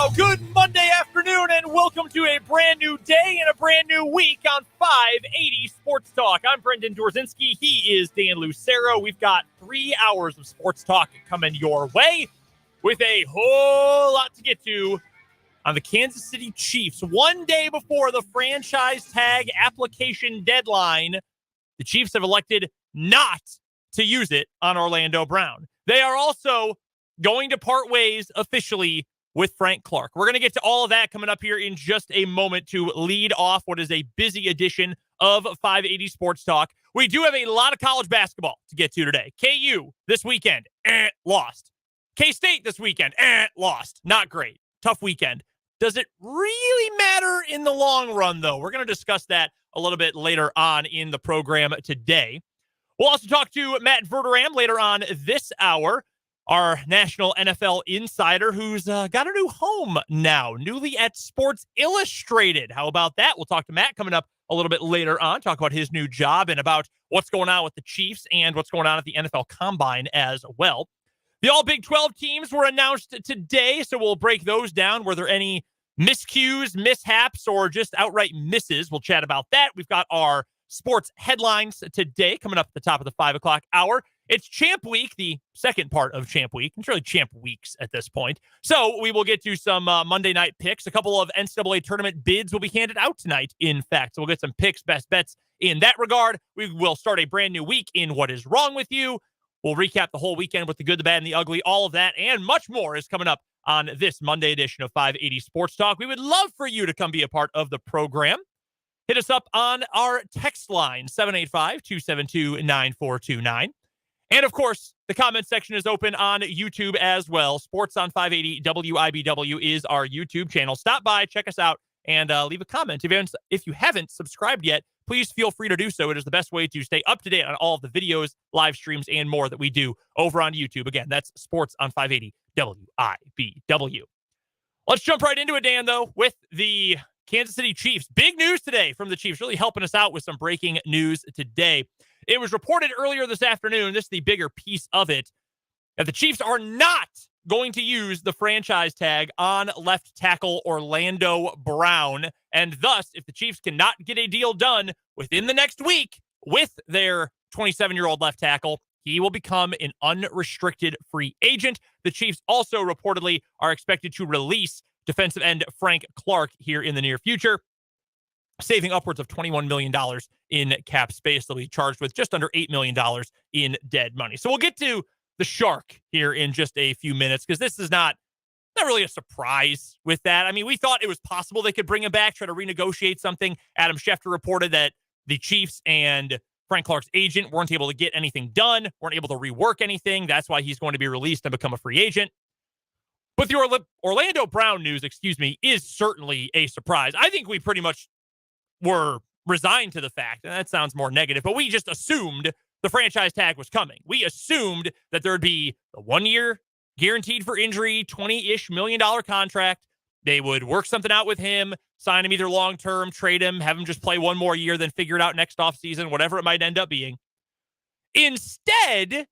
Well, good Monday afternoon, and welcome to a brand new day and a brand new week on 580 Sports Talk. I'm Brendan Dorzinski. He is Dan Lucero. We've got 3 hours of sports talk coming your way with a whole lot to get to on the Kansas City Chiefs. One day before the franchise tag application deadline, the Chiefs have elected not to use it on Orlando Brown. They are also going to part ways officially with Frank Clark. We're going to get to all of that coming up here in just a moment to lead off what is a busy edition of 580 Sports Talk. We do have a lot of college basketball to get to today. KU this weekend, lost. K-State this weekend, lost. Not great. Tough weekend. Does it really matter in the long run, though? We're going to discuss that a little bit later on in the program today. We'll also talk to Matt Verderame later on this hour, our national NFL insider who's got a new home now, newly at Sports Illustrated. How about that? We'll talk to Matt coming up a little bit later on, talk about his new job and about what's going on with the Chiefs and what's going on at the NFL Combine as well. The all Big 12 teams were announced today, so we'll break those down. Were there any miscues, mishaps, or just outright misses? We'll chat about that. We've got our sports headlines today coming up at the top of the 5 o'clock hour. It's Champ Week, the second part of Champ Week. It's really Champ Weeks at this point. So we will get to some Monday night picks. A couple of NCAA tournament bids will be handed out tonight, in fact. So we'll get some picks, best bets in that regard. We will start a brand new week in What Is Wrong With You. We'll recap the whole weekend with the good, the bad, and the ugly. All of that and much more is coming up on this Monday edition of 580 Sports Talk. We would love for you to come be a part of the program. Hit us up on our text line, 785-272-9429. And, of course, the comment section is open on YouTube as well. Sports on 580 WIBW is our YouTube channel. Stop by, check us out, and leave a comment. If you haven't subscribed yet, please feel free to do so. It is the best way to stay up to date on all of the videos, live streams, and more that we do over on YouTube. Again, that's Sports on 580 WIBW. Let's jump right into it, Dan, though, with the Kansas City Chiefs. Big news today from the Chiefs, really helping us out with some breaking news today. It was reported earlier this afternoon, this is the bigger piece of it, that the Chiefs are not going to use the franchise tag on left tackle Orlando Brown. And thus, if the Chiefs cannot get a deal done within the next week with their 27-year-old left tackle, he will become an unrestricted free agent. The Chiefs also reportedly are expected to release defensive end Frank Clark here in the near future, saving upwards of $21 million in cap space. They'll be charged with just under $8 million in dead money. So we'll get to the Shark here in just a few minutes, because this is not really a surprise with that. I mean, we thought it was possible they could bring him back, try to renegotiate something. Adam Schefter reported that the Chiefs and Frank Clark's agent weren't able to get anything done, weren't able to rework anything. That's why he's going to be released and become a free agent. But the Orlando Brown news, is certainly a surprise. I think we pretty much were resigned to the fact, and that sounds more negative, but we just assumed the franchise tag was coming. We assumed that there would be a 1 year guaranteed for injury, $20-ish million contract. They would work something out with him, sign him either long-term, trade him, have him just play one more year, then figure it out next offseason, whatever it might end up being. Instead,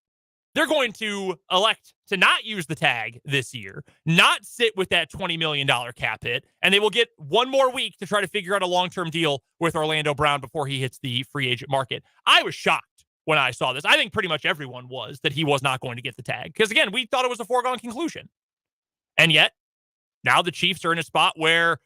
they're going to elect to not use the tag this year, not sit with that $20 million cap hit, and they will get one more week to try to figure out a long-term deal with Orlando Brown before he hits the free agent market. I was shocked when I saw this. I think pretty much everyone was, that he was not going to get the tag. Because, again, we thought it was a foregone conclusion. And yet, now the Chiefs are in a spot where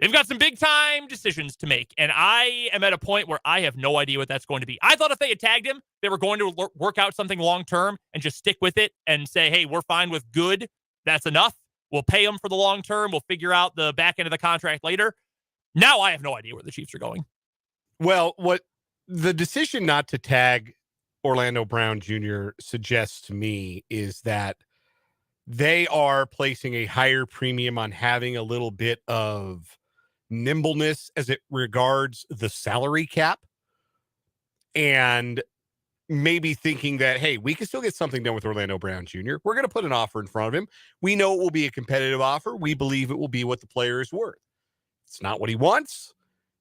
they've got some big-time decisions to make. And I am at a point where I have no idea what that's going to be. I thought if they had tagged him, they were going to work out something long-term and just stick with it and say, hey, we're fine with good. That's enough. We'll pay him for the long-term. We'll figure out the back end of the contract later. Now I have no idea where the Chiefs are going. Well, what the decision not to tag Orlando Brown Jr. suggests to me is that they are placing a higher premium on having a little bit of nimbleness as it regards the salary cap, and maybe thinking that, hey, we can still get something done with Orlando Brown Jr. We're going to put an offer in front of him. We know it will be a competitive offer. We believe it will be what the player is worth. If it's not what he wants,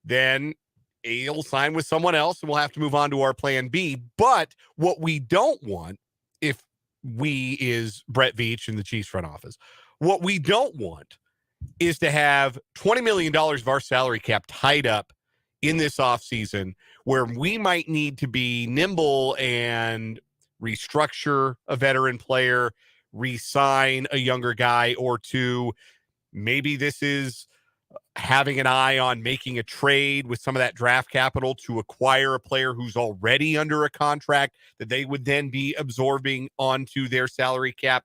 then he'll sign with someone else and we'll have to move on to our plan B. But what we don't want, if we is Brett Veach in the Chiefs front office, what we don't want is to have $20 million of our salary cap tied up in this offseason where we might need to be nimble and restructure a veteran player, re-sign a younger guy or two. Maybe this is having an eye on making a trade with some of that draft capital to acquire a player who's already under a contract that they would then be absorbing onto their salary cap.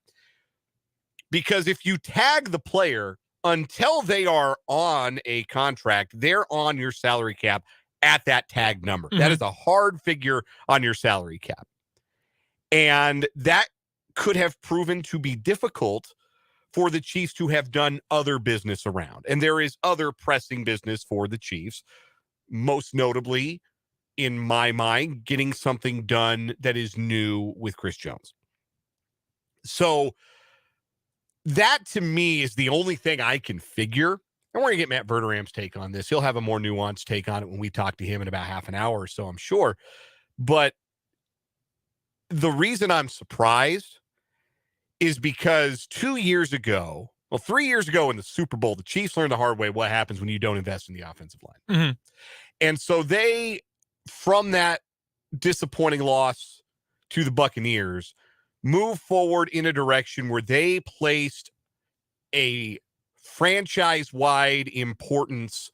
Because if you tag the player until they are on a contract, they're on your salary cap at that tag number. That is a hard figure on your salary cap. And that could have proven to be difficult for the Chiefs to have done other business around. And there is other pressing business for the Chiefs, most notably, in my mind, getting something done that is new with Chris Jones. So that, to me, is the only thing I can figure. And we're going to get Matt Verderame's take on this. He'll have a more nuanced take on it when we talk to him in about half an hour or so, I'm sure. But the reason I'm surprised is because 2 years ago, 3 years ago in the Super Bowl, the Chiefs learned the hard way what happens when you don't invest in the offensive line. And so they, from that disappointing loss to the Buccaneers, move forward in a direction where they placed a franchise-wide importance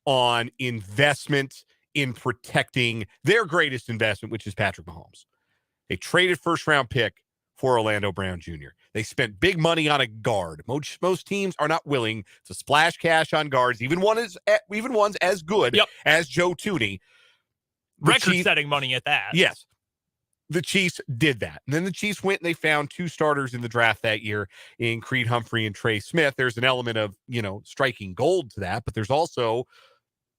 on investment in protecting their greatest investment, which is Patrick Mahomes. They traded first-round pick for Orlando Brown Jr. They spent big money on a guard. Most teams are not willing to splash cash on guards, even ones as good as Joe Thuney. Record-setting money at that. Yes. The Chiefs did that. And then the Chiefs went and they found two starters in the draft that year in Creed Humphrey and Trey Smith. There's an element of, striking gold to that, but there's also,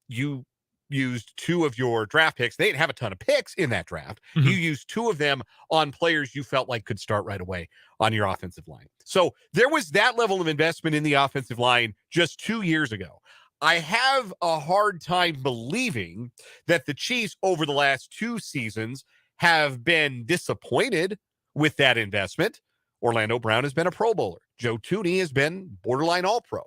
you used two of your draft picks. They didn't have a ton of picks in that draft. You used two of them on players you felt like could start right away on your offensive line. So there was that level of investment in the offensive line just 2 years ago. I have a hard time believing that the Chiefs over the last two seasons have been disappointed with that investment. Orlando Brown has been a Pro Bowler. Joe Thuney has been borderline All-Pro.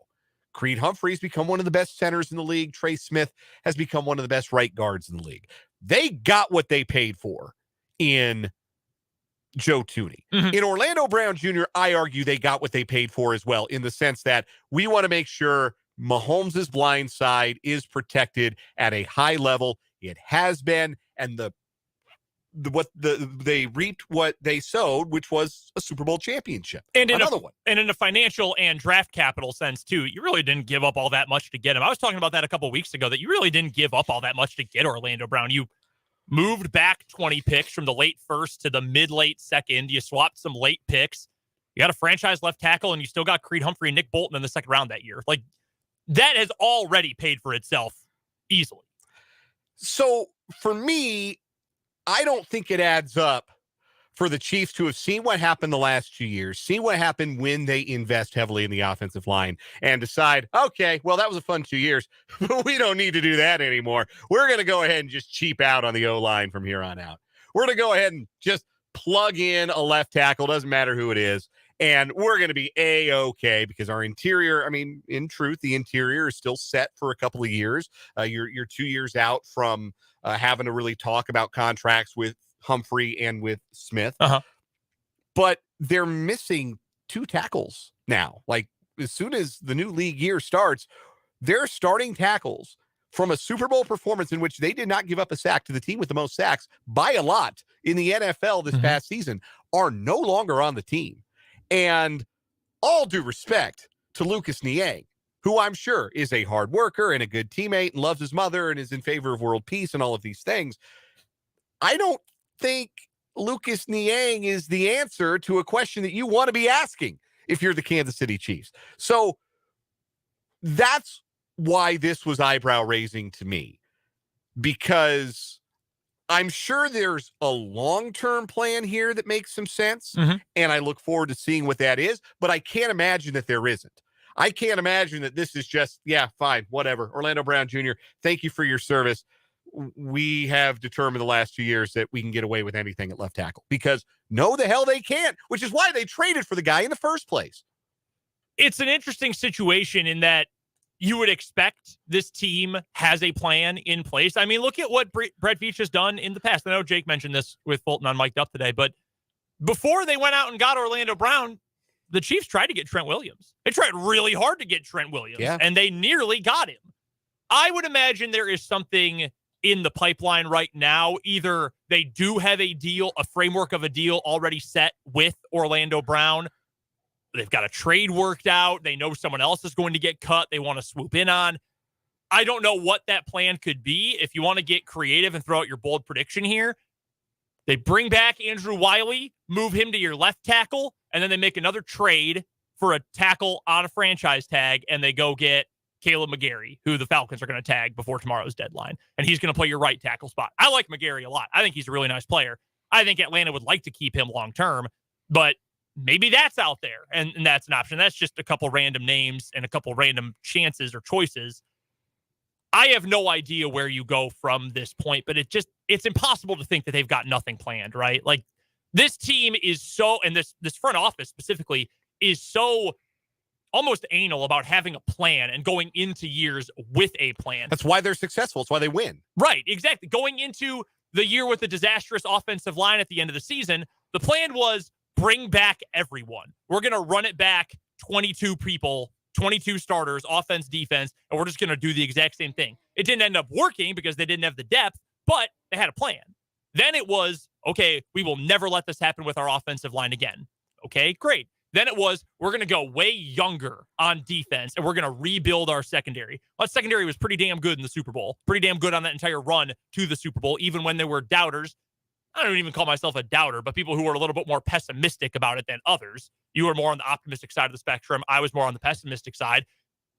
Creed Humphrey's become one of the best centers in the league. Trey Smith has become one of the best right guards in the league. They got what they paid for in Joe Thuney. In Orlando Brown Jr., I argue they got what they paid for as well, in the sense that we want to make sure Mahomes' blind side is protected at a high level. It has been, and they reaped what they sowed, which was a Super Bowl championship. And another one. And in a financial and draft capital sense, too, you really didn't give up all that much to get him. I was talking about that a couple of weeks ago, that you really didn't give up all that much to get Orlando Brown. You moved back 20 picks from the late first to the mid-late second. You swapped some late picks. You got a franchise left tackle, and you still got Creed Humphrey and Nick Bolton in the second round that year. Like, that has already paid for itself easily. So, for me, I don't think it adds up for the Chiefs to have seen what happened the last 2 years, seen what happened when they invest heavily in the offensive line, and decide, okay, well, that was a fun 2 years, but we don't need to do that anymore. We're going to go ahead and just cheap out on the O-line from here on out. We're going to go ahead and just plug in a left tackle, doesn't matter who it is, and we're going to be A-okay, because our interior, in truth, the interior is still set for a couple of years. You're 2 years out from having to really talk about contracts with Humphrey and with Smith. But they're missing two tackles now. Like, as soon as the new league year starts, their starting tackles from a Super Bowl performance in which they did not give up a sack to the team with the most sacks by a lot in the NFL this past season are no longer on the team. And all due respect to Lucas Niang, who I'm sure is a hard worker and a good teammate and loves his mother and is in favor of world peace and all of these things, I don't think Lucas Niang is the answer to a question that you want to be asking if you're the Kansas City Chiefs. So that's why this was eyebrow-raising to me, because I'm sure there's a long-term plan here that makes some sense, and I look forward to seeing what that is, but I can't imagine that there isn't. I can't imagine that this is just, yeah, fine, whatever. Orlando Brown Jr., thank you for your service. We have determined the last 2 years that we can get away with anything at left tackle, because no, the hell they can't, which is why they traded for the guy in the first place. It's an interesting situation in that you would expect this team has a plan in place. I mean, look at what Brett Veach has done in the past. I know Jake mentioned this with Fulton on Mic'd Up today, but before they went out and got Orlando Brown, the Chiefs tried to get Trent Williams. They tried really hard to get Trent Williams, and they nearly got him. I would imagine there is something in the pipeline right now. Either they do have a deal, a framework of a deal already set with Orlando Brown. They've got a trade worked out. They know someone else is going to get cut. They want to swoop in on. I don't know what that plan could be. If you want to get creative and throw out your bold prediction here, they bring back Andrew Wiley, move him to your left tackle, and then they make another trade for a tackle on a franchise tag, and they go get Caleb McGarry, who the Falcons are going to tag before tomorrow's deadline, and he's going to play your right tackle spot. I like McGarry a lot. I think he's a really nice player. I think Atlanta would like to keep him long-term, but maybe that's out there, and that's an option. That's just a couple random names and a couple random chances or choices. I have no idea where you go from this point, but it's impossible to think that they've got nothing planned, right? Like, this team is so, and this front office specifically is so almost anal about having a plan and going into years with a plan. That's why they're successful. It's why they win. Right, exactly. Going into the year with the disastrous offensive line at the end of the season, the plan was bring back everyone. We're going to run it back 22 people, 22 starters, offense, defense, and we're just going to do the exact same thing. It didn't end up working because they didn't have the depth, but they had a plan. Then it was, okay, we will never let this happen with our offensive line again. Okay, great. Then it was, we're going to go way younger on defense, and we're going to rebuild our secondary. Our secondary was pretty damn good in the Super Bowl. Pretty damn good on that entire run to the Super Bowl, even when there were doubters. I don't even call myself a doubter, but people who were a little bit more pessimistic about it than others. You were more on the optimistic side of the spectrum. I was more on the pessimistic side.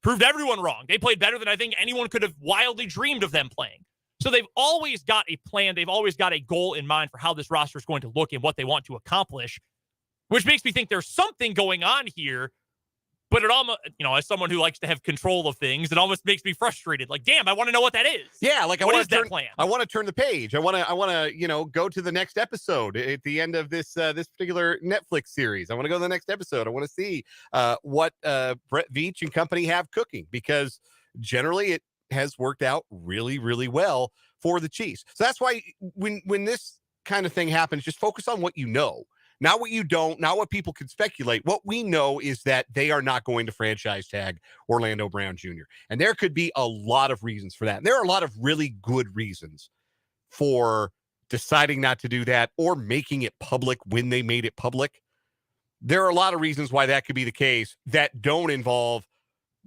Proved everyone wrong. They played better than I think anyone could have wildly dreamed of them playing. So they've always got a plan. They've always got a goal in mind for how this roster is going to look and what they want to accomplish, which makes me think there's something going on here. But it almost, as someone who likes to have control of things, it almost makes me frustrated. Like, damn, I want to know what that is. Yeah, like what is that plan? I want to turn the page. I want to, go to the next episode at the end of this particular Netflix series. I want to go to the next episode. I want to see what Brett Veach and company have cooking, because generally it has worked out really, really well for the Chiefs. So that's why when this kind of thing happens, just focus on what you know. Not what you don't, not what people can speculate. What we know is that they are not going to franchise tag Orlando Brown Jr. And there could be a lot of reasons for that. And there are a lot of really good reasons for deciding not to do that or making it public when they made it public. There are a lot of reasons why that could be the case that don't involve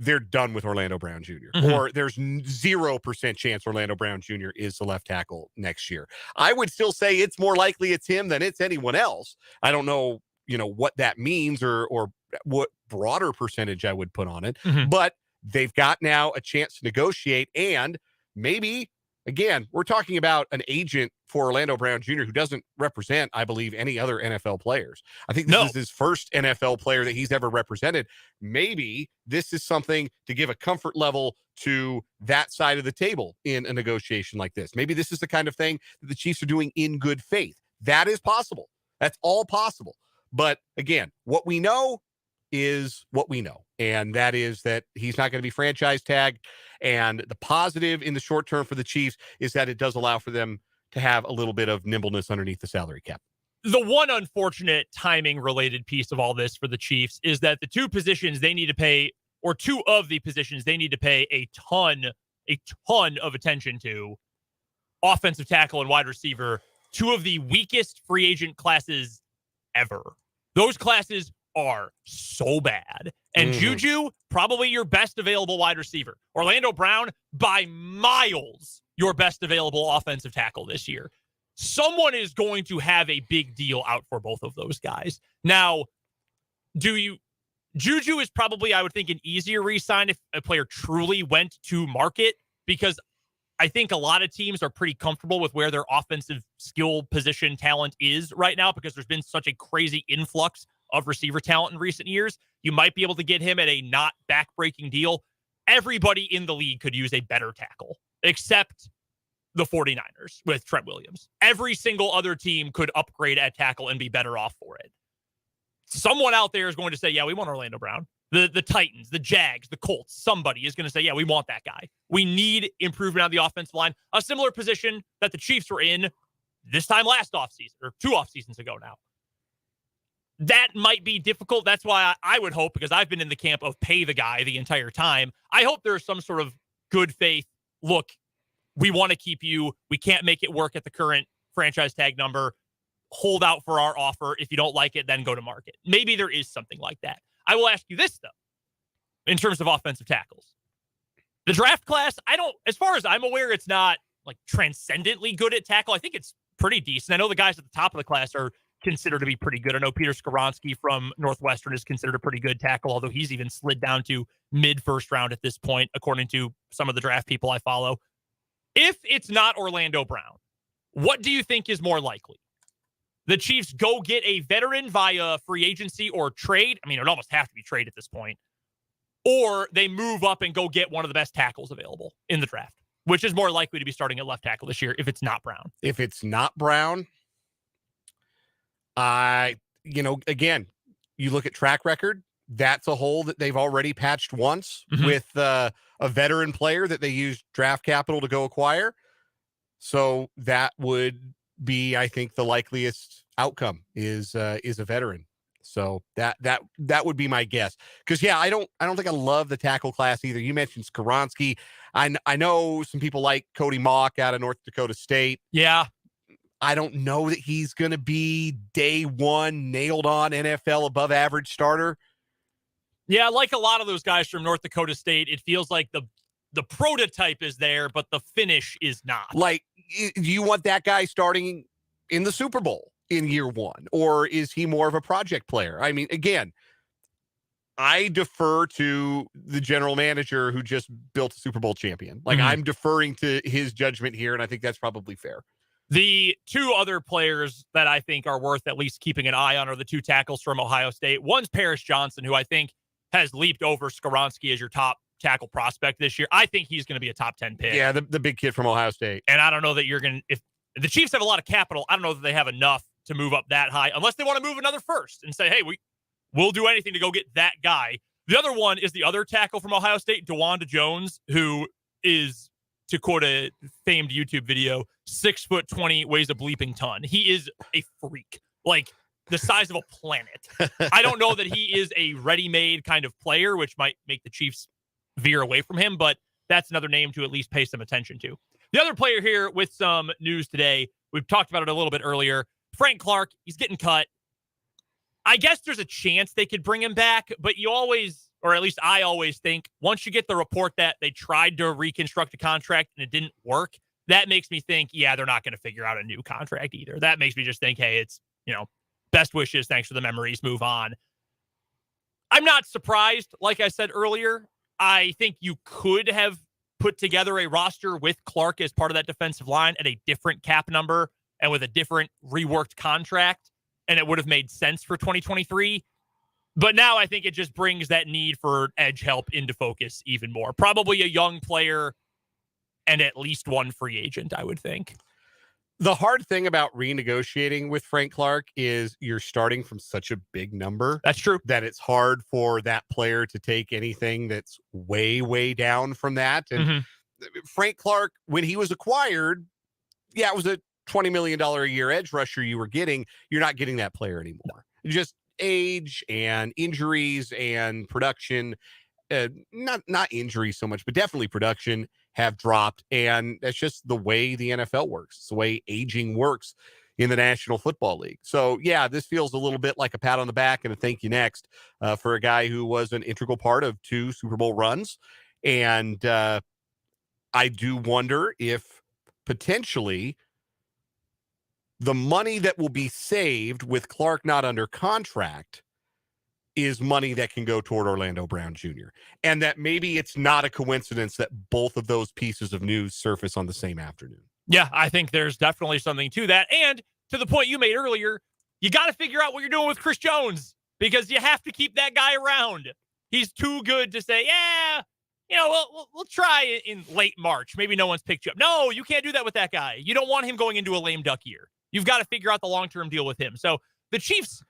they're done with Orlando Brown Jr. Or there's 0% chance Orlando Brown Jr. is the left tackle next year. I would still say it's more likely it's him than it's anyone else. I don't know, what that means or what broader percentage I would put on it, but they've got now a chance to negotiate, and maybe, again, we're talking about an agent for Orlando Brown Jr. who doesn't represent, I believe, any other NFL players. I think this is his first NFL player that he's ever represented. Maybe this is something to give a comfort level to that side of the table in a negotiation like this. Maybe this is the kind of thing that the Chiefs are doing in good faith. That is possible. That's all possible. But again, what we know is what we know. And that is that he's not going to be franchise tagged. And the positive in the short term for the Chiefs is that it does allow for them to have a little bit of nimbleness underneath the salary cap. The one unfortunate timing related piece of all this for the Chiefs is that the two positions they need to pay, or two of the positions they need to pay a ton of attention to, offensive tackle and wide receiver, two of the weakest free agent classes ever. Those classes are so bad. And Juju, probably your best available wide receiver. Orlando Brown, by miles, your best available offensive tackle this year. Someone is going to have a big deal out for both of those guys. Now, Juju is probably, I would think, an easier re-sign if a player truly went to market, because I think a lot of teams are pretty comfortable with where their offensive skill position talent is right now, because there's been such a crazy influx of receiver talent in recent years. You might be able to get him at a not back-breaking deal. Everybody in the league could use a better tackle, except the 49ers with Trent Williams. Every single other team could upgrade at tackle and be better off for it. someone out there is going to say, yeah, we want Orlando Brown. The Titans, the Jags, the Colts, somebody is going to say, yeah, we want that guy. We need improvement on the offensive line. A similar position that the Chiefs were in this time last offseason, or 2 off seasons ago now. That might be difficult. That's why I would hope, because I've been in the camp of pay the guy the entire time. I hope there's some sort of good faith. Look, we want to keep you. We can't make it work at the current franchise tag number. Hold out for our offer. If you don't like it, then go to market. Maybe there is something like that. I will ask you this, though, in terms of offensive tackles. The draft class, as far as I'm aware, it's not like transcendently good at tackle. I think it's pretty decent. I know the guys at the top of the class are considered to be pretty good. I know Peter Skoronski from Northwestern is considered a pretty good tackle, although he's even slid down to mid-first round at this point, according to some of the draft people I follow. If it's not Orlando Brown, what do you think is more likely? The Chiefs go get a veteran via free agency or trade. I mean, it would almost have to be trade at this point. Or they move up and go get one of the best tackles available in the draft, which is more likely to be starting at left tackle this year if it's not Brown. If it's not Brown, again, you look at track record, that's a hole that they've already patched once with a veteran player that they used draft capital to go acquire. So that would be, I think, the likeliest outcome is a veteran. So that would be my guess. Because I don't think I love the tackle class either. You mentioned Skoronski. I know some people like Cody Mock out of North Dakota State. Yeah. I don't know that he's going to be day one nailed on NFL above average starter. Yeah, like a lot of those guys from North Dakota State, it feels like the prototype is there, but the finish is not. Like, do you want that guy starting in the Super Bowl in year one? Or is he more of a project player? I mean, again, I defer to the general manager who just built a Super Bowl champion. Like, I'm deferring to his judgment here, and I think that's probably fair. The 2 other players that I think are worth at least keeping an eye on are the 2 tackles from Ohio State. One's Paris Johnson, who I think has leaped over Skoronski as your top tackle prospect this year. I think he's going to be a top 10 pick. Yeah, the big kid from Ohio State. And I don't know that if the Chiefs have a lot of capital, I don't know that they have enough to move up that high, unless they want to move another first and say, hey, we'll do anything to go get that guy. The other one is the other tackle from Ohio State, DeWanda Jones, who is, to quote a famed YouTube video, 6'20", weighs a bleeping ton. He is a freak, like the size of a planet. I don't know that he is a ready-made kind of player, which might make the Chiefs veer away from him, but that's another name to at least pay some attention to. The other player here with some news today, we've talked about it a little bit earlier, Frank Clark, he's getting cut. I guess there's a chance they could bring him back, but you always, or at least I always think, once you get the report that they tried to reconstruct a contract and it didn't work, that makes me think, yeah, they're not going to figure out a new contract either. That makes me just think, hey, it's, best wishes, thanks for the memories, move on. I'm not surprised. Like I said earlier, I think you could have put together a roster with Clark as part of that defensive line at a different cap number and with a different reworked contract, and it would have made sense for 2023. But now I think it just brings that need for edge help into focus even more. Probably a young player and at least one free agent, I would think. The hard thing about renegotiating with Frank Clark is you're starting from such a big number. That's true. That it's hard for that player to take anything that's way, way down from that. And Frank Clark, when he was acquired, it was a $20 million a year edge rusher you were getting. You're not getting that player anymore. Just age and injuries and production, not injuries so much, but definitely production have dropped. And that's just the way the NFL works. It's the way aging works in the National Football League. So this feels a little bit like a pat on the back and a thank you next for a guy who was an integral part of 2 Super Bowl runs. And I do wonder if potentially the money that will be saved with Clark not under contract is money that can go toward Orlando Brown Jr. And that maybe it's not a coincidence that both of those pieces of news surface on the same afternoon. Yeah, I think there's definitely something to that. And to the point you made earlier, you got to figure out what you're doing with Chris Jones, because you have to keep that guy around. He's too good to say, we'll try in late March. Maybe no one's picked you up. No, you can't do that with that guy. You don't want him going into a lame duck year. You've got to figure out the long-term deal with him. So the Chiefs,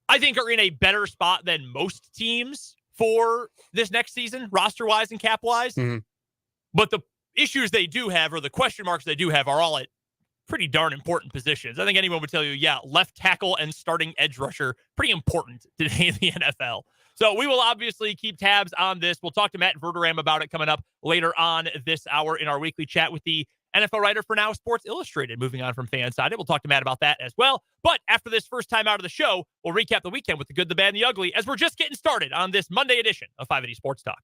I think, are in a better spot than most teams for this next season, roster-wise and cap-wise. Mm-hmm. But the issues they do have, or the question marks they do have, are all at pretty darn important positions. I think anyone would tell you, yeah, left tackle and starting edge rusher, pretty important today in the NFL. So we will obviously keep tabs on this. We'll talk to Matt Verderame about it coming up later on this hour in our weekly chat with the NFL writer for Now Sports Illustrated. Moving on from Fansided, we'll talk to Matt about that as well. But after this first time out of the show, we'll recap the weekend with the good, the bad, and the ugly as we're just getting started on this Monday edition of 580 Sports Talk.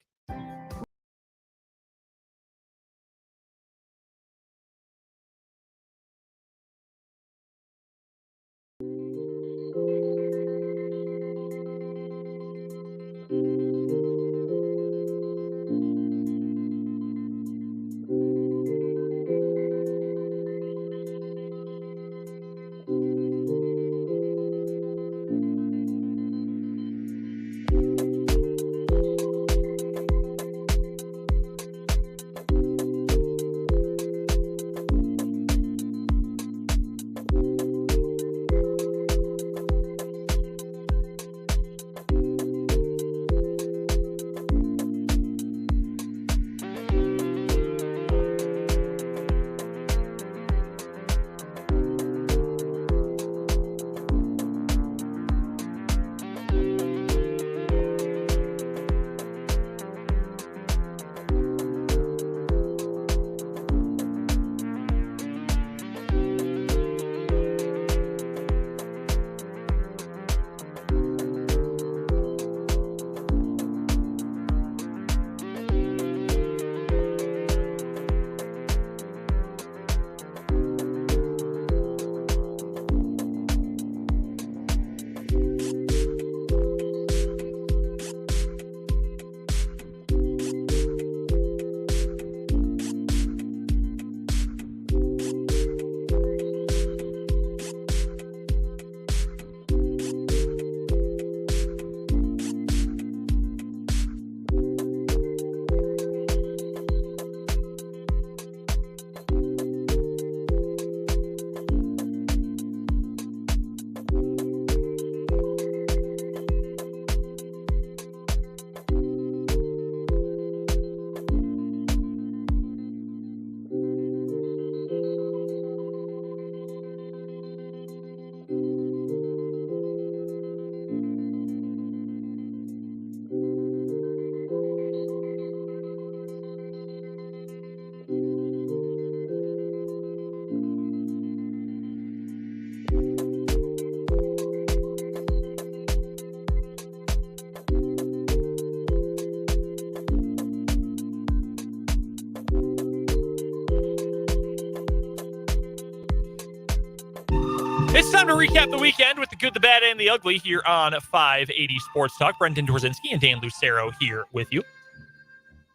It's time to recap the weekend with the good, the bad, and the ugly here on 580 Sports Talk. Brendan Dorzinski and Dan Lucero here with you.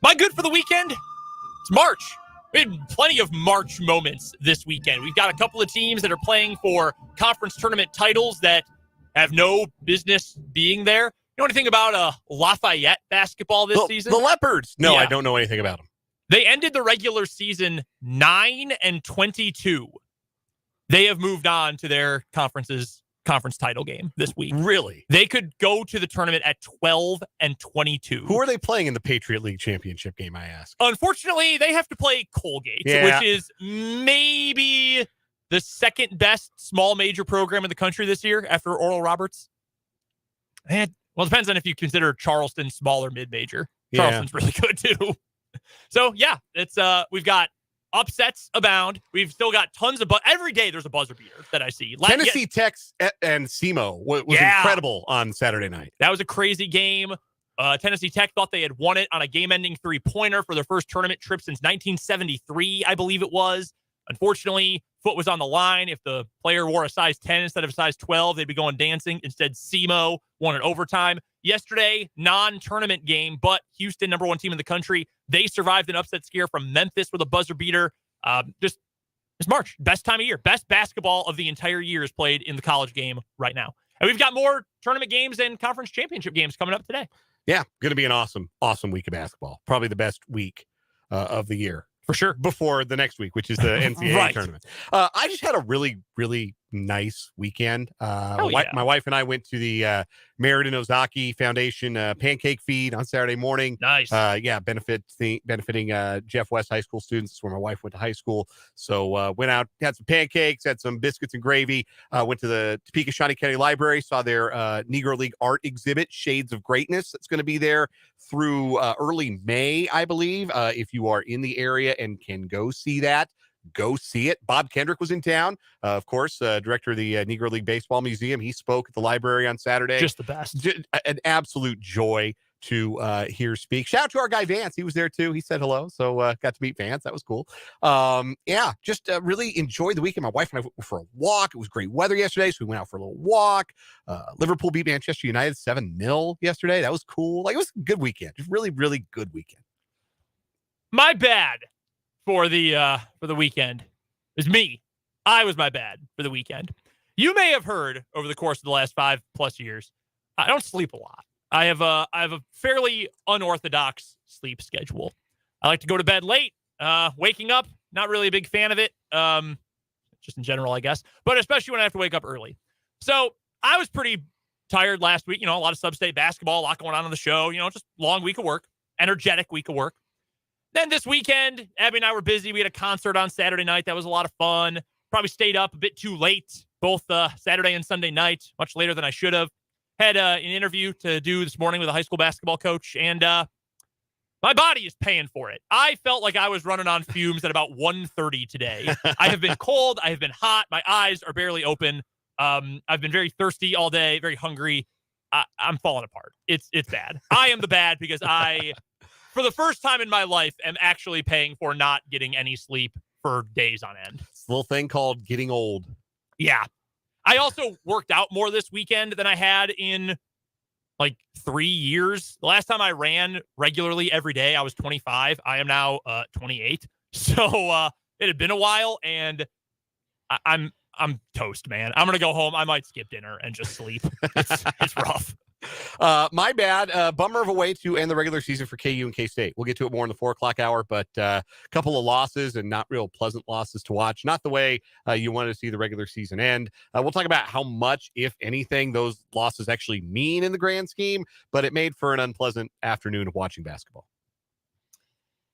My good for the weekend, it's March. We had plenty of March moments this weekend. We've got a couple of teams that are playing for conference tournament titles that have no business being there. You know anything about Lafayette basketball this season? The Leopards. No, Yeah. I don't know anything about them. They ended the regular season 9-22. They have moved on to their conference title game this week. Really? They could go to the tournament at 12-22. Who are they playing in the Patriot League championship game, I ask? Unfortunately, they have to play Colgate, which is maybe the second best small major program in the country this year after Oral Roberts. And, well, it depends on if you consider Charleston small or mid-major. Charleston's really good, too. So, yeah, it's we've got upsets abound. We've still got tons of every day there's a buzzer beater that I see. Tennessee Tech and SEMO was incredible on Saturday night. That was a crazy game. Tennessee Tech thought they had won it on a game-ending three-pointer for their first tournament trip since 1973, I believe it was. Unfortunately, foot was on the line. If the player wore a size 10 instead of a size 12, they'd be going dancing. Instead, SEMO won in overtime. Yesterday, non-tournament game, but Houston, number one team in the country, they survived an upset scare from Memphis with a buzzer beater. It's March. Best time of year. Best basketball of the entire year is played in the college game right now. And we've got more tournament games and conference championship games coming up today. Yeah, going to be an awesome week of basketball. Probably the best week of the year. For sure. Before the next week, which is the NCAA tournament. I just had a really, really nice weekend. Yeah. My wife and I went to the Meriden Ozaki Foundation pancake feed on Saturday morning. Nice. Benefiting Jeff West High School students. That's where my wife went to high school. So went out, had some pancakes, had some biscuits and gravy. Went to the Topeka Shawnee County Library, saw their Negro League art exhibit, Shades of Greatness. That's going to be there through early May, I believe. If you are in the area and can go see that, go see it. Bob Kendrick was in town, of course, director of the Negro League Baseball Museum. He spoke at the library on Saturday. Just the best. An absolute joy to hear speak. Shout out to our guy Vance. He was there too. He said hello. So got to meet Vance. That was cool. Just really enjoyed the weekend. My wife and I went for a walk. It was great weather yesterday, so we went out for a little walk. Liverpool beat Manchester United 7-0 yesterday. That was cool. Like, it was a good weekend. Just really, really good weekend. My bad for the weekend is me. I was my bad for the weekend. You may have heard over the course of the last 5+ years, I don't sleep a lot. I have a fairly unorthodox sleep schedule. I like to go to bed late. Waking up, not really a big fan of it. Just in general, I guess, but especially when I have to wake up early. So I was pretty tired last week. A lot of sub-state basketball, a lot going on the show. Just long week of work, energetic week of work. Then this weekend, Abby and I were busy. We had a concert on Saturday night. That was a lot of fun. Probably stayed up a bit too late, both Saturday and Sunday night, much later than I should have. Had an interview to do this morning with a high school basketball coach, and my body is paying for it. I felt like I was running on fumes at about 1:30 today. I have been cold. I have been hot. My eyes are barely open. I've been very thirsty all day, very hungry. I'm falling apart. It's bad. I am the bad because I, for the first time in my life, am actually paying for not getting any sleep for days on end. It's a little thing called getting old. Yeah. I also worked out more this weekend than I had in like 3 years. The last time I ran regularly every day, I was 25. I am now 28. So it had been a while, and I'm toast, man. I'm going to go home. I might skip dinner and just sleep. It's rough. My bad. Bummer of a way to end the regular season for KU and K-State. We'll get to it more in the 4:00 hour, but a couple of losses, and not real pleasant losses to watch. Not the way you wanted to see the regular season end. We'll talk about how much, if anything, those losses actually mean in the grand scheme, but it made for an unpleasant afternoon of watching basketball.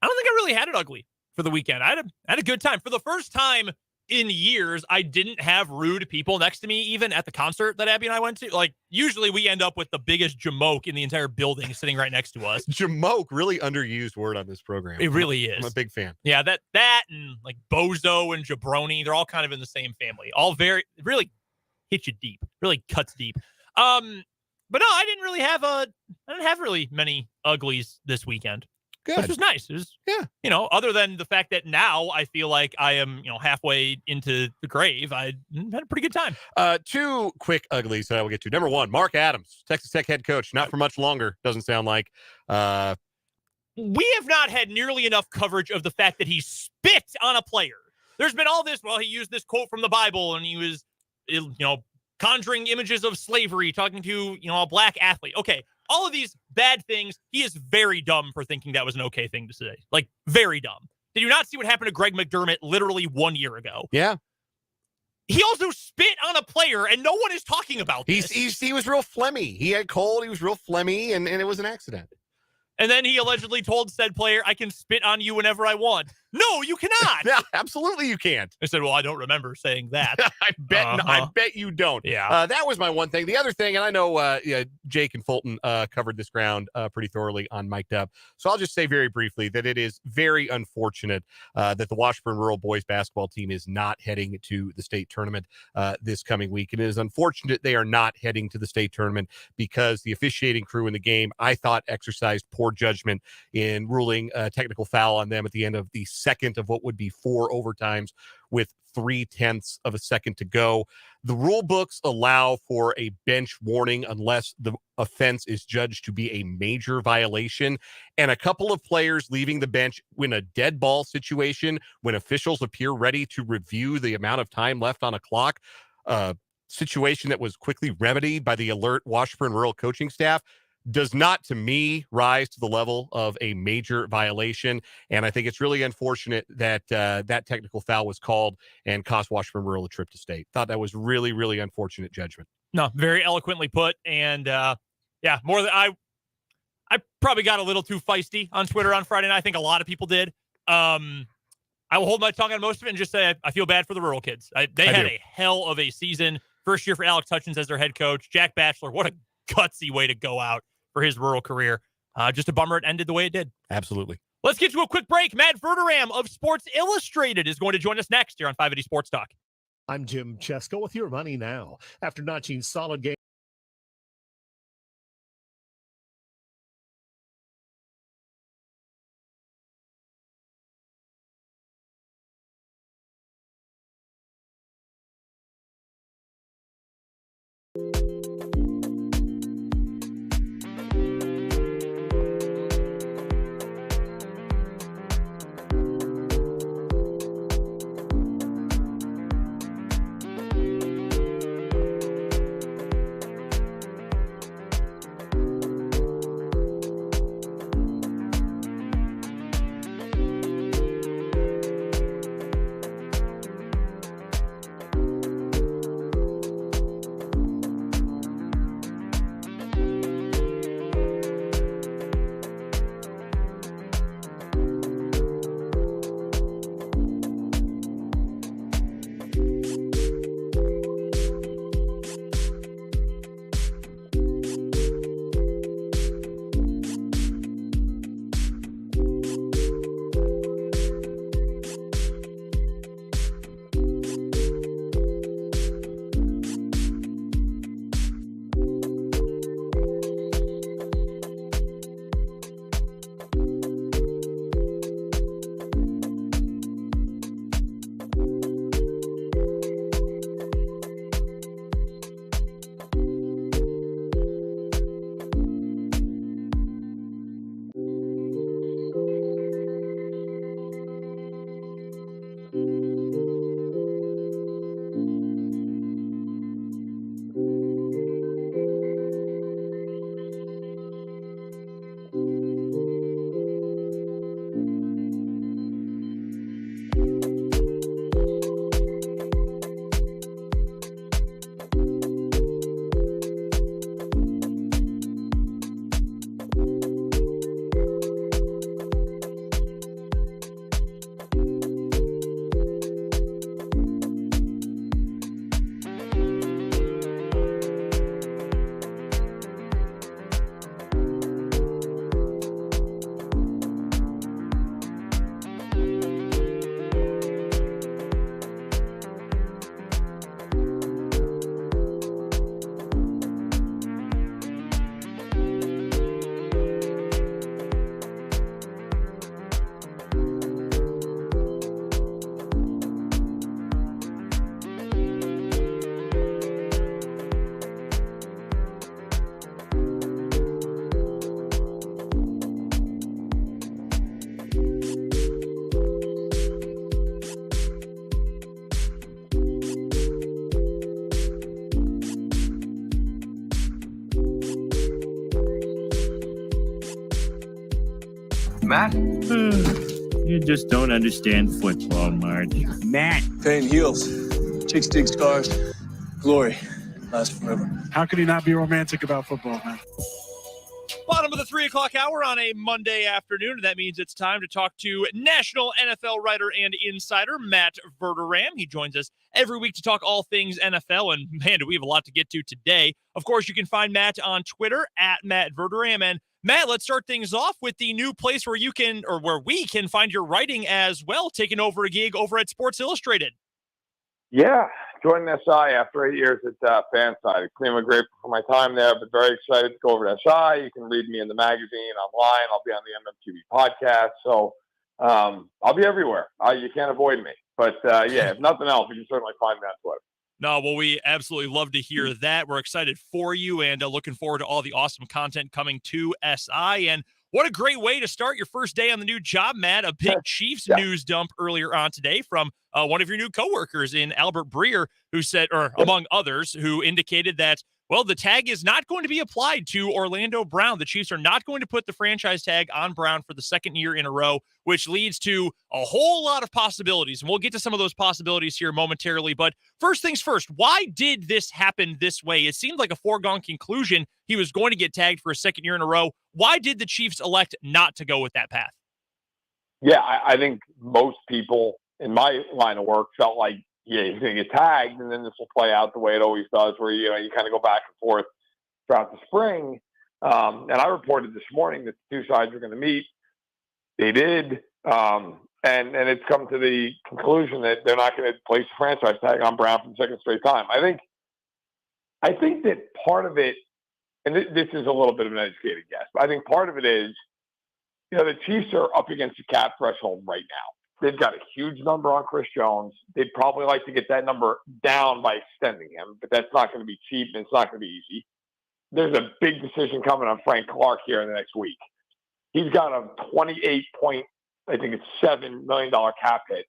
I don't think I really had it ugly for the weekend. I had a good time. For the first time in years, I didn't have rude people next to me, even at the concert that Abby and I went to. Like, usually we end up with the biggest jamoke in the entire building sitting right next to us. Jamoke, really underused word on this program. It really is. I'm a big fan. Yeah, that and like bozo and jabroni, they're all kind of in the same family. All really hit you deep, really cuts deep. But no, I didn't have really many uglies this weekend. Good. Which was nice. It was, other than the fact that now I feel like I am, halfway into the grave, I had a pretty good time. Two quick uglies that I will get to. Number one, Mark Adams, Texas Tech head coach, not for much longer, doesn't sound like. We have not had nearly enough coverage of the fact that he spit on a player. There's been all this, he used this quote from the Bible, and he was, conjuring images of slavery, talking to, a black athlete. Okay. All of these bad things, he is very dumb for thinking that was an okay thing to say. Like, very dumb. Did you not see what happened to Greg McDermott literally 1 year ago? Yeah. He also spit on a player, and no one is talking about this. He was real phlegmy. He had cold. He was real phlegmy, and it was an accident. And then he allegedly told said player, I can spit on you whenever I want. No, you cannot. Yeah, absolutely you can't. I said, well, I don't remember saying that. I bet you don't. Yeah. That was my one thing. The other thing, and I know Jake and Fulton covered this ground pretty thoroughly on Mic'd Up. So I'll just say very briefly that it is very unfortunate that the Washburn Rural boys basketball team is not heading to the state tournament this coming week. And it is unfortunate they are not heading to the state tournament because the officiating crew in the game, I thought, exercised poor judgment in ruling a technical foul on them at the end of the second of what would be 4 overtimes with 0.3 of a second to go. The rule books allow for a bench warning unless the offense is judged to be a major violation. And a couple of players leaving the bench in a dead ball situation when officials appear ready to review the amount of time left on a clock, situation that was quickly remedied by the alert Washburn Rural coaching staff. does not, to me, rise to the level of a major violation. And I think it's really unfortunate that that technical foul was called and cost Washburn Rural a trip to state. Thought that was really, really unfortunate judgment. No, very eloquently put. And more than I probably got a little too feisty on Twitter on Friday night. I think a lot of people did. I will hold my tongue on most of it and just say I feel bad for the rural kids. They had a hell of a season. First year for Alex Hutchins as their head coach. Jack Batchelor, what a gutsy way to go out for his rural career. Just a bummer it ended the way it did. Absolutely. Let's get to a quick break. Matt Verderame of Sports Illustrated is going to join us next here on 580 Sports Talk. I'm Jim Chesko with your money now. After notching solid gains. Matt? You just don't understand football, Marge. Matt. Pain heals. Chicks dig scars. Glory lasts forever. How can you not be romantic about football, man? Bottom of the 3 o'clock hour on a Monday afternoon, and that means it's time to talk to national NFL writer and insider Matt Verderame. He joins us every week to talk all things NFL, and man, do we have a lot to get to today. Of course, you can find Matt on Twitter at Matt Verderame. And Matt, let's start things off with the new place where you can, or where we can find your writing as well, taking over a gig over at Sports Illustrated. Yeah, joining SI after 8 years at Fanside. Extremely grateful for my time there, but very excited to go over to SI. You can read me in the magazine, online. I'll be on the MMQB podcast. So I'll be everywhere. You can't avoid me. But, yeah, if nothing else, you can certainly find me on Twitter. No, well, we absolutely love to hear that. We're excited for you and looking forward to all the awesome content coming to SI. And what a great way to start your first day on the new job, Matt. A big Chiefs news dump earlier on today from one of your new coworkers in Albert Breer, who said, or among others, who indicated that Well, the tag is not going to be applied to Orlando Brown. The Chiefs are not going to put the franchise tag on Brown for the second year in a row, which leads to a whole lot of possibilities. And we'll get to some of those possibilities here momentarily. But first things first, why did this happen this way? It seemed like a foregone conclusion he was going to get tagged for a second year in a row. Why did the Chiefs elect not to go with that path? Yeah, I think most people in my line of work felt like, yeah, he's going to get tagged, and then this will play out the way it always does, where you kind of go back and forth throughout the spring. And I reported this morning that the two sides were going to meet. They did, and it's come to the conclusion that they're not going to place a franchise tag on Brown for the second straight time. I think that part of it, and this is a little bit of an educated guess, but I think part of it is, the Chiefs are up against a cap threshold right now. They've got a huge number on Chris Jones. They'd probably like to get that number down by extending him, but that's not going to be cheap and it's not going to be easy. There's a big decision coming on Frank Clark here in the next week. He's got a $7 million cap hit.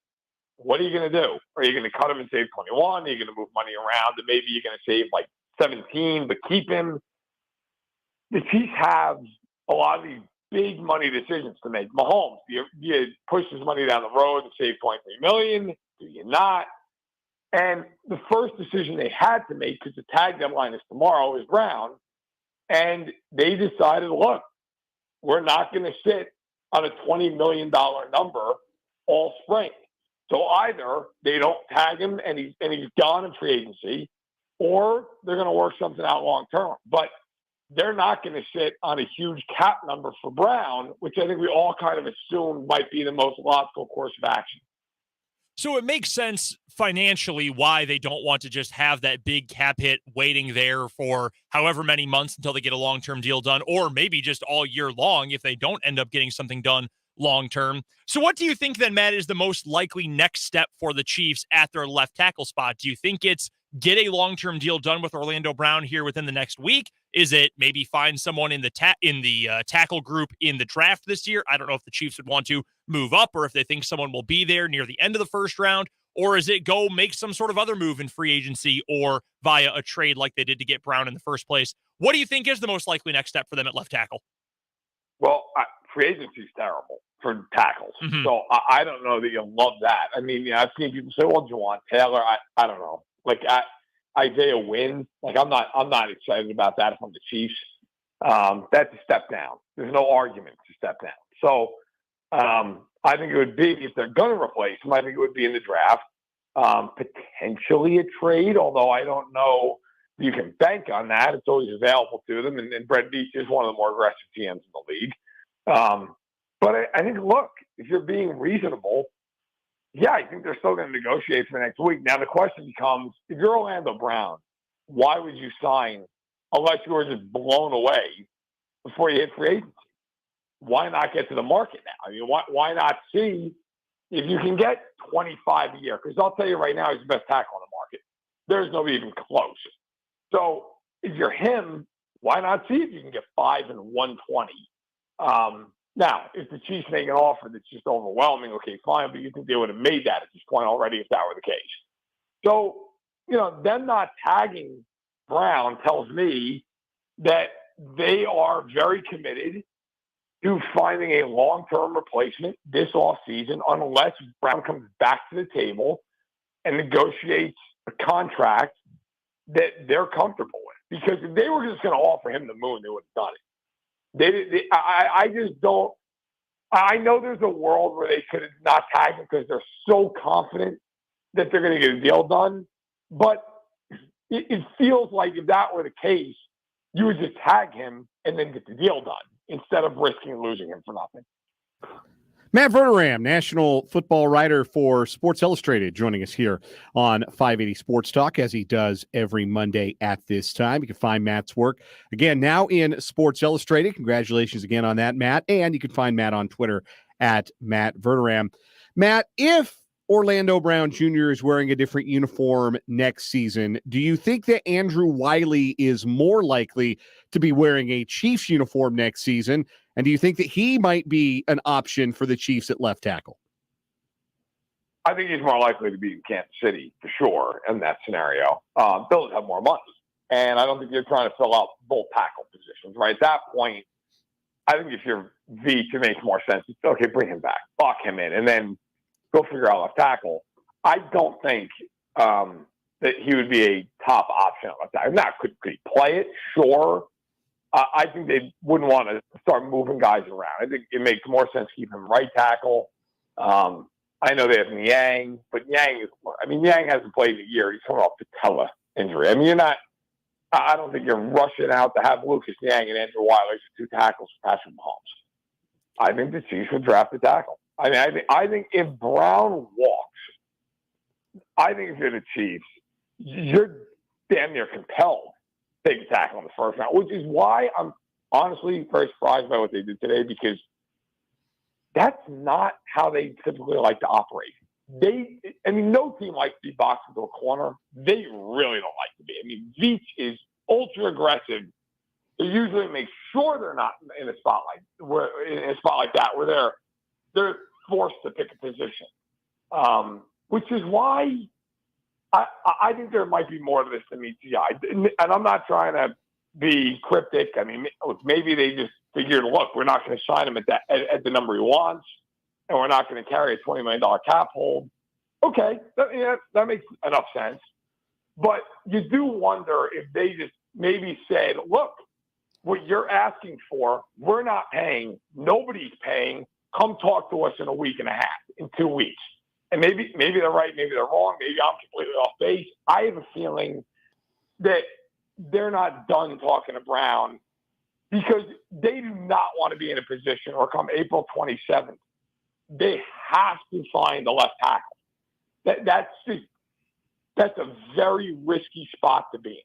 What are you going to do? Are you going to cut him and save 21? Are you going to move money around and maybe you're going to save like 17, but keep him? The Chiefs have a lot of these big money decisions to make. Mahomes, do you push his money down the road and save $23 million? Do you not? And the first decision they had to make, because the tag deadline is tomorrow, is Brown. And they decided, look, we're not going to sit on a $20 million number all spring. So either they don't tag him and he's gone in free agency, or they're going to work something out long term. But they're not going to sit on a huge cap number for Brown, which I think we all kind of assumed might be the most logical course of action. So it makes sense financially why they don't want to just have that big cap hit waiting there for however many months until they get a long-term deal done, or maybe just all year long if they don't end up getting something done long-term. So what do you think then, Matt, is the most likely next step for the Chiefs at their left tackle spot? Do you think it's get a long-term deal done with Orlando Brown here within the next week? Is it maybe find someone in the tackle group in the draft this year? I don't know if the Chiefs would want to move up or if they think someone will be there near the end of the first round, or is it go make some sort of other move in free agency or via a trade like they did to get Brown in the first place? What do you think is the most likely next step for them at left tackle? Well, free agency is terrible for tackles. Mm-hmm. So I don't know that you'll love that. I mean, I've seen people say, well, Juwan Taylor, I don't know. Like Isaiah Wynn, like I'm not excited about that from the Chiefs. That's a step down. There's no argument to step down. So I think it would be, if they're going to replace him, I think it would be in the draft, potentially a trade, although I don't know you can bank on that. It's always available to them. And Brett Veach is one of the more aggressive GMs in the league. But I think, look, if you're being reasonable, yeah, I think they're still going to negotiate for the next week. Now, the question becomes, if you're Orlando Brown, why would you sign unless you were just blown away before you hit free agency? Why not get to the market now? I mean, why not see if you can get 25 a year? Because I'll tell you right now, he's the best tackle on the market. There's nobody even close. So if you're him, why not see if you can get 5 and 120? Now, if the Chiefs make an offer that's just overwhelming, okay, fine, but you think they would have made that at this point already if that were the case. So, them not tagging Brown tells me that they are very committed to finding a long-term replacement this offseason unless Brown comes back to the table and negotiates a contract that they're comfortable with. Because if they were just going to offer him the moon, they would have done it. I just don't. I know there's a world where they could not tag him because they're so confident that they're going to get a deal done. But it feels like if that were the case, you would just tag him and then get the deal done instead of risking losing him for nothing. Matt Verderame, national football writer for Sports Illustrated, joining us here on 580 Sports Talk, as he does every Monday at this time. You can find Matt's work, again, now in Sports Illustrated. Congratulations again on that, Matt. And you can find Matt on Twitter at Matt Verderame. Matt, if Orlando Brown Jr. is wearing a different uniform next season, do you think that Andrew Wiley is more likely to be wearing a Chiefs uniform next season? And do you think that he might be an option for the Chiefs at left tackle? I think he's more likely to be in Kansas City for sure in that snenario. Bills have more money. And I don't think you're trying to fill out both tackle positions, right? At that point, I think if you're Veach, it makes more sense. Okay, bring him back, lock him in, and then go figure out left tackle. I don't think that he would be a top option at left tackle. Now, could he play it? Sure. I think they wouldn't want to start moving guys around. I think it makes more sense to keep him right tackle. I know they have Niang, but Niang hasn't played in a year. He's coming off patella injury. I mean, I don't think you're rushing out to have Lucas Niang and Andrew Wiley as 2 tackles for Patrick Mahomes. I think the Chiefs would draft a tackle. I think if Brown walks, I think if you're the Chiefs, you're damn near compelled to take a tackle in the first round, which is why I'm honestly very surprised by what they did today, because that's not how they typically like to operate. No team likes to be boxed into a corner. They really don't like to be. Veach is ultra aggressive. They usually make sure they're not in a spot like that where they're forced to pick a position. Which is why I think there might be more to this than meets the eye. And I'm not trying to be cryptic. Maybe they just figured, look, we're not going to sign him at the number he wants, and we're not going to carry a $20 million cap hold. Okay, that makes enough sense. But you do wonder if they just maybe said, look, what you're asking for, we're not paying. Nobody's paying. Come talk to us in a week and a half, in 2 weeks. And maybe they're right, maybe they're wrong, maybe I'm completely off base. I have a feeling that they're not done talking to Brown because they do not want to be in a position, or come April 27th, they have to find a left tackle. That's a very risky spot to be in.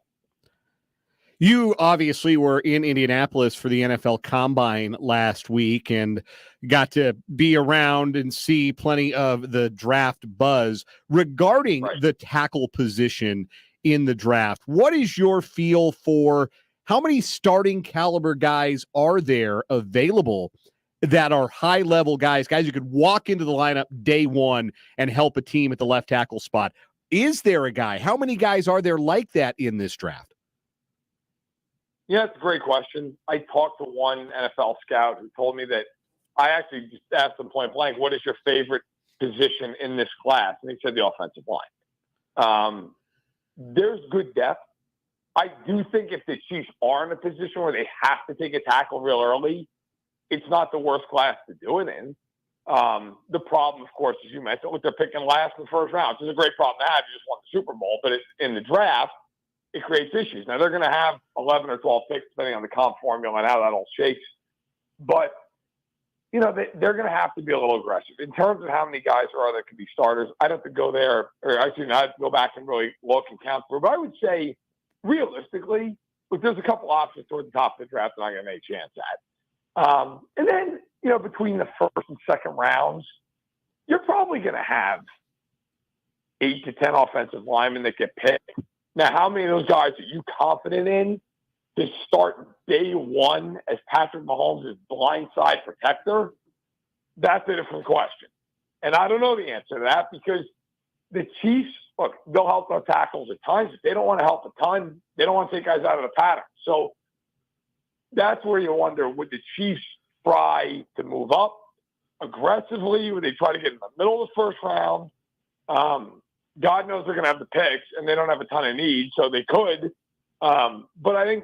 You obviously were in Indianapolis for the NFL Combine last week and got to be around and see plenty of the draft buzz regarding the tackle position in the draft. What is your feel for how many starting caliber guys are there available that are high-level guys who could walk into the lineup day one and help a team at the left tackle spot? Is there a guy? How many guys are there like that in this draft? Yeah, it's a great question. I talked to one NFL scout who told me that I actually just asked him point blank, what is your favorite position in this class? And he said the offensive line. There's good depth. I do think if the Chiefs are in a position where they have to take a tackle real early, it's not the worst class to do it in. The problem, of course, as you mentioned, they're picking last in the first round, which is a great problem to have. You just won the Super Bowl. But in the draft, it creates issues. Now, they're going to have 11 or 12 picks, depending on the comp formula and how that all shakes. But, they're going to have to be a little aggressive. In terms of how many guys there are that could be starters, I'd have to go there, or actually not have to go back and really look and count through. But I would say, realistically, there's a couple options toward the top of the draft that I'm going to make a chance at. And then, between the first and second rounds, you're probably going to have 8 to 10 offensive linemen that get picked. Now, how many of those guys are you confident in to start day one as Patrick Mahomes' blindside protector? That's a different question. And I don't know the answer to that because the Chiefs, look, they'll help their tackles at times. If they don't want to help a ton, they don't want to take guys out of the pattern. So that's where you wonder, would the Chiefs try to move up aggressively? Would they try to get in the middle of the first round? God knows they're going to have the picks, and they don't have a ton of need, so they could. But I think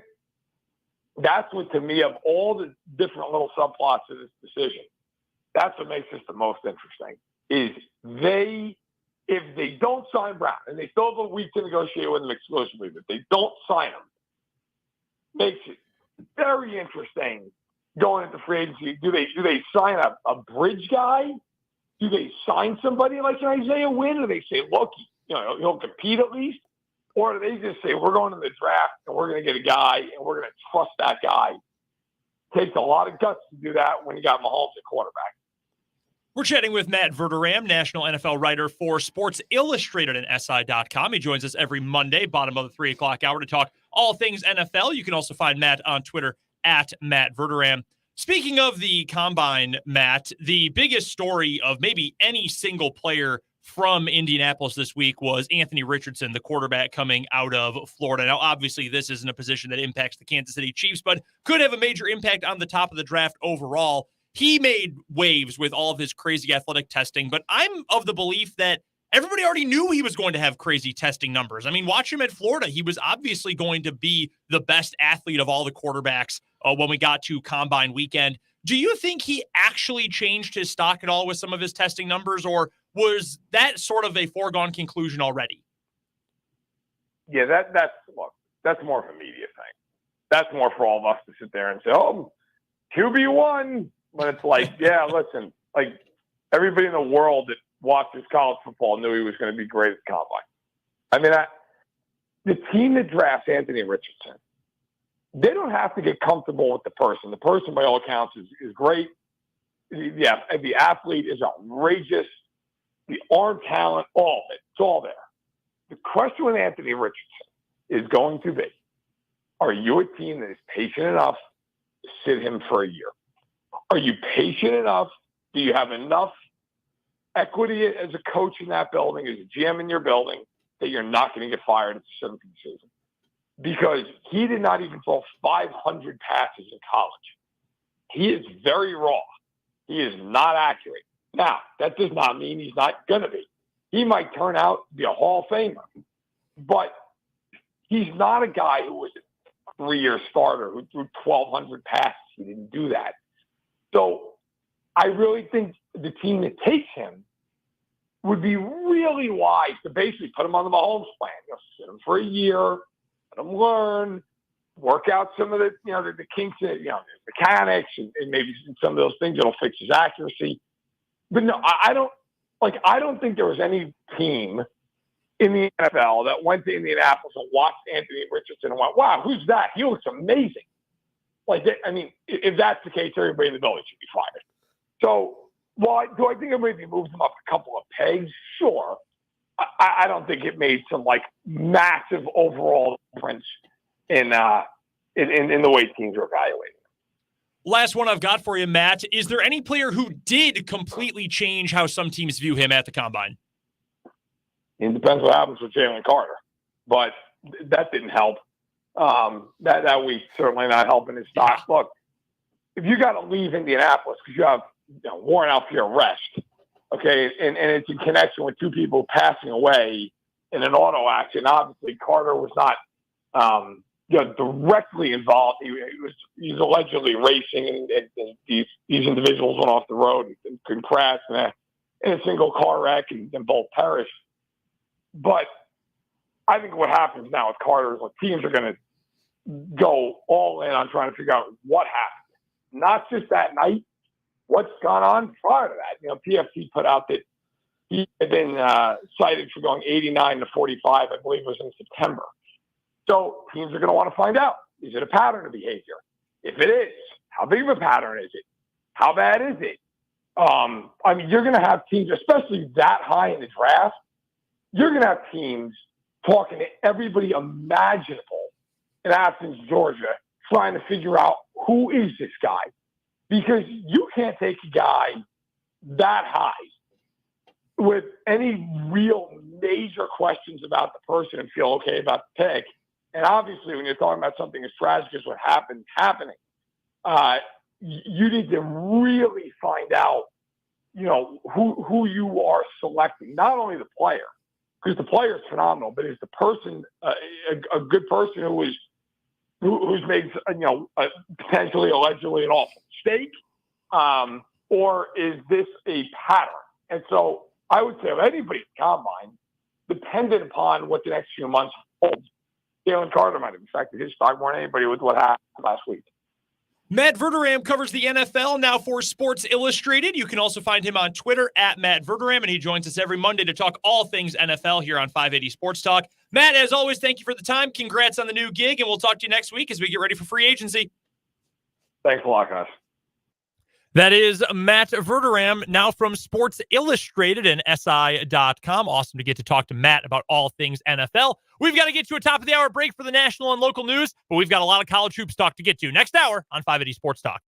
that's what, to me, of all the different little subplots of this decision, that's what makes this the most interesting, is if they don't sign Brown, and they still have a week to negotiate with him exclusively, but they don't sign him, makes it very interesting going into free agency. Do they sign a bridge guy? Do they sign somebody like an Isaiah Wynn? Or they say, look, he'll compete at least? Or do they just say, we're going to the draft and we're going to get a guy and we're going to trust that guy? Takes a lot of guts to do that when you got Mahomes at quarterback. We're chatting with Matt Verderame, national NFL writer for Sports Illustrated and SI.com. He joins us every Monday, bottom of the 3 o'clock hour, to talk all things NFL. You can also find Matt on Twitter at Matt Verderame. Speaking of the Combine, Matt, the biggest story of maybe any single player from Indianapolis this week was Anthony Richardson, the quarterback coming out of Florida. Now, obviously, this isn't a position that impacts the Kansas City Chiefs, but could have a major impact on the top of the draft overall. He made waves with all of his crazy athletic testing, but I'm of the belief that everybody already knew he was going to have crazy testing numbers. I mean, watch him at Florida. He was obviously going to be the best athlete of all the quarterbacks when we got to Combine weekend. Do you think he actually changed his stock at all with some of his testing numbers, or was that sort of a foregone conclusion already? Yeah, that's more of a media thing. That's more for all of us to sit there and say, oh, QB1. But it's like, yeah, listen, like everybody in the world that watches college football knew he was going to be great at the Combine. I mean, the team that drafts Anthony Richardson, they don't have to get comfortable with the person. The person, by all accounts, is great. Yeah, the athlete is outrageous. The arm talent, all of it. It's all there. The question with Anthony Richardson is going to be, are you a team that is patient enough to sit him for a year? Are you patient enough? Do you have enough equity as a coach in that building, as a GM in your building, that you're not going to get fired at the 17th season? Because he did not even throw 500 passes in college. He is very raw. He is not accurate. Now, that does not mean he's not going to be. He might turn out to be a Hall of Famer, but he's not a guy who was a 3-year starter who threw 1,200 passes. He didn't do that. So I really think the team that takes him would be really wise to basically put him on the Mahomes plan. Sit him for a year, let him learn, work out some of the, the kinks, the mechanics, and maybe some of those things that'll fix his accuracy. But no, I don't think there was any team in the NFL that went to Indianapolis and watched Anthony Richardson and went, wow, who's that? He looks amazing. If that's the case, everybody in the building should be fired. So, do I think it maybe moves them up a couple of pegs? Sure. I don't think it made some massive overall difference in the way teams are evaluating. Last one I've got for you, Matt. Is there any player who did completely change how some teams view him at the Combine? It depends what happens with Jalen Carter, but that didn't help. That week certainly not helping his stock. Look, if you got to leave Indianapolis because you have warrant out for your arrest, okay, and it's in connection with two people passing away in an auto accident. Obviously, Carter was not directly involved. He's allegedly racing, and these individuals went off the road and crashed in a single car wreck and both perished. But I think what happens now with Carter is teams are going to go all in on trying to figure out what happened. Not just that night, what's gone on prior to that. PFT put out that he had been cited for going 89 to 45, I believe it was in September. So teams are going to want to find out, is it a pattern of behavior? If it is, how big of a pattern is it? How bad is it? You're going to have teams, especially that high in the draft, you're going to have teams talking to everybody imaginable in Athens, Georgia, trying to figure out who is this guy. Because you can't take a guy that high with any real major questions about the person and feel okay about the pick. And obviously, when you're talking about something as tragic as what happening, you need to really find out, who you are selecting. Not only the player, because the player is phenomenal, but is the person a good person who's made potentially, allegedly an awful mistake, or is this a pattern? And so I would say of anybody at the Combine, dependent upon what the next few months hold, Jalen Carter might have affected his stock more than anybody with what happened last week. Matt Verderame covers the NFL now for Sports Illustrated. You can also find him on Twitter at Matt Verderame, and he joins us every Monday to talk all things NFL here on 580 Sports Talk. Matt, as always, thank you for the time. Congrats on the new gig, and we'll talk to you next week as we get ready for free agency. Thanks a lot, guys. That is Matt Verderame, now from Sports Illustrated and SI.com. Awesome to get to talk to Matt about all things NFL. We've got to get to a top of the hour break for the national and local news, but we've got a lot of college hoops talk to get to next hour on 580 Sports Talk.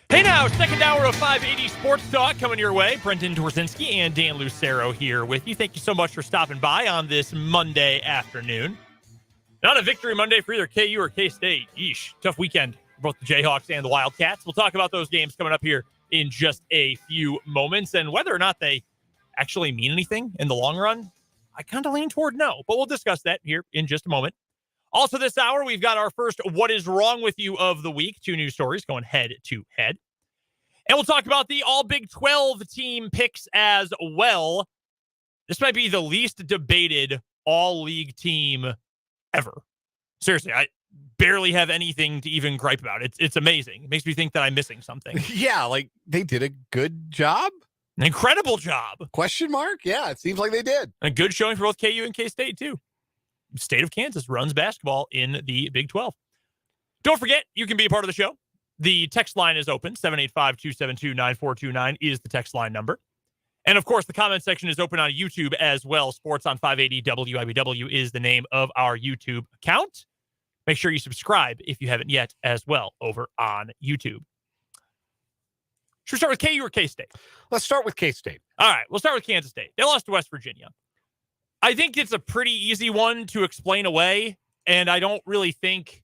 Hey now, second hour of 580 Sports Talk coming your way. Brendan Dworzinski and Dan Lucero here with you. Thank you so much for stopping by on this Monday afternoon. Not a victory Monday for either KU or K-State. Yeesh, tough weekend for both the Jayhawks and the Wildcats. We'll talk about those games coming up here in just a few moments, and whether or not they actually mean anything in the long run, I kind of lean toward no, but we'll discuss that here in just a moment. Also this hour, we've got our first What Is Wrong With You of the week. 2 news stories going head to head. And we'll talk about the all Big 12 team picks as well. This might be the least debated all-league team ever. Seriously, I barely have anything to even gripe about. It's amazing. It makes me think that I'm missing something. Yeah, like they did a good job. An incredible job. Question mark? Yeah, it seems like they did. A good showing for both KU and K-State, too. State of Kansas runs basketball in the Big 12. Don't forget, you can be a part of the show. The text line is open. 785-272-9429 is the text line number. And, of course, the comment section is open on YouTube as well. Sports on 580 WIBW is the name of our YouTube account. Make sure you subscribe if you haven't yet as well over on YouTube. Should we start with KU or K-State? Let's start with K-State. All right, we'll start with Kansas State. They lost to West Virginia. I think it's a pretty easy one to explain away, and I don't think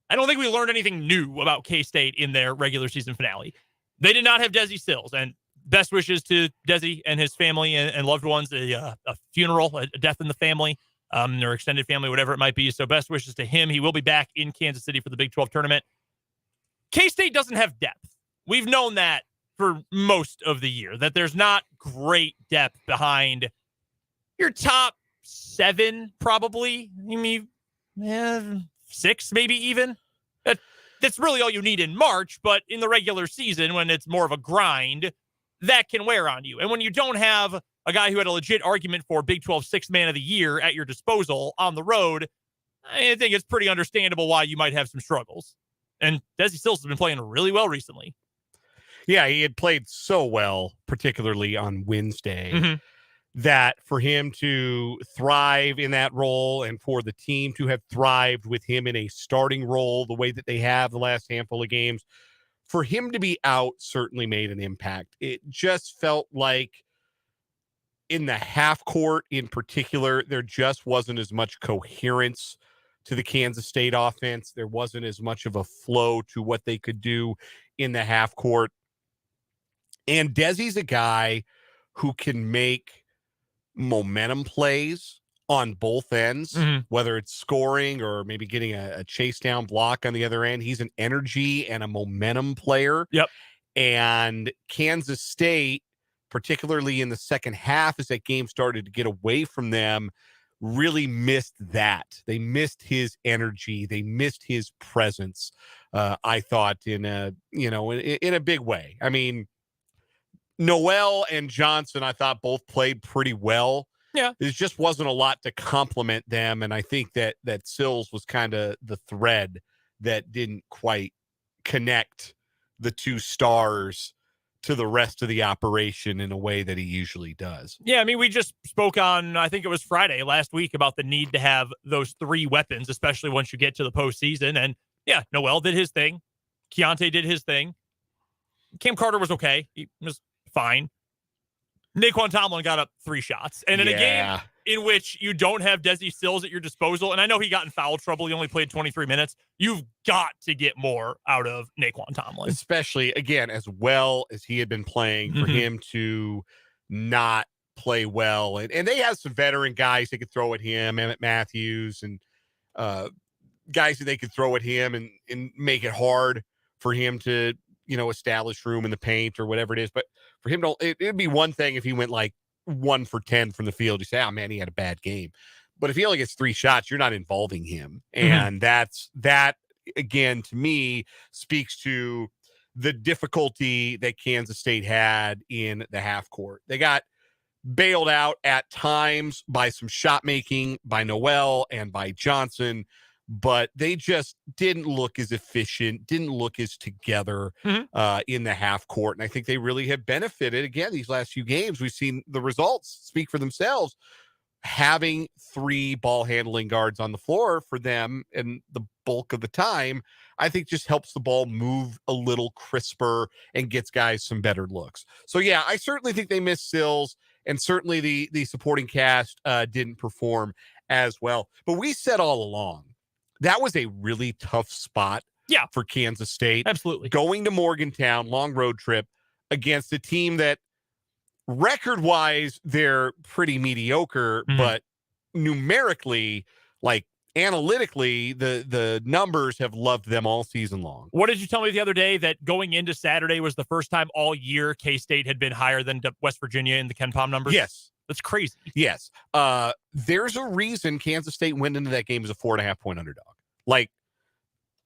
we learned anything new about K-State in their regular season finale. They did not have Desi Sills, and best wishes to Desi and his family and loved ones, a funeral, a death in the family, or extended family, whatever it might be. So best wishes to him. He will be back in Kansas City for the Big 12 tournament. K-State doesn't have depth. We've known that for most of the year, that there's not great depth behind your top 7, probably. I mean, 6, maybe even. That's really all you need in March, but in the regular season, when it's more of a grind, that can wear on you. And when you don't have a guy who had a legit argument for Big 12 Sixth Man of the Year at your disposal on the road, I think it's pretty understandable why you might have some struggles. And Desi Sills has been playing really well recently. Yeah, he had played so well, particularly on Wednesday, that for him to thrive in that role and for the team to have thrived with him in a starting role the way that they have the last handful of games, for him to be out certainly made an impact. It just felt like in the half court in particular, there just wasn't as much coherence to the Kansas State offense. There wasn't as much of a flow to what they could do in the half court. And Desi's a guy who can make momentum plays on both ends, whether it's scoring or maybe getting a chase down block on the other end. He's an energy and a momentum player. Yep. And Kansas State, particularly in the second half, as that game started to get away from them, really missed that. They missed his energy. They missed his presence. I thought in a big way. I mean, Noel and Johnson, I thought both played pretty well. Yeah. There just wasn't a lot to complement them. And I think that Sills was kind of the thread that didn't quite connect the two stars to the rest of the operation in a way that he usually does. Yeah, I mean, we just spoke on, I think it was Friday last week, about the need to have those 3 weapons, especially once you get to the postseason. And yeah, Noel did his thing. Keontae did his thing. Cam Carter was okay. He was fine. Naquan Tomlin got up 3 shots. And in a game in which you don't have Desi Sills at your disposal, and I know he got in foul trouble, he only played 23 minutes, you've got to get more out of Naquan Tomlin. Especially, again, as well as he had been playing, for him to not play well. And they have some veteran guys they could throw at him, Emmett Matthews, and guys that they could throw at him and make it hard for him to, establish room in the paint or whatever it is. But for him to, it'd be one thing if he went like 1 for 10 from the field. You say, oh man, he had a bad game. But if he only gets 3 shots, you're not involving him. And that again, to me, speaks to the difficulty that Kansas State had in the half court. They got bailed out at times by some shot making by Noel and by Johnson, but they just didn't look as efficient, didn't look as together in the half court. And I think they really have benefited. Again, these last few games, we've seen the results speak for themselves. Having 3 ball handling guards on the floor for them and the bulk of the time, I think just helps the ball move a little crisper and gets guys some better looks. So, yeah, I certainly think they missed Sills, and certainly the supporting cast didn't perform as well. But we said all along, that was a really tough spot for Kansas State. Absolutely. Going to Morgantown, long road trip, against a team that record-wise, they're pretty mediocre, but numerically, like analytically, the numbers have loved them all season long. What did you tell me the other day, that going into Saturday was the first time all year K-State had been higher than West Virginia in the Ken Pom numbers? Yes. That's crazy. Yes. There's a reason Kansas State went into that game as a 4.5-point underdog. Like,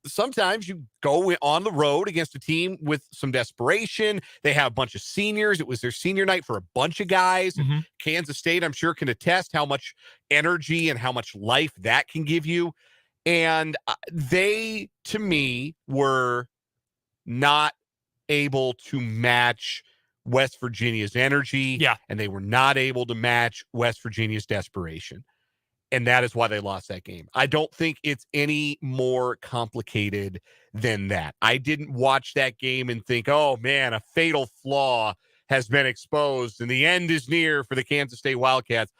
sometimes you go on the road against a team with some desperation. They have a bunch of seniors. It was their senior night for a bunch of guys. And Kansas State, I'm sure, can attest how much energy and how much life that can give you. And they, to me, were not able to match West Virginia's energy. Yeah. And they were not able to match West Virginia's desperation. And that is why they lost that game. I don't think it's any more complicated than that. I didn't watch that game and think, oh, man, a fatal flaw has been exposed and the end is near for the Kansas State Wildcats.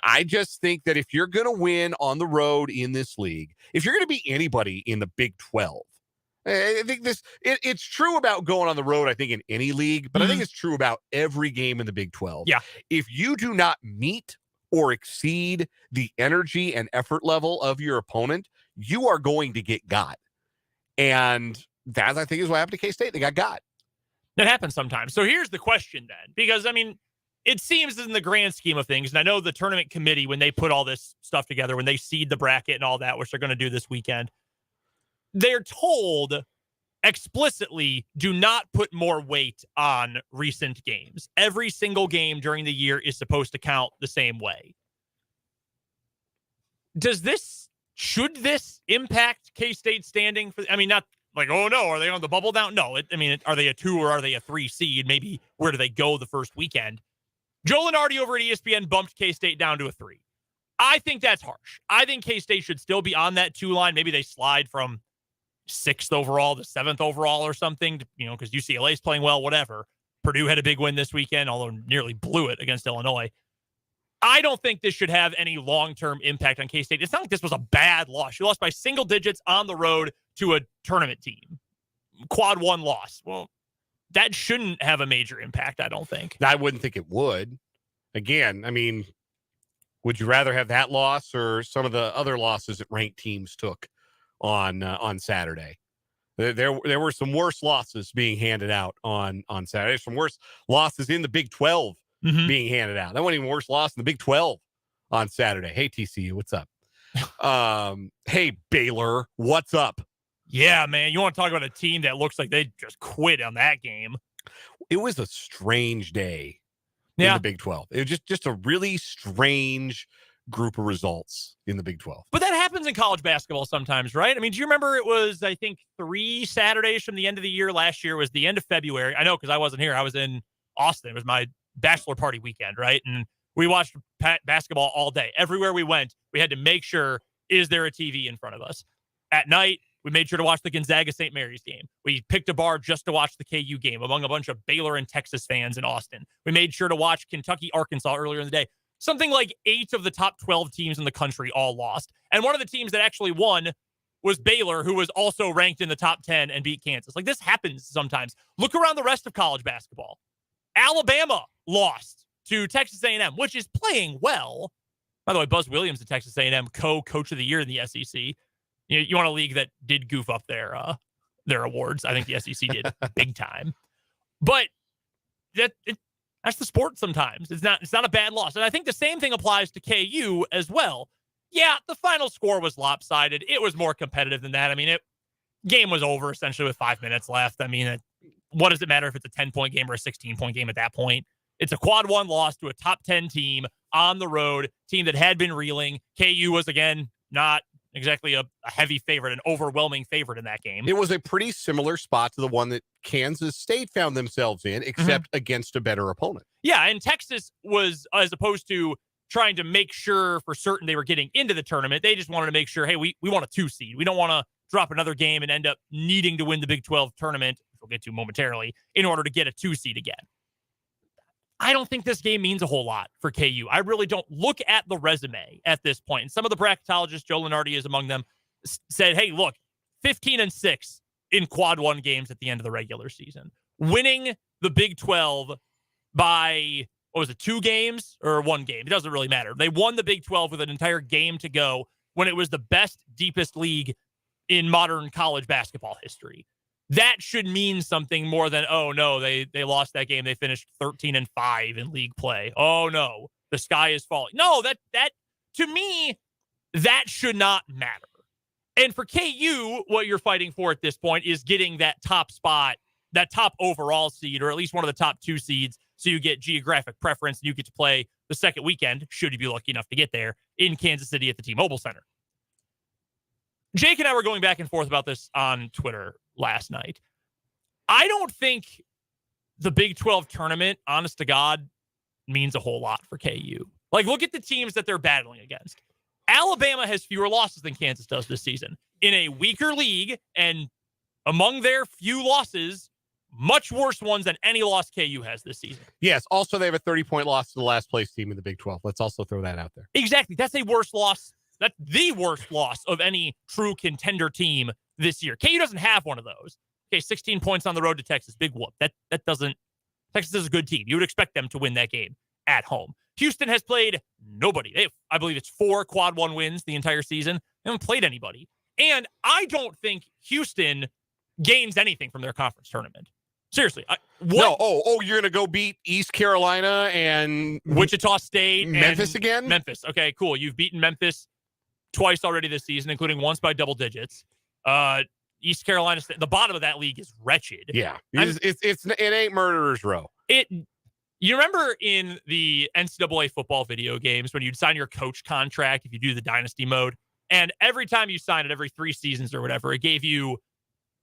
I just think that if you're going to win on the road in this league, if you're going to beat anybody in the Big 12, I think it's true about going on the road, I think, in any league, but I think it's true about every game in the Big 12. Yeah. If you do not meet or exceed the energy and effort level of your opponent, you are going to get got. And that, I think, is what happened to K-State. They got. That happens sometimes. So here's the question then, because, I mean, it seems in the grand scheme of things, and I know the tournament committee, when they put all this stuff together, when they seed the bracket and all that, which they're going to do this weekend, they're told explicitly, do not put more weight on recent games. Every single game during the year is supposed to count the same way. Should this impact K-State's standing? Not like, oh no, are they on the bubble now? No, are they a 2 or are they a 3 seed? Maybe where do they go the first weekend? Joe Lunardi over at ESPN bumped K-State down to a 3. I think that's harsh. I think K-State should still be on that 2 line. Maybe they slide from 6th overall to 7th overall or something, because UCLA's playing well, whatever. Purdue had a big win this weekend, although nearly blew it against Illinois. I don't think this should have any long-term impact on K-State. It's not like this was a bad loss. You lost by single digits on the road to a tournament team. Quad 1 loss. Well, that shouldn't have a major impact, I don't think. I wouldn't think it would. Again, would you rather have that loss or some of the other losses that ranked teams took on Saturday? There were some worse losses being handed out on Saturday. Some worse losses in the Big 12 being handed out. That wasn't even worse loss in the Big 12 on Saturday. Hey, TCU, what's up? Hey, Baylor, what's up? Yeah, man, you want to talk about a team that looks like they just quit on that game. It was a strange day in the Big 12. It was just a really strange group of results in the Big 12. But that happens in college basketball sometimes, right? Do you remember it was, I think, 3 Saturdays from the end of the year? Last year was the end of February. I know, because I wasn't here. I was in Austin. It was my bachelor party weekend, right? And we watched basketball all day. Everywhere we went, we had to make sure, is there a TV in front of us? At night, we made sure to watch the Gonzaga-St. Mary's game. We picked a bar just to watch the KU game among a bunch of Baylor and Texas fans in Austin. We made sure to watch Kentucky-Arkansas earlier in the day. Something like 8 of the top 12 teams in the country all lost. And one of the teams that actually won was Baylor, who was also ranked in the top 10 and beat Kansas. Like, this happens sometimes. Look around the rest of college basketball. Alabama lost to Texas A&M, which is playing well. By the way, Buzz Williams at Texas A&M, coach of the year in the SEC. You want a league that did goof up their awards. I think the SEC did big time. But that's the sport sometimes. It's not a bad loss. And I think the same thing applies to KU as well. Yeah, the final score was lopsided. It was more competitive than that. Game was over essentially with 5 minutes left. What does it matter if it's a 10-point game or a 16-point game at that point? It's a quad 1 loss to a top 10 team on the road, team that had been reeling. KU was, again, not exactly a heavy favorite, an overwhelming favorite in that game. It was a pretty similar spot to the one that Kansas State found themselves in, except against a better opponent. Yeah, and Texas was, as opposed to trying to make sure for certain they were getting into the tournament. They just wanted to make sure, hey, we want a 2 seed. We don't want to drop another game and end up needing to win the Big 12 tournament, which we'll get to momentarily, in order to get a 2 seed again. I don't think this game means a whole lot for KU. I really don't. Look at the resume at this point. And some of the bracketologists, Joe Lenardi is among them, said, hey, look, 15-6 in quad 1 games at the end of the regular season. Winning the Big 12 by, 2 games or 1 game? It doesn't really matter. They won the Big 12 with an entire game to go when it was the best, deepest league in modern college basketball history. That should mean something more than, oh, no, they lost that game. They finished 13-5 in league play. Oh, no, the sky is falling. No, that to me, that should not matter. And for KU, what you're fighting for at this point is getting that top spot, that top overall seed, or at least one of the top 2 seeds, so you get geographic preference and you get to play the second weekend, should you be lucky enough to get there, in Kansas City at the T-Mobile Center. Jake and I were going back and forth about this on Twitter last night. I don't think the Big 12 tournament, honest to God, means a whole lot for KU. Like, look at the teams that they're battling against. Alabama has fewer losses than Kansas does this season. In a weaker league, and among their few losses, much worse ones than any loss KU has this season. Yes. Also, they have a 30-point loss to the last place team in the Big 12. Let's also throw that out there. Exactly. That's a worse loss. That's the worst loss of any true contender team this year. KU doesn't have one of those. Okay, 16 points on the road to Texas. Big whoop. That doesn't. Texas is a good team. You would expect them to win that game at home. Houston has played nobody. I believe it's 4 quad 1 wins the entire season. They haven't played anybody. And I don't think Houston gains anything from their conference tournament. Seriously. No. Oh, you're going to go beat East Carolina and Wichita State. Memphis again? Memphis. Okay, cool. You've beaten Memphis twice already this season, including once by double digits. East Carolina State, the bottom of that league is wretched. Yeah. It ain't murderer's row. You remember in the NCAA football video games when you'd sign your coach contract if you do the dynasty mode, and every time you sign it, every 3 seasons or whatever, it gave you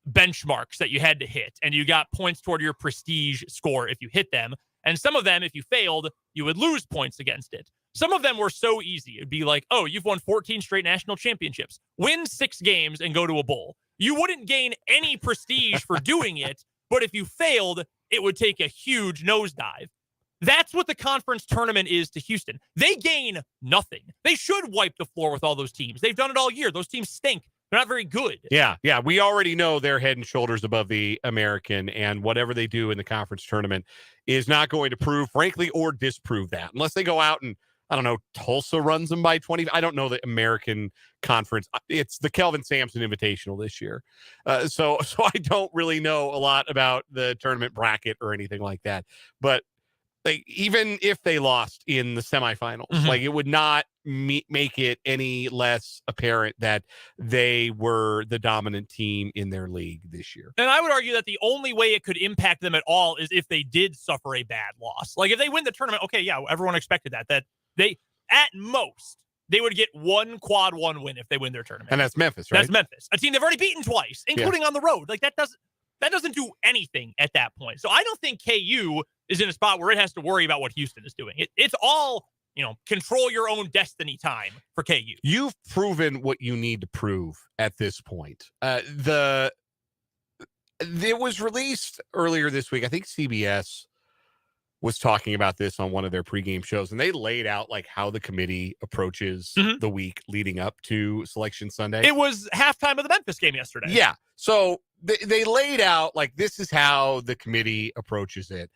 benchmarks that you had to hit, and you got points toward your prestige score if you hit them. And some of them, if you failed, you would lose points against it. Some of them were so easy. It'd be like, oh, you've won 14 straight national championships. Win 6 games and go to a bowl. You wouldn't gain any prestige for doing it, but if you failed, it would take a huge nosedive. That's what the conference tournament is to Houston. They gain nothing. They should wipe the floor with all those teams. They've done it all year. Those teams stink. They're not very good. Yeah. We already know they're head and shoulders above the American, and whatever they do in the conference tournament is not going to prove, frankly, or disprove that. Unless they go out and, I don't know, Tulsa runs them by 20. I don't know the American conference. It's the Kelvin Sampson Invitational this year. So I don't really know a lot about the tournament bracket or anything like that. But even if they lost in the semifinals, it would not make it any less apparent that they were the dominant team in their league this year. And I would argue that the only way it could impact them at all is if they did suffer a bad loss. Like if they win the tournament, okay, yeah, everyone expected that they, at most, they would get 1 quad 1 win if they win their tournament. And that's Memphis, right? That's Memphis, a team they've already beaten twice, including on the road. Like that doesn't do anything at that point. So I don't think KU is in a spot where it has to worry about what Houston is doing. It's all, control your own destiny time for KU. You've proven what you need to prove at this point. It was released earlier this week. I think CBS was talking about this on one of their pregame shows, and they laid out like how the committee approaches the week leading up to Selection Sunday. It was halftime of the Memphis game yesterday. Yeah. So they laid out like this is how the committee approaches it.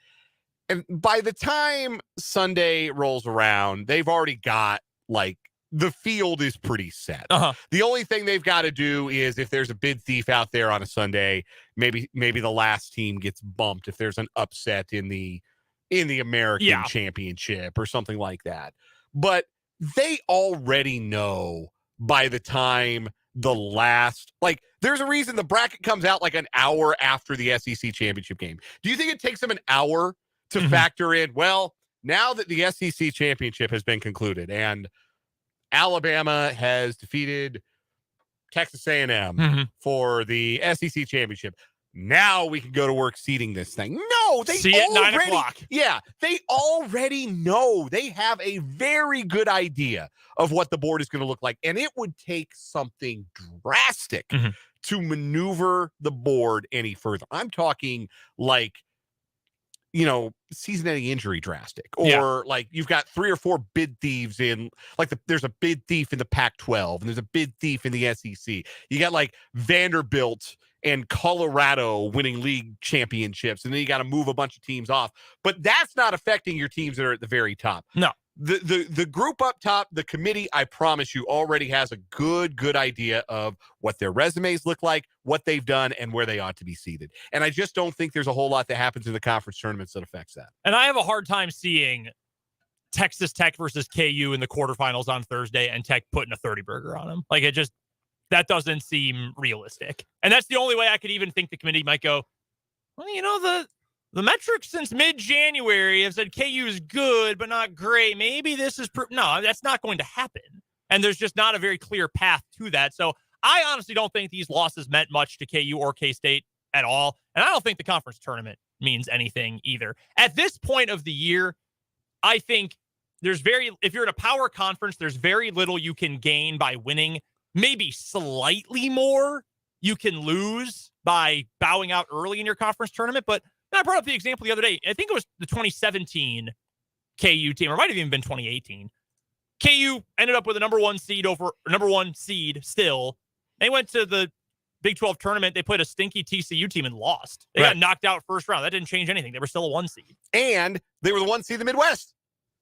And by the time Sunday rolls around, they've already got like the field is pretty set. The only thing they've got to do is if there's a bid thief out there on a Sunday, maybe the last team gets bumped if there's an upset in the American Championship or something like that. But they already know by the time the last, like, there's a reason the bracket comes out like an hour after the SEC championship game. Do you think it takes them an hour to factor in, well, now that the SEC championship has been concluded and Alabama has defeated Texas A&M for the SEC championship, Now we can go to work seeding this thing. No, they See it at 9 o'clock. Yeah, they already know. They have a very good idea of what the board is going to look like. And it would take something drastic to maneuver the board any further. I'm talking like, season-ending injury drastic. Or like you've got 3 or 4 bid thieves in, like there's a bid thief in the Pac-12, and there's a bid thief in the SEC. You got like Vanderbilt and Colorado winning league championships, and then you got to move a bunch of teams off. But that's not affecting your teams that are at the very top. No. The group up top, the committee, I promise you, already has a good idea of what their resumes look like, what they've done, and where they ought to be seated. And I just don't think there's a whole lot that happens in the conference tournaments that affects that. And I have a hard time seeing Texas Tech versus KU in the quarterfinals on Thursday and Tech putting a 30-burger on them. Like, that doesn't seem realistic. And that's the only way I could even think the committee might go, well, the metrics since mid-January have said KU is good, but not great. Maybe this is no, that's not going to happen. And there's just not a very clear path to that. So I honestly don't think these losses meant much to KU or K-State at all. And I don't think the conference tournament means anything either. At this point of the year, I think if you're in a power conference, there's very little you can gain by winning. Maybe slightly more you can lose by bowing out early in your conference tournament. But I brought up the example the other day. I think it was the 2017 KU team, or it might have even been 2018. KU ended up with a number one seed still. They went to the Big 12 tournament. They played a stinky TCU team and lost. They got knocked out first round. That didn't change anything. They were still a 1 seed. And they were the 1 seed in the Midwest.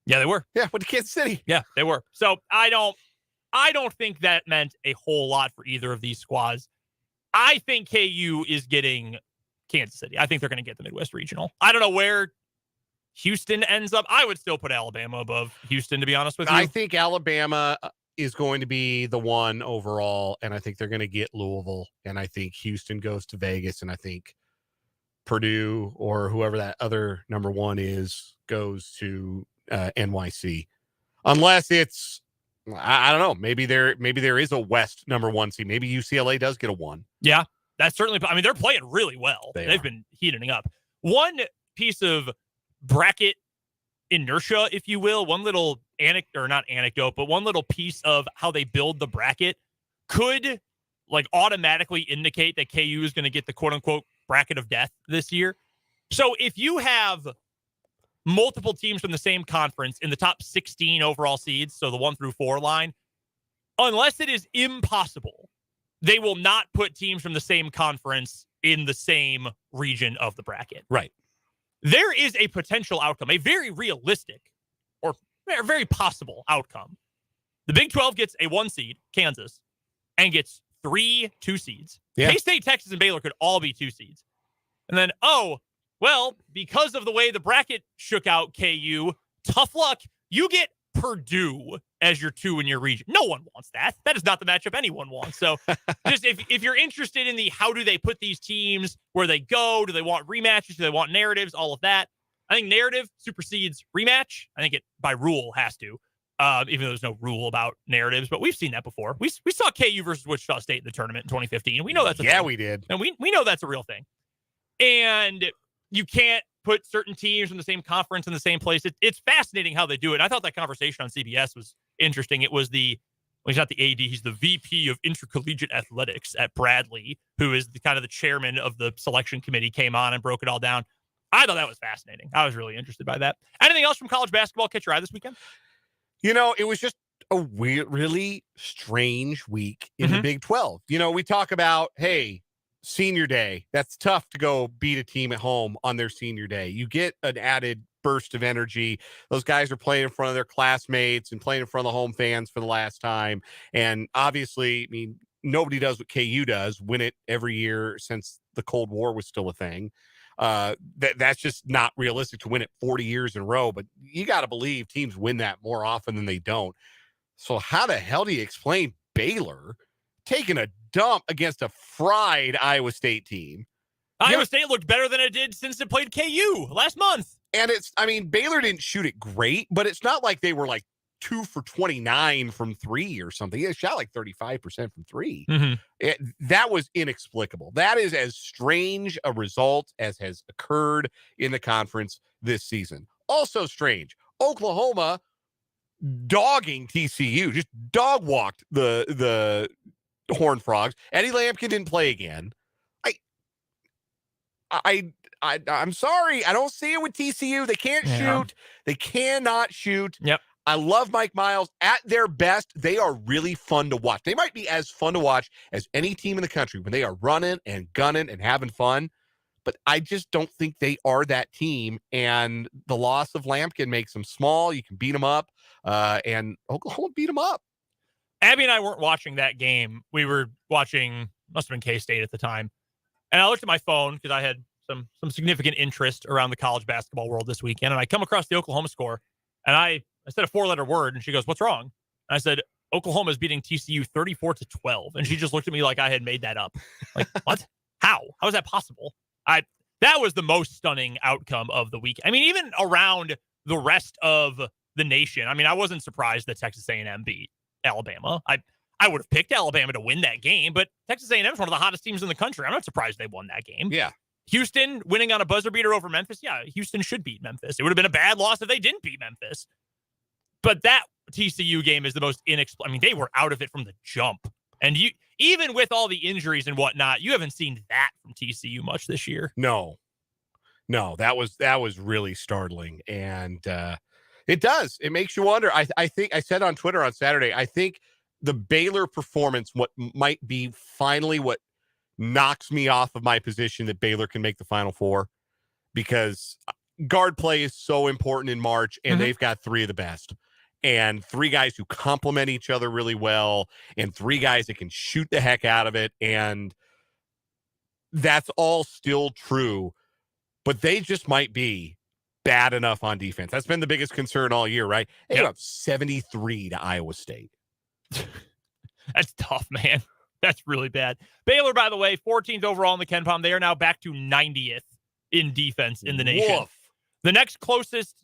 Yeah, they were. Yeah, went to Kansas City. Yeah, they were. So I don't think that meant a whole lot for either of these squads. I think KU is getting Kansas City. I think they're going to get the Midwest Regional. I don't know where Houston ends up. I would still put Alabama above Houston, to be honest with you. I think Alabama is going to be the one overall, and I think they're going to get Louisville, and I think Houston goes to Vegas, and I think Purdue or whoever that other number one is goes to NYC. Unless it's, I don't know, maybe there is a West number 1 seed. Maybe UCLA does get a 1. Yeah, that's certainly, I mean, they're playing really well. They've been heating up. One piece of bracket inertia, if you will, one little one little piece of how they build the bracket could automatically indicate that KU is going to get the quote unquote bracket of death this year. So if you have multiple teams from the same conference in the top 16 overall seeds, so the 1 through 4 line, unless it is impossible, they will not put teams from the same conference in the same region of the bracket. Right. There is a potential outcome, a very realistic or very possible outcome. The Big 12 gets a 1 seed, Kansas, and gets 3 2 seeds. Yeah. K-State, Texas, and Baylor could all be 2 seeds. And then, because of the way the bracket shook out, KU, tough luck, you get Purdue as your 2 in your region. No one wants that. That is not the matchup anyone wants. So just if you're interested in the how do they put these teams, where they go, do they want rematches, do they want narratives, all of that, I think narrative supersedes rematch. I think it by rule has to, even though there's no rule about narratives, but we've seen that before. We saw KU versus Wichita State in the tournament in 2015. We know that's a thing. We did. And we know that's a real thing. And you can't put certain teams in the same conference in the same place. It's fascinating how they do it. I thought that conversation on CBS was interesting. It was he's not the AD, he's the VP of Intercollegiate Athletics at Bradley, who is the chairman of the selection committee, came on and broke it all down. I thought that was fascinating. I was really interested by that. Anything else from college basketball catch your eye this weekend? It was just a weird, really strange week in the Big 12. We talk about, hey, senior day. That's tough to go beat a team at home on their senior day. You get an added burst of energy. Those guys are playing in front of their classmates and playing in front of the home fans for the last time. And obviously, nobody does what KU does, win it every year since the Cold War was still a thing. That's just not realistic to win it 40 years in a row, but you got to believe teams win that more often than they don't. So how the hell do you explain Baylor taking a dump against a fried Iowa State team? Iowa State looked better than it did since it played KU last month. And Baylor didn't shoot it great, but it's not like they were 2 for 29 from 3 or something. He shot like 35% from 3. That was inexplicable. That is as strange a result as has occurred in the conference this season. Also strange, Oklahoma dogging TCU, just dog walked the Horned Frogs. Eddie Lampkin didn't play again. I'm sorry. I don't see it with TCU. They can't shoot. They cannot shoot. Yep. I love Mike Miles. At their best, they are really fun to watch. They might be as fun to watch as any team in the country when they are running and gunning and having fun. But I just don't think they are that team. And the loss of Lampkin makes them small. You can beat them up. And Oklahoma beat them up. Abby and I weren't watching that game. We were watching, must have been K-State at the time. And I looked at my phone because I had some significant interest around the college basketball world this weekend. And I come across the Oklahoma score. And I said a 4-letter word. And she goes, "What's wrong?" And I said, "Oklahoma's beating TCU 34-12. And she just looked at me like I had made that up. Like, what? How is that possible? That was the most stunning outcome of the week. I mean, even around the rest of the nation. I mean, I wasn't surprised that Texas A&M beat Alabama. I would have picked Alabama to win that game, but Texas A&M is one of the hottest teams in the country. I'm not surprised they won that game. Yeah. Houston winning on a buzzer beater over Memphis. Yeah, Houston should beat Memphis. It would have been a bad loss if they didn't beat Memphis. But that TCU game is the most I mean, they were out of it from the jump. And even with all the injuries and whatnot, you haven't seen that from TCU much this year. No, that was really startling. And it makes you wonder. I think I said on Twitter on Saturday, I think the Baylor performance, what might be finally what knocks me off of my position that Baylor can make the Final Four, because guard play is so important in March, and they've got 3 of the best, and 3 guys who complement each other really well, and 3 guys that can shoot the heck out of it. And that's all still true, but they just might be bad enough on defense. That's been the biggest concern all year, right? They got 73 to Iowa State. That's tough, man. That's really bad. Baylor, by the way, 14th overall in the KenPom. They are now back to 90th in defense in the nation. Woof. The next closest,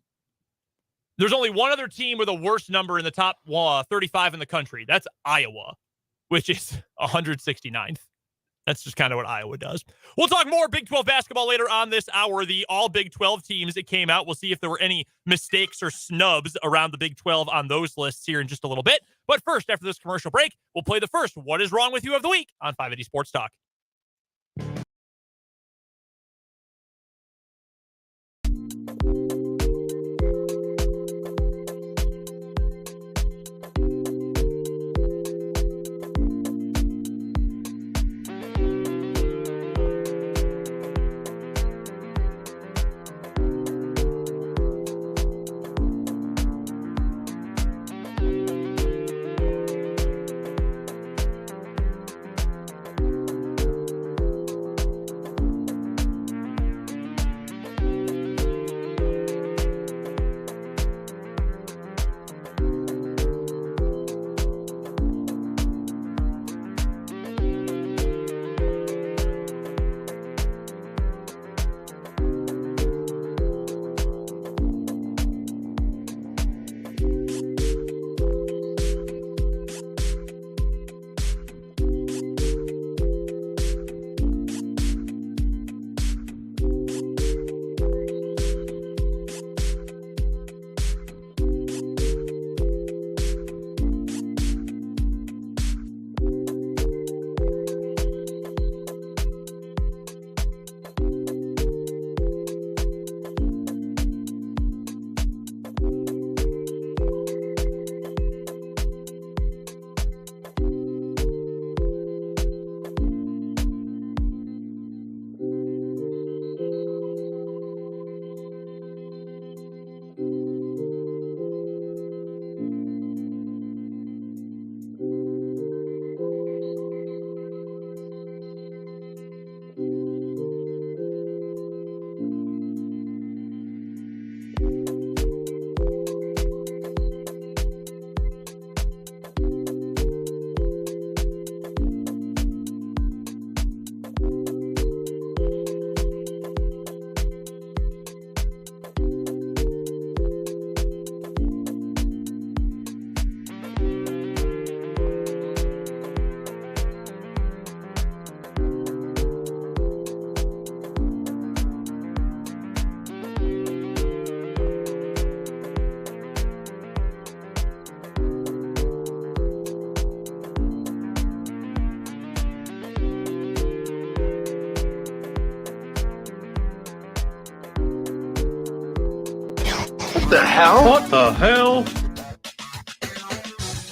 there's only one other team with a worse number in the top 35 in the country. That's Iowa, which is 169th. That's just kind of what Iowa does. We'll talk more Big 12 basketball later on this hour. The all Big 12 teams that came out. We'll see if there were any mistakes or snubs around the Big 12 on those lists here in just a little bit. But first, after this commercial break, we'll play the first What Is Wrong With You of the Week on 580 Sports Talk. the hell? What the hell?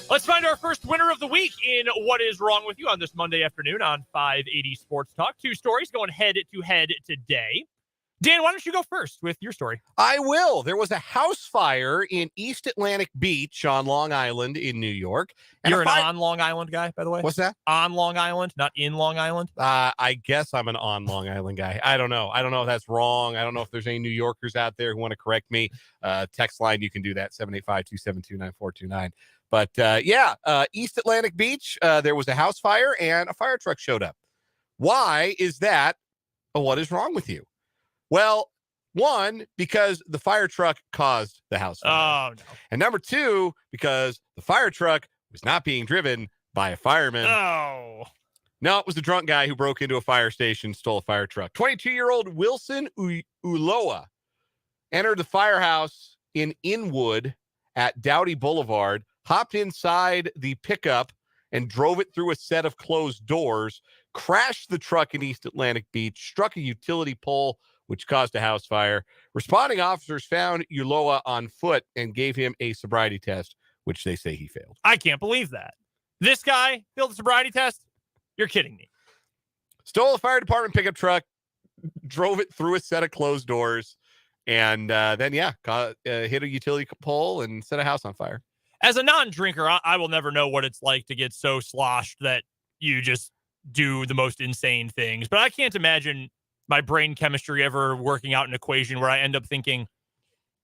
Let's find our first winner of the week in What Is Wrong With You on this Monday afternoon on 580 Sports Talk. 2 stories going head-to-head today. Dan, why don't you go first with your story? I will. There was a house fire in East Atlantic Beach on Long Island in New York. And You're an on Long Island guy, by the way? What's that? On Long Island, not in Long Island? I guess I'm an on Long Island guy. I don't know. I don't know if that's wrong. I don't know if there's any New Yorkers out there who want to correct me. Text line, you can do that, 785-272-9429. But East Atlantic Beach, there was a house fire and a fire truck showed up. Why is that? What is wrong with you? Well, one, because the fire truck caused the house fire. Oh, no. And number two, because the fire truck was not being driven by a fireman. Oh. No, it was a drunk guy who broke into a fire station, stole a fire truck. 22-year-old Wilson Uloa entered the firehouse in Inwood at Doughty Boulevard, hopped inside the pickup and drove it through a set of closed doors, crashed the truck in East Atlantic Beach, struck a utility pole, which caused a house fire. Responding officers found Uloa on foot and gave him a sobriety test, which they say he failed. I can't believe that. This guy failed the sobriety test? You're kidding me. Stole a fire department pickup truck, drove it through a set of closed doors, and then hit a utility pole and set a house on fire. As a non-drinker, I will never know what it's like to get so sloshed that you just do the most insane things. But I can't imagine my brain chemistry ever working out an equation where I end up thinking,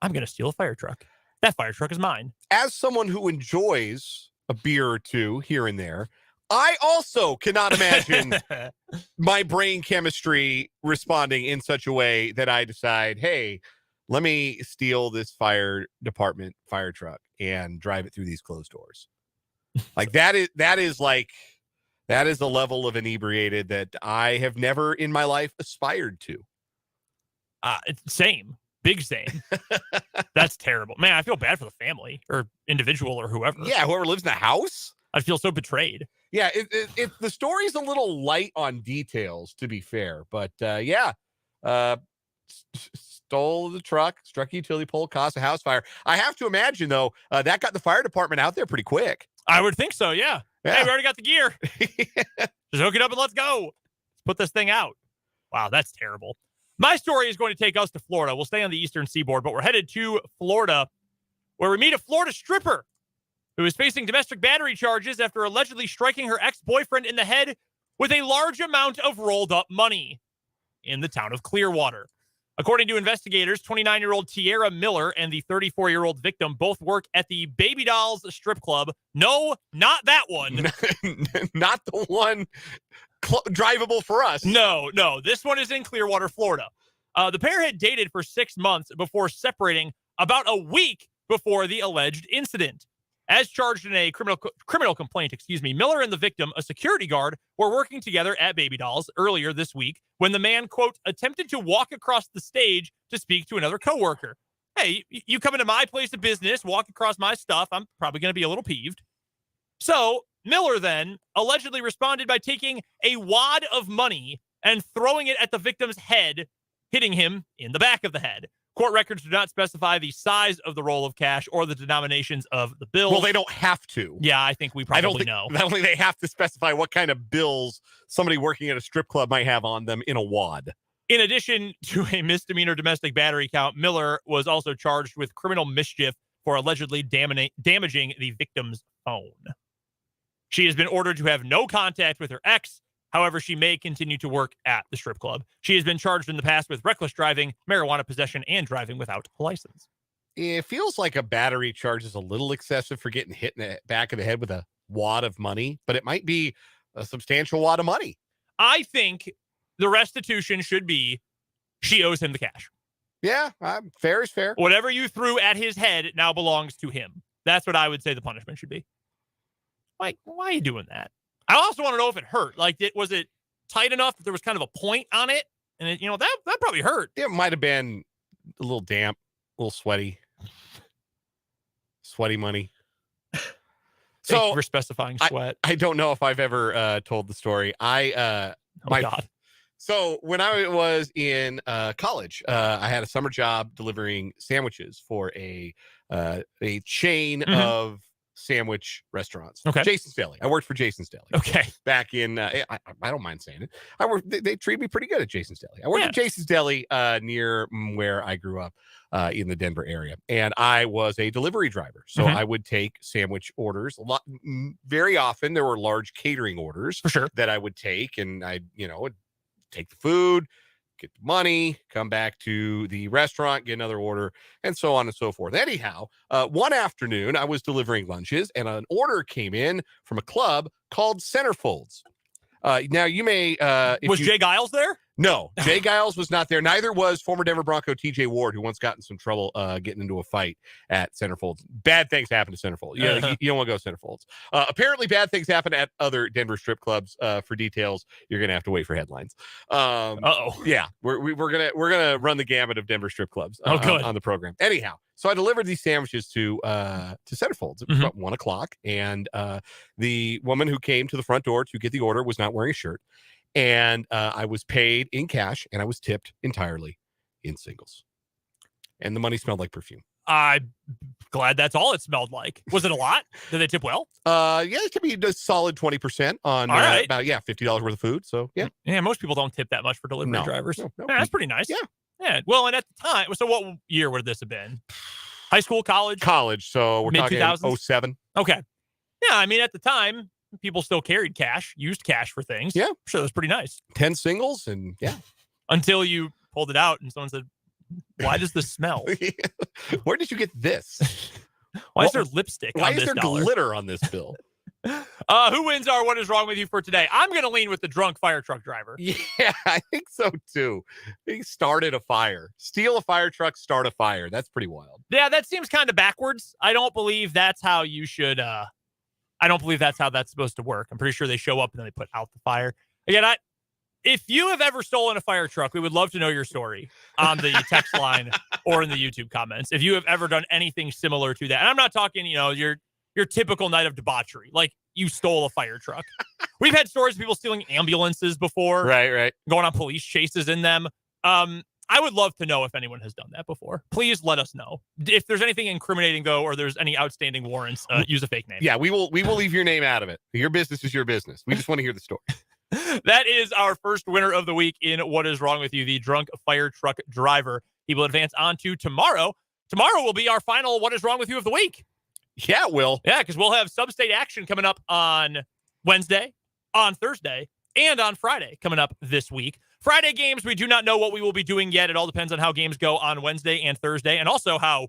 I'm going to steal a fire truck. That fire truck is mine. As someone who enjoys a beer or two here and there, I also cannot imagine my brain chemistry responding in such a way that I decide, hey, let me steal this fire department fire truck and drive it through these closed doors. Like that is the level of inebriated that I have never in my life aspired to. Same. Big same. That's terrible. Man, I feel bad for the family or individual or whoever. Yeah, whoever lives in the house. I feel so betrayed. Yeah, the story's a little light on details, to be fair. But stole the truck, struck a utility pole, caused a house fire. I have to imagine, though, that got the fire department out there pretty quick. I would think so, yeah. Hey, we already got the gear. Just hook it up and let's go. Let's put this thing out. Wow, that's terrible. My story is going to take us to Florida. We'll stay on the eastern seaboard, but we're headed to Florida, where we meet a Florida stripper who is facing domestic battery charges after allegedly striking her ex-boyfriend in the head with a large amount of rolled-up money in the town of Clearwater. According to investigators, 29-year-old Tiara Miller and the 34-year-old victim both work at the Baby Dolls strip club. No, not that one. Not the one drivable for us. No. This one is in Clearwater, Florida. The pair had dated for 6 months before separating about a week before the alleged incident. As charged in a criminal complaint, Miller and the victim, a security guard, were working together at Baby Dolls earlier this week when the man, quote, attempted to walk across the stage to speak to another coworker. Hey, you come into my place of business, walk across my stuff, I'm probably going to be a little peeved. So Miller then allegedly responded by taking a wad of money and throwing it at the victim's head, hitting him in the back of the head. Court records do not specify the size of the roll of cash or the denominations of the bills. Well, they don't have to. Yeah, I think we probably know. Not only they have to specify what kind of bills somebody working at a strip club might have on them in a wad. In addition to a misdemeanor domestic battery count, Miller was also charged with criminal mischief for allegedly damaging the victim's phone. She has been ordered to have no contact with her ex. However, she may continue to work at the strip club. She has been charged in the past with reckless driving, marijuana possession, and driving without a license. It feels like a battery charge is a little excessive for getting hit in the back of the head with a wad of money, but it might be a substantial wad of money. I think the restitution should be she owes him the cash. Yeah, fair is fair. Whatever you threw at his head now belongs to him. That's what I would say the punishment should be. Like, why are you doing that? I also want to know if it hurt. Like, was it tight enough that there was kind of a point on it? And, that probably hurt. It might have been a little damp, a little sweaty. Sweaty money. Thank you for specifying sweat. I don't know if I've ever told the story. God. So when I was in college, I had a summer job delivering sandwiches for a chain of sandwich restaurants. Okay. Jason's Deli. I worked for Jason's Deli. Okay. Back in, I don't mind saying it. They treat me pretty good at Jason's Deli. I worked at Jason's Deli near where I grew up in the Denver area, and I was a delivery driver. So I would take sandwich orders a lot. Very often, there were large catering orders For sure. that I would take, and I, would take the food, get the money, come back to the restaurant, get another order, and so on and so forth. Anyhow, one afternoon, I was delivering lunches, and an order came in from a club called Centerfolds. Now, you may... was Jay Giles there? No, Jay Giles was not there. Neither was former Denver Bronco TJ Ward, who once got in some trouble getting into a fight at Centerfolds. Bad things happen to Centerfolds. You don't want to go to Centerfolds. Apparently, bad things happen at other Denver strip clubs. For details, you're gonna have to wait for headlines. Yeah, we're gonna run the gamut of Denver strip clubs on the program. Anyhow, so I delivered these sandwiches to Centerfolds. It was about 1:00, and the woman who came to the front door to get the order was not wearing a shirt. And I was paid in cash, and I was tipped entirely in singles. And the money smelled like perfume. I'm glad that's all it smelled like. Was it a lot? Did they tip well? Yeah, it could be a solid 20% on about $50 worth of food. So yeah, most people don't tip that much for delivery drivers. No. Yeah, that's pretty nice. Yeah. Well, and at the time, so what year would this have been? High school, college? College. So we're talking 07. Okay. Yeah, I mean, at the time, people still carried cash, used cash for things. Yeah. I'm sure it was pretty nice. 10 singles, and Until you pulled it out and someone said, why does this smell? Where did you get this? Why is there lipstick on this dollar? Why is there glitter on this bill? Who wins our What Is Wrong With You for today? I'm going to lean with the drunk fire truck driver. Yeah, I think so too. He started a fire. Steal a fire truck, start a fire. That's pretty wild. Yeah, that seems kind of backwards. I don't believe that's how you should... I don't believe that's how that's supposed to work. I'm pretty sure they show up and then they put out the fire. Again, if you have ever stolen a fire truck, we would love to know your story on the text line or in the YouTube comments. If you have ever done anything similar to that. And I'm not talking, your typical night of debauchery. Like you stole a fire truck. We've had stories of people stealing ambulances before. Right. Going on police chases in them. I would love to know if anyone has done that before. Please let us know. If there's anything incriminating, though, or there's any outstanding warrants, use a fake name. Yeah, we will leave your name out of it. Your business is your business. We just want to hear the story. That is our first winner of the week in What Is Wrong With You, the drunk fire truck driver. He will advance on to tomorrow. Tomorrow will be our final What Is Wrong With You of the week. Yeah, it will. Yeah, because we'll have sub-state action coming up on Wednesday, on Thursday, and on Friday coming up this week. Friday games, we do not know what we will be doing yet. It all depends on how games go on Wednesday and Thursday, and also how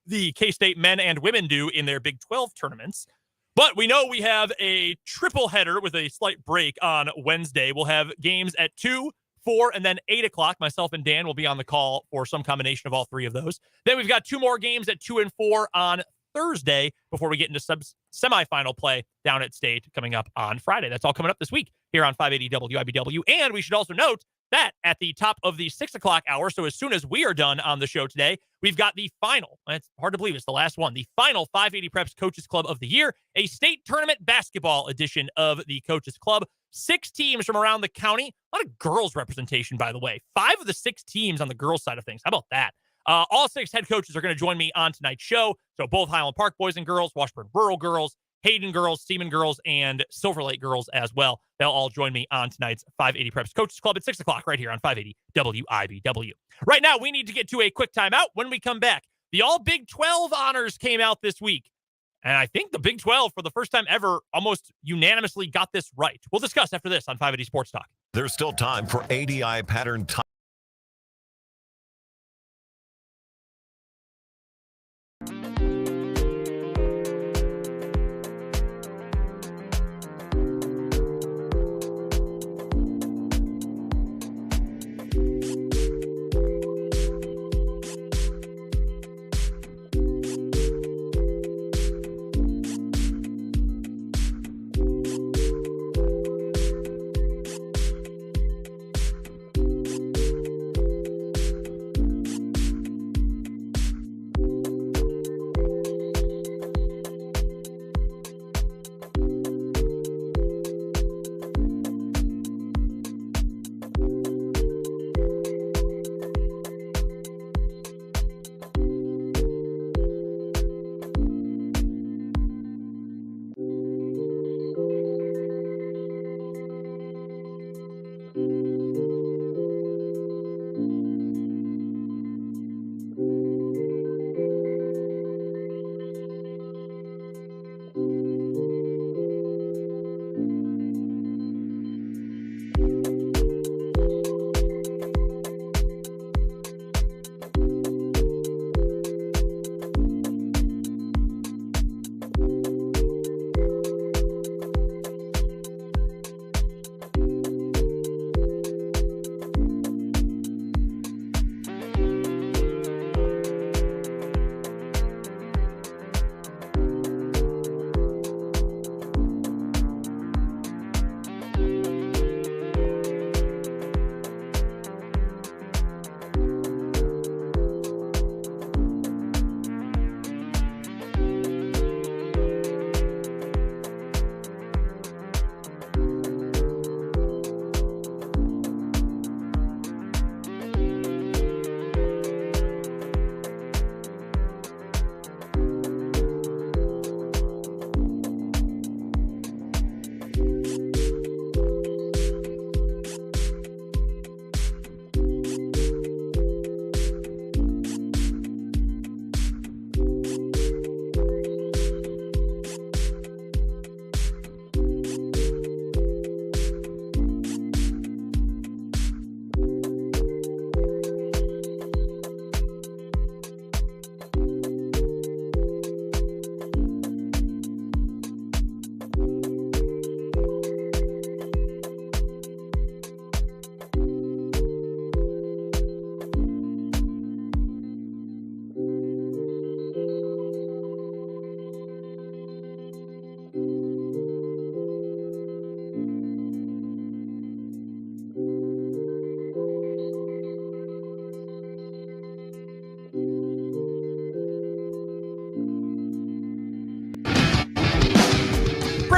the K-State men and women do in their Big 12 tournaments. But we know we have a triple header with a slight break on Wednesday. We'll have games at 2, 4, and then 8 o'clock. Myself and Dan will be on the call for some combination of all three of those. Then we've got 2 more games at 2 and 4 on Thursday before we get into semifinal play down at State coming up on Friday. That's all coming up this week here on 580 WIBW. And we should also note that at the top of the 6 o'clock hour, so as soon as we are done on the show today, we've got the final, it's hard to believe it's the last one, the final 580 Preps Coaches Club of the year, a state tournament basketball edition of the Coaches Club. 6 teams from around the county. A lot of girls representation, by the way. 5 of the 6 teams on the girls side of things. How about that? All 6 head coaches are going to join me on tonight's show. So both Highland Park boys and girls, Washburn Rural girls, Hayden girls, Seaman girls, and Silver Lake girls as well. They'll all join me on tonight's 580 Preps Coaches Club at 6 o'clock right here on 580 WIBW. Right now, we need to get to a quick timeout. When we come back, the all Big 12 honors came out this week. And I think the Big 12, for the first time ever, almost unanimously got this right. We'll discuss after this on 580 Sports Talk. There's still time for ADI pattern time.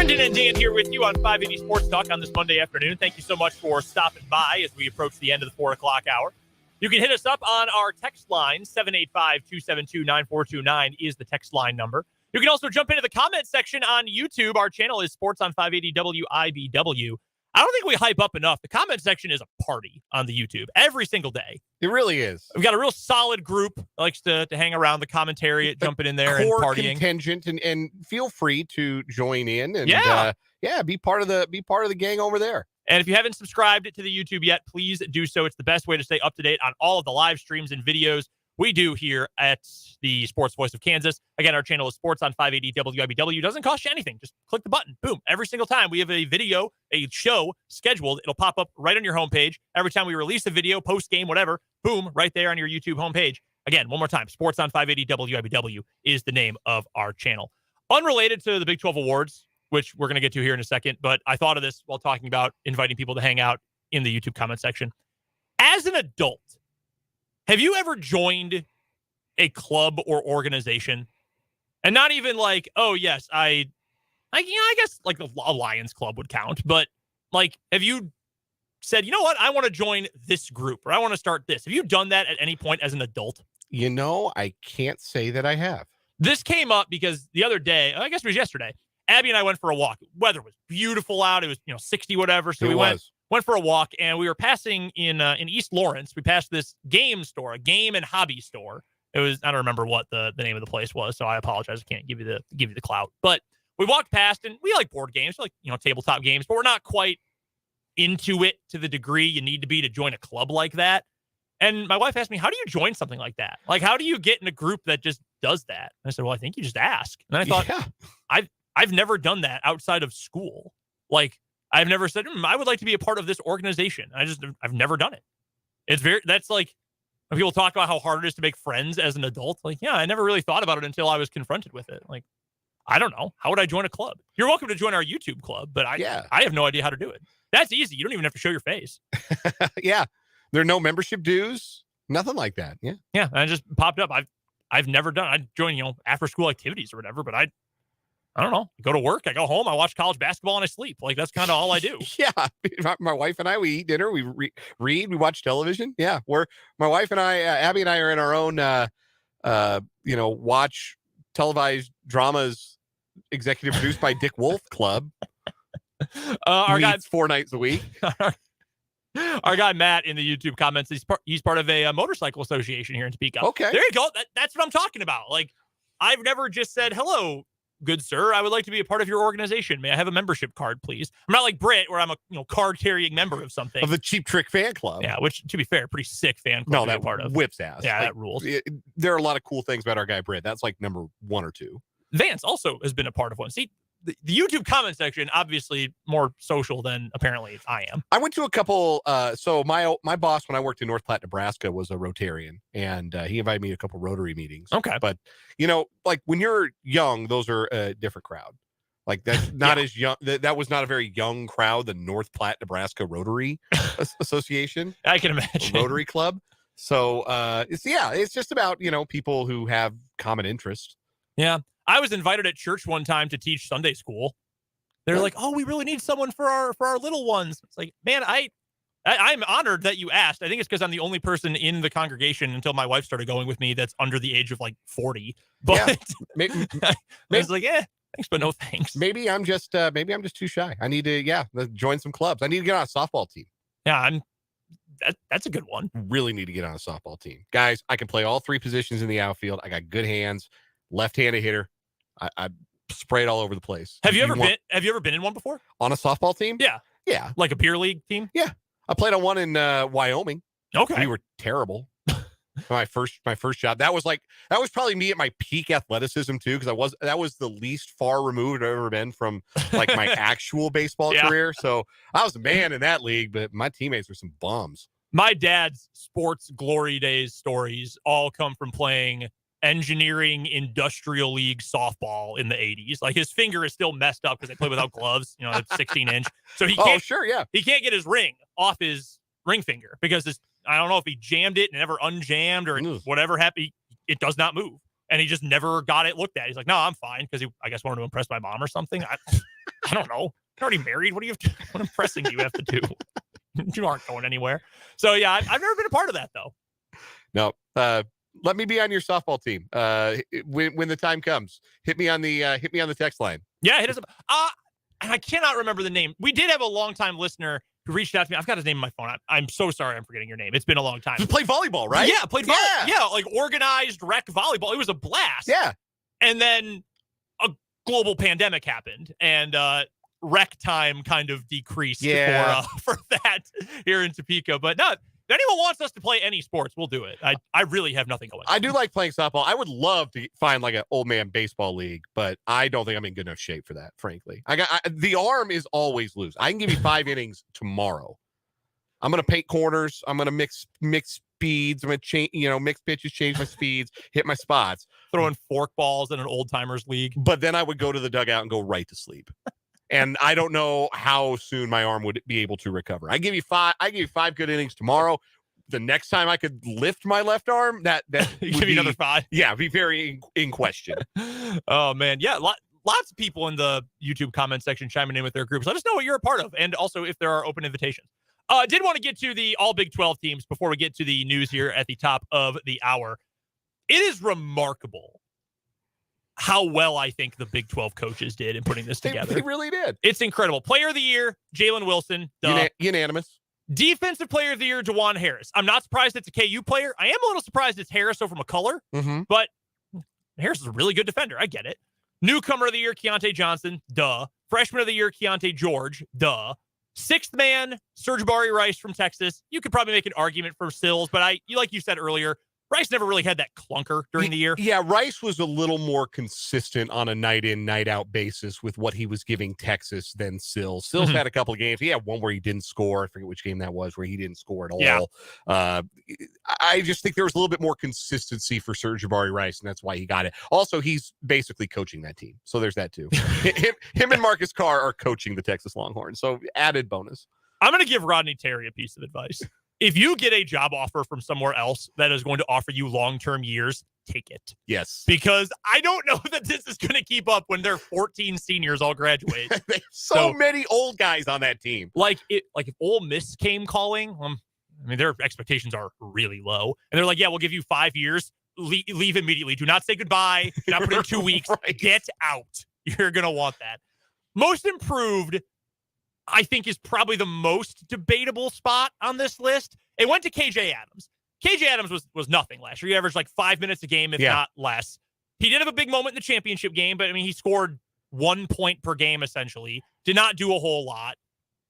Brendan and Dan here with you on 580 Sports Talk on this Monday afternoon. Thank you so much for stopping by as we approach the end of the 4 o'clock hour. You can hit us up on our text line. 785-272-9429 is the text line number. You can also jump into the comment section on YouTube. Our channel is Sports on 580 WIBW. I don't think we hype up enough. The comment section is a party on the YouTube every single day. It really is. We've got a real solid group that likes to hang around the commentary, jumping in there and partying. Contingent, and feel free to join in and be part of the gang over there. And if you haven't subscribed to the YouTube yet, please do so. It's the best way to stay up to date on all of the live streams and videos we do here at the Sports Voice of Kansas. Again, our channel is Sports on 580 WIBW. Doesn't cost you anything. Just click the button. Boom. Every single time we have a video, a show scheduled, it'll pop up right on your homepage. Every time we release a video, post-game, whatever, boom, right there on your YouTube homepage. Again, one more time, Sports on 580 WIBW is the name of our channel. Unrelated to the Big 12 Awards, which we're going to get to here in a second, but I thought of this while talking about inviting people to hang out in the YouTube comment section. As an adult, have you ever joined a club or organization? And not even like, oh, yes, I guess like a Lions club would count. But like, have you said, you know what, I want to join this group or I want to start this? Have you done that at any point as an adult? You know, I can't say that I have. This came up because the other day, I guess it was yesterday, Abby and I went for a walk. Weather was beautiful out. It was, 60 whatever. So we went for a walk, and we were passing in East Lawrence. We passed this game store, a game and hobby store. It was, I don't remember what the name of the place was, so I apologize. I can't give you the clout. But we walked past, and we like board games, like tabletop games, but we're not quite into it to the degree you need to be to join a club like that. And my wife asked me, how do you join something like that? Like, how do you get in a group that just does that? And I said, well, I think you just ask. And then I thought, I've never done that outside of school. Like, I've never said, I would like to be a part of this organization. I've never done it. That's like, when people talk about how hard it is to make friends as an adult, like, yeah, I never really thought about it until I was confronted with it. Like, I don't know. How would I join a club? You're welcome to join our YouTube club, but I have no idea how to do it. That's easy. You don't even have to show your face. Yeah. There are no membership dues, nothing like that. Yeah. Yeah. And it just popped up. I've never done it. I join, after school activities or whatever, but I don't know. I go to work, I go home, I watch college basketball, and I sleep. Like, that's kind of all I do. Yeah. My wife and I, we eat dinner, we read, we watch television. Yeah. My wife and I, Abby and I are in our own, watch televised dramas executive produced by Dick Wolf Club. Our guy's 4 nights a week. Our guy Matt in the YouTube comments, he's part of a motorcycle association here in Topeka. Okay. There you go. That's what I'm talking about. Like, I've never just said, hello, good sir, I would like to be a part of your organization. May I have a membership card, please? I'm not like Britt, where I'm a card-carrying member of something. Of the Cheap Trick fan club. Yeah, which, to be fair, pretty sick fan club to be a part of. Whips ass. Yeah, that rules. There are a lot of cool things about our guy Britt. That's like number 1 or 2. Vance also has been a part of one. See, the YouTube comment section, obviously more social than apparently I am. I went to a couple. So my boss, when I worked in North Platte, Nebraska, was a Rotarian, and he invited me to a couple Rotary meetings. Okay. But, like when you're young, those are a different crowd. Like that's not as young. That was not a very young crowd, the North Platte, Nebraska Rotary Association. I can imagine. Rotary Club. So it's just about, people who have common interest. Yeah. I was invited at church one time to teach Sunday school. They're like, oh, we really need someone for our little ones. It's like, man, I'm honored that you asked. I think it's because I'm the only person in the congregation until my wife started going with me that's under the age of like 40. But maybe, I was like, thanks, but no thanks. Maybe I'm just too shy. I need to join some clubs. I need to get on a softball team. Yeah, that's a good one. Really need to get on a softball team. Guys, I can play all 3 positions in the outfield. I got good hands, left-handed hitter. I spray it all over the place. Have you ever been in one before? On a softball team? Yeah. Yeah. Like a beer league team? Yeah. I played on one in Wyoming. Okay. We were terrible. my first job. That was probably me at my peak athleticism too, because that was the least far removed I've ever been from like my actual baseball career. So I was a man in that league, but my teammates were some bums. My dad's sports glory days stories all come from playing engineering industrial league softball in the 80s. Like, his finger is still messed up because they play without gloves, it's 16-inch. So he can't he can't get his ring off his ring finger because I don't know if he jammed it and never unjammed or whatever happened. It does not move. And he just never got it looked at. He's like, no, I'm fine, because he, I guess, wanted to impress my mom or something. I don't know. You're already married. What impressing do you have to do? You aren't going anywhere. So yeah, I've never been a part of that though. No. Let me be on your softball team. When the time comes, hit me on the text line. Yeah, hit us up. I cannot remember the name. We did have a longtime listener who reached out to me. I've got his name in my phone. I'm so sorry I'm forgetting your name. It's been a long time. You play volleyball, right? Yeah, played volleyball. Yeah, like organized rec volleyball. It was a blast. Yeah. And then a global pandemic happened, and rec time kind of decreased for that here in Topeka. But no, if anyone wants us to play any sports, we'll do it. I really have nothing going on. I do like playing softball. I would love to find like an old man baseball league, but I don't think I'm in good enough shape for that, frankly. The arm is always loose. I can give you 5 innings tomorrow. I'm going to paint corners. I'm going to mix speeds. I'm going to change, mix pitches, change my speeds, hit my spots. Throwing fork balls in an old timers league. But then I would go to the dugout and go right to sleep. And I don't know how soon my arm would be able to recover. I give you 5 good innings tomorrow. The next time I could lift my left arm, that you give me another 5. Yeah, be very in question. Oh man, yeah, lots of people in the YouTube comment section chiming in with their groups. Let us know what you're a part of, and also if there are open invitations. Did want to get to the all Big 12 teams before we get to the news here at the top of the hour. It is remarkable how well I think the Big 12 coaches did in putting this together. They really did. It's incredible. Player of the year, Jalen Wilson. Unanimous. Defensive player of the year, Juwan Harris. I'm not surprised it's a KU player. I am a little surprised it's Harris over McCullough, but Harris is a really good defender. I get it. Newcomer of the year, Keontae Johnson. Duh. Freshman of the year, Keontae George. Duh. Sixth man, Serge Bari Rice from Texas. You could probably make an argument for Sills, but like you said earlier, Rice never really had that clunker during the year. Yeah, Rice was a little more consistent on a night in, night out basis with what he was giving Texas than Sills. Sills had a couple of games. He had one where he didn't score. I forget which game that was, where he didn't score at all. Yeah. I just think there was a little bit more consistency for Serge Bari Rice, and that's why he got it. Also, he's basically coaching that team. So there's that too. him and Marcus Carr are coaching the Texas Longhorns. So added bonus. I'm going to give Rodney Terry a piece of advice. If you get a job offer from somewhere else that is going to offer you long-term years, take it. Yes. Because I don't know that this is going to keep up when their 14 seniors all graduate. so many old guys on that team. Like if Ole Miss came calling, their expectations are really low. And they're like, yeah, we'll give you 5 years. Leave immediately. Do not say goodbye. Do not put in 2 weeks. Right. Get out. You're going to want that. Most improved, I think, is probably the most debatable spot on this list. It went to KJ Adams. KJ Adams was nothing last year. He averaged like 5 minutes a game, if not less. He did have a big moment in the championship game, but he scored 1 point per game, essentially. Did not do a whole lot.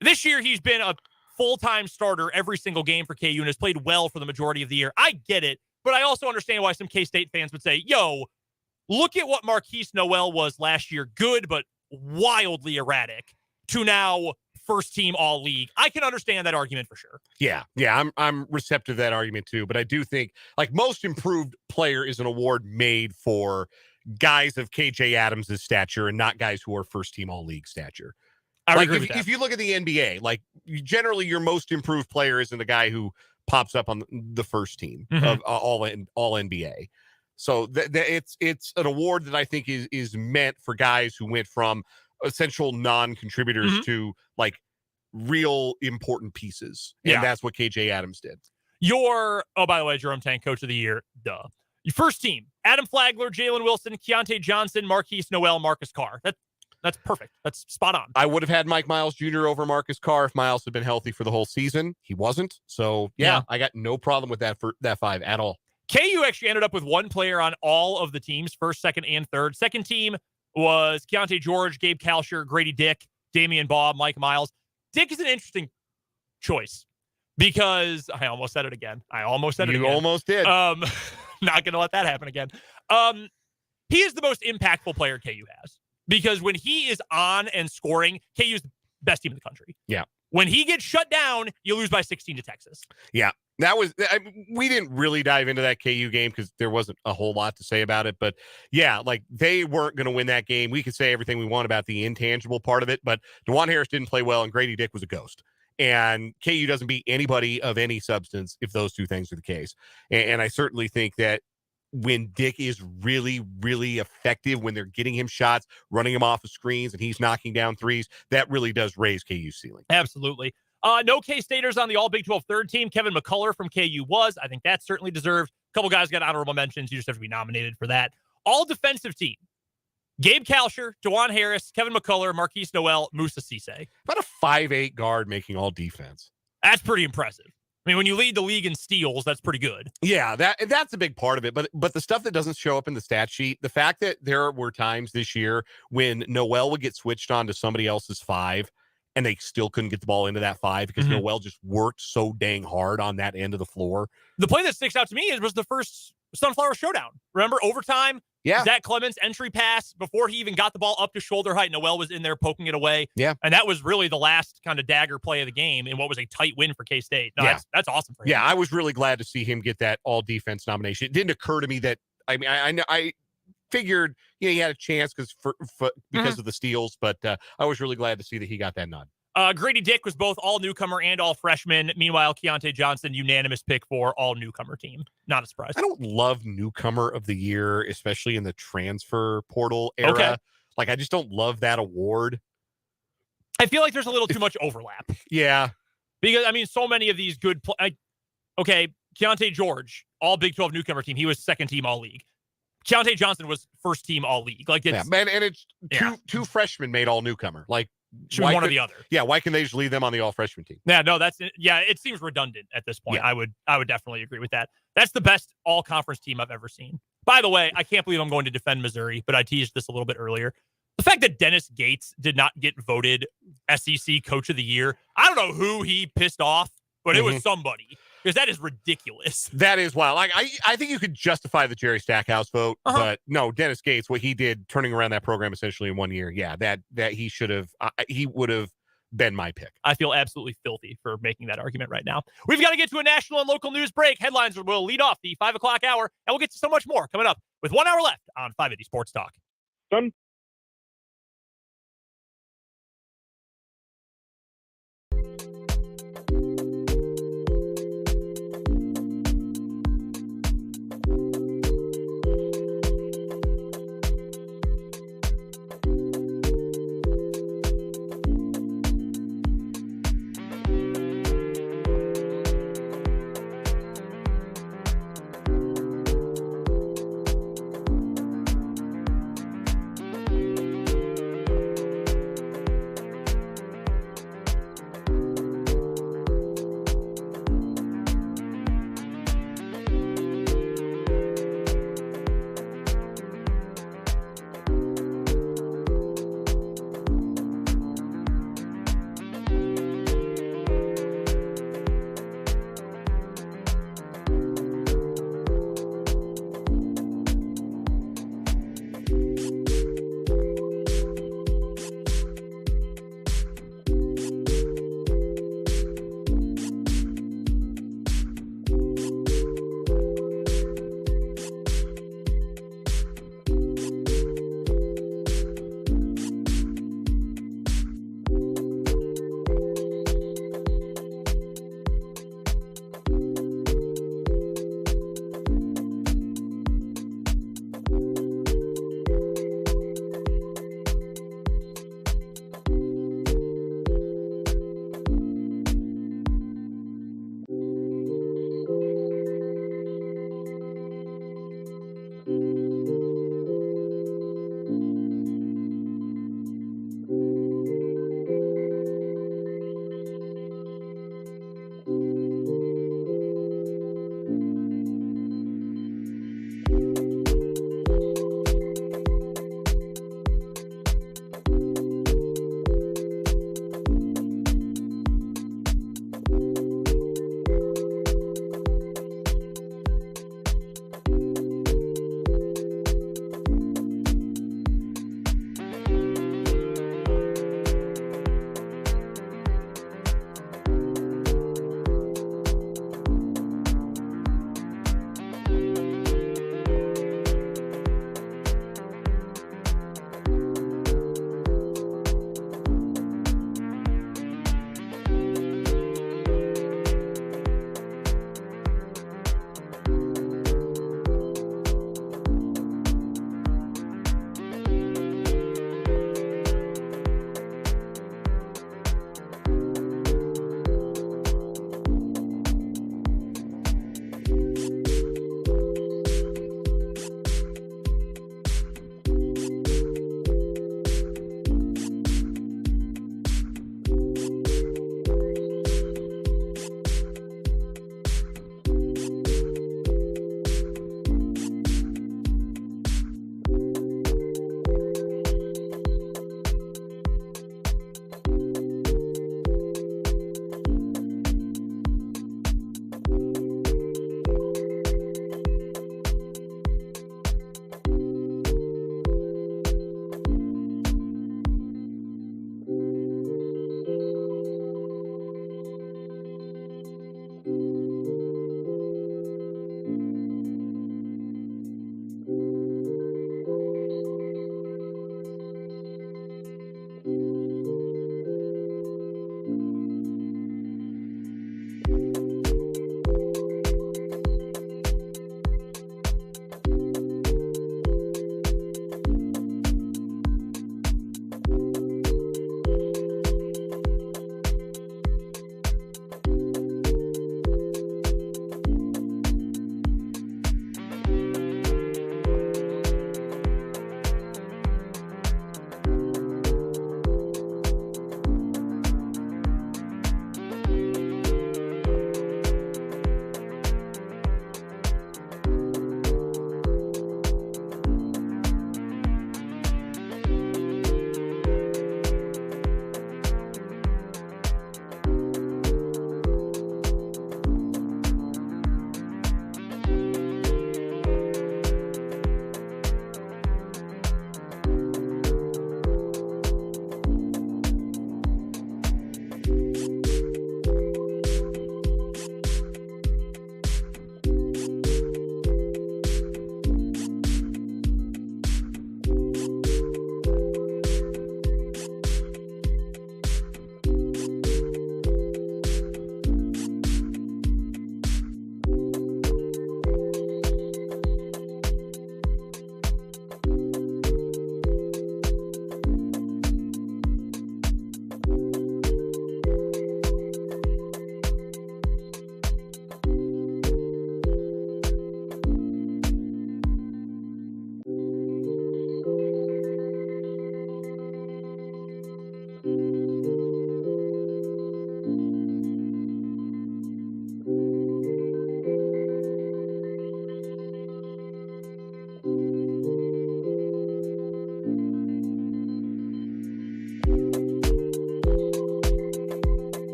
This year, he's been a full-time starter every single game for KU and has played well for the majority of the year. I get it, but I also understand why some K-State fans would say, yo, look at what Marquise Noel was last year. Good, but wildly erratic. To now first team all league. I can understand that argument for sure. Yeah. I'm receptive to that argument too. But I do think like most improved player is an award made for guys of KJ Adams' stature and not guys who are first team all league stature. I agree with that. If you look at the NBA, like generally your most improved player isn't the guy who pops up on the first team of all NBA. So it's an award that I think is meant for guys who went from essential non-contributors to like real important pieces. And that's what KJ Adams did. By the way, Jerome Tang, coach of the year. Duh. Your first team, Adam Flagler, Jalen Wilson, Keontae Johnson, Marquise Noel, Marcus Carr. That's perfect. That's spot on. I would have had Mike Miles Jr. over Marcus Carr if Miles had been healthy for the whole season. He wasn't. So I got no problem with that for that 5 at all. KU actually ended up with one player on all of the teams, first, second, and third. Second team was Keontae George, Gabe Kalsher, Grady Dick, Damian Baugh, Mike Miles. Dick is an interesting choice because I almost said it again. You almost did. Not going to let that happen again. He is the most impactful player KU has because when he is on and scoring, KU is the best team in the country. Yeah. When he gets shut down, you lose by 16 to Texas. Yeah. We didn't really dive into that KU game because there wasn't a whole lot to say about it. But like they weren't going to win that game. We could say everything we want about the intangible part of it, but DeJuan Harris didn't play well and Grady Dick was a ghost. And KU doesn't beat anybody of any substance if those two things are the case. And I certainly think that when Dick is really, really effective, when they're getting him shots, running him off of screens, and he's knocking down threes, that really does raise KU's ceiling. Absolutely. No K-Staters on the all Big 12 third team. Kevin McCullough from KU was. I think that's certainly deserved. A couple guys got honorable mentions. You just have to be nominated for that. All defensive team. Gabe Kalsher, Jawan Harris, Kevin McCullough, Marquise Noel, Musa Cisse. About a 5'8" guard making all defense. That's pretty impressive. I mean, when you lead the league in steals, that's pretty good. Yeah, that's a big part of it. But the stuff that doesn't show up in the stat sheet, the fact that there were times this year when Noel would get switched on to somebody else's 5, and they still couldn't get the ball into that 5 because Noel just worked so dang hard on that end of the floor. The play that sticks out to me was the first Sunflower Showdown. Remember, overtime? Yeah. Zach Clemens' entry pass before he even got the ball up to shoulder height. Noel was in there poking it away. Yeah. And that was really the last kind of dagger play of the game in what was a tight win for K-State. No, yeah. That's awesome for him. Yeah, I was really glad to see him get that all-defense nomination. It didn't occur to me that, I mean, I figured he had a chance because of the steals, but I was really glad to see that he got that nod. Grady Dick was both all newcomer and all freshman. Meanwhile, Keontae Johnson, unanimous pick for all newcomer team. Not a surprise. I don't love newcomer of the year, especially in the transfer portal era. Okay. Like, I just don't love that award. I feel like there's a little too much overlap. Yeah. Because, I mean, so many of these good Keontae George, all Big 12 newcomer team. He was second team all league. Keontae Johnson was first team all league. Like, it's, man, and it's two freshmen made all newcomer. Like, one or the other. Yeah, why can they just leave them on the all freshman team? Yeah, no, it seems redundant at this point. Yeah. I would definitely agree with that. That's the best all conference team I've ever seen. By the way, I can't believe I'm going to defend Missouri, but I teased this a little bit earlier. The fact that Dennis Gates did not get voted SEC Coach of the Year, I don't know who he pissed off, but it was somebody. Because that is ridiculous. That is wild. Like, I think you could justify the Jerry Stackhouse vote, but no, Dennis Gates, what he did turning around that program essentially in 1 year, yeah, that he should have, he would have been my pick. I feel absolutely filthy for making that argument right now. We've got to get to a national and local news break. Headlines will lead off the 5 o'clock hour, and we'll get to so much more coming up with 1 hour left on 580 Sports Talk. Done.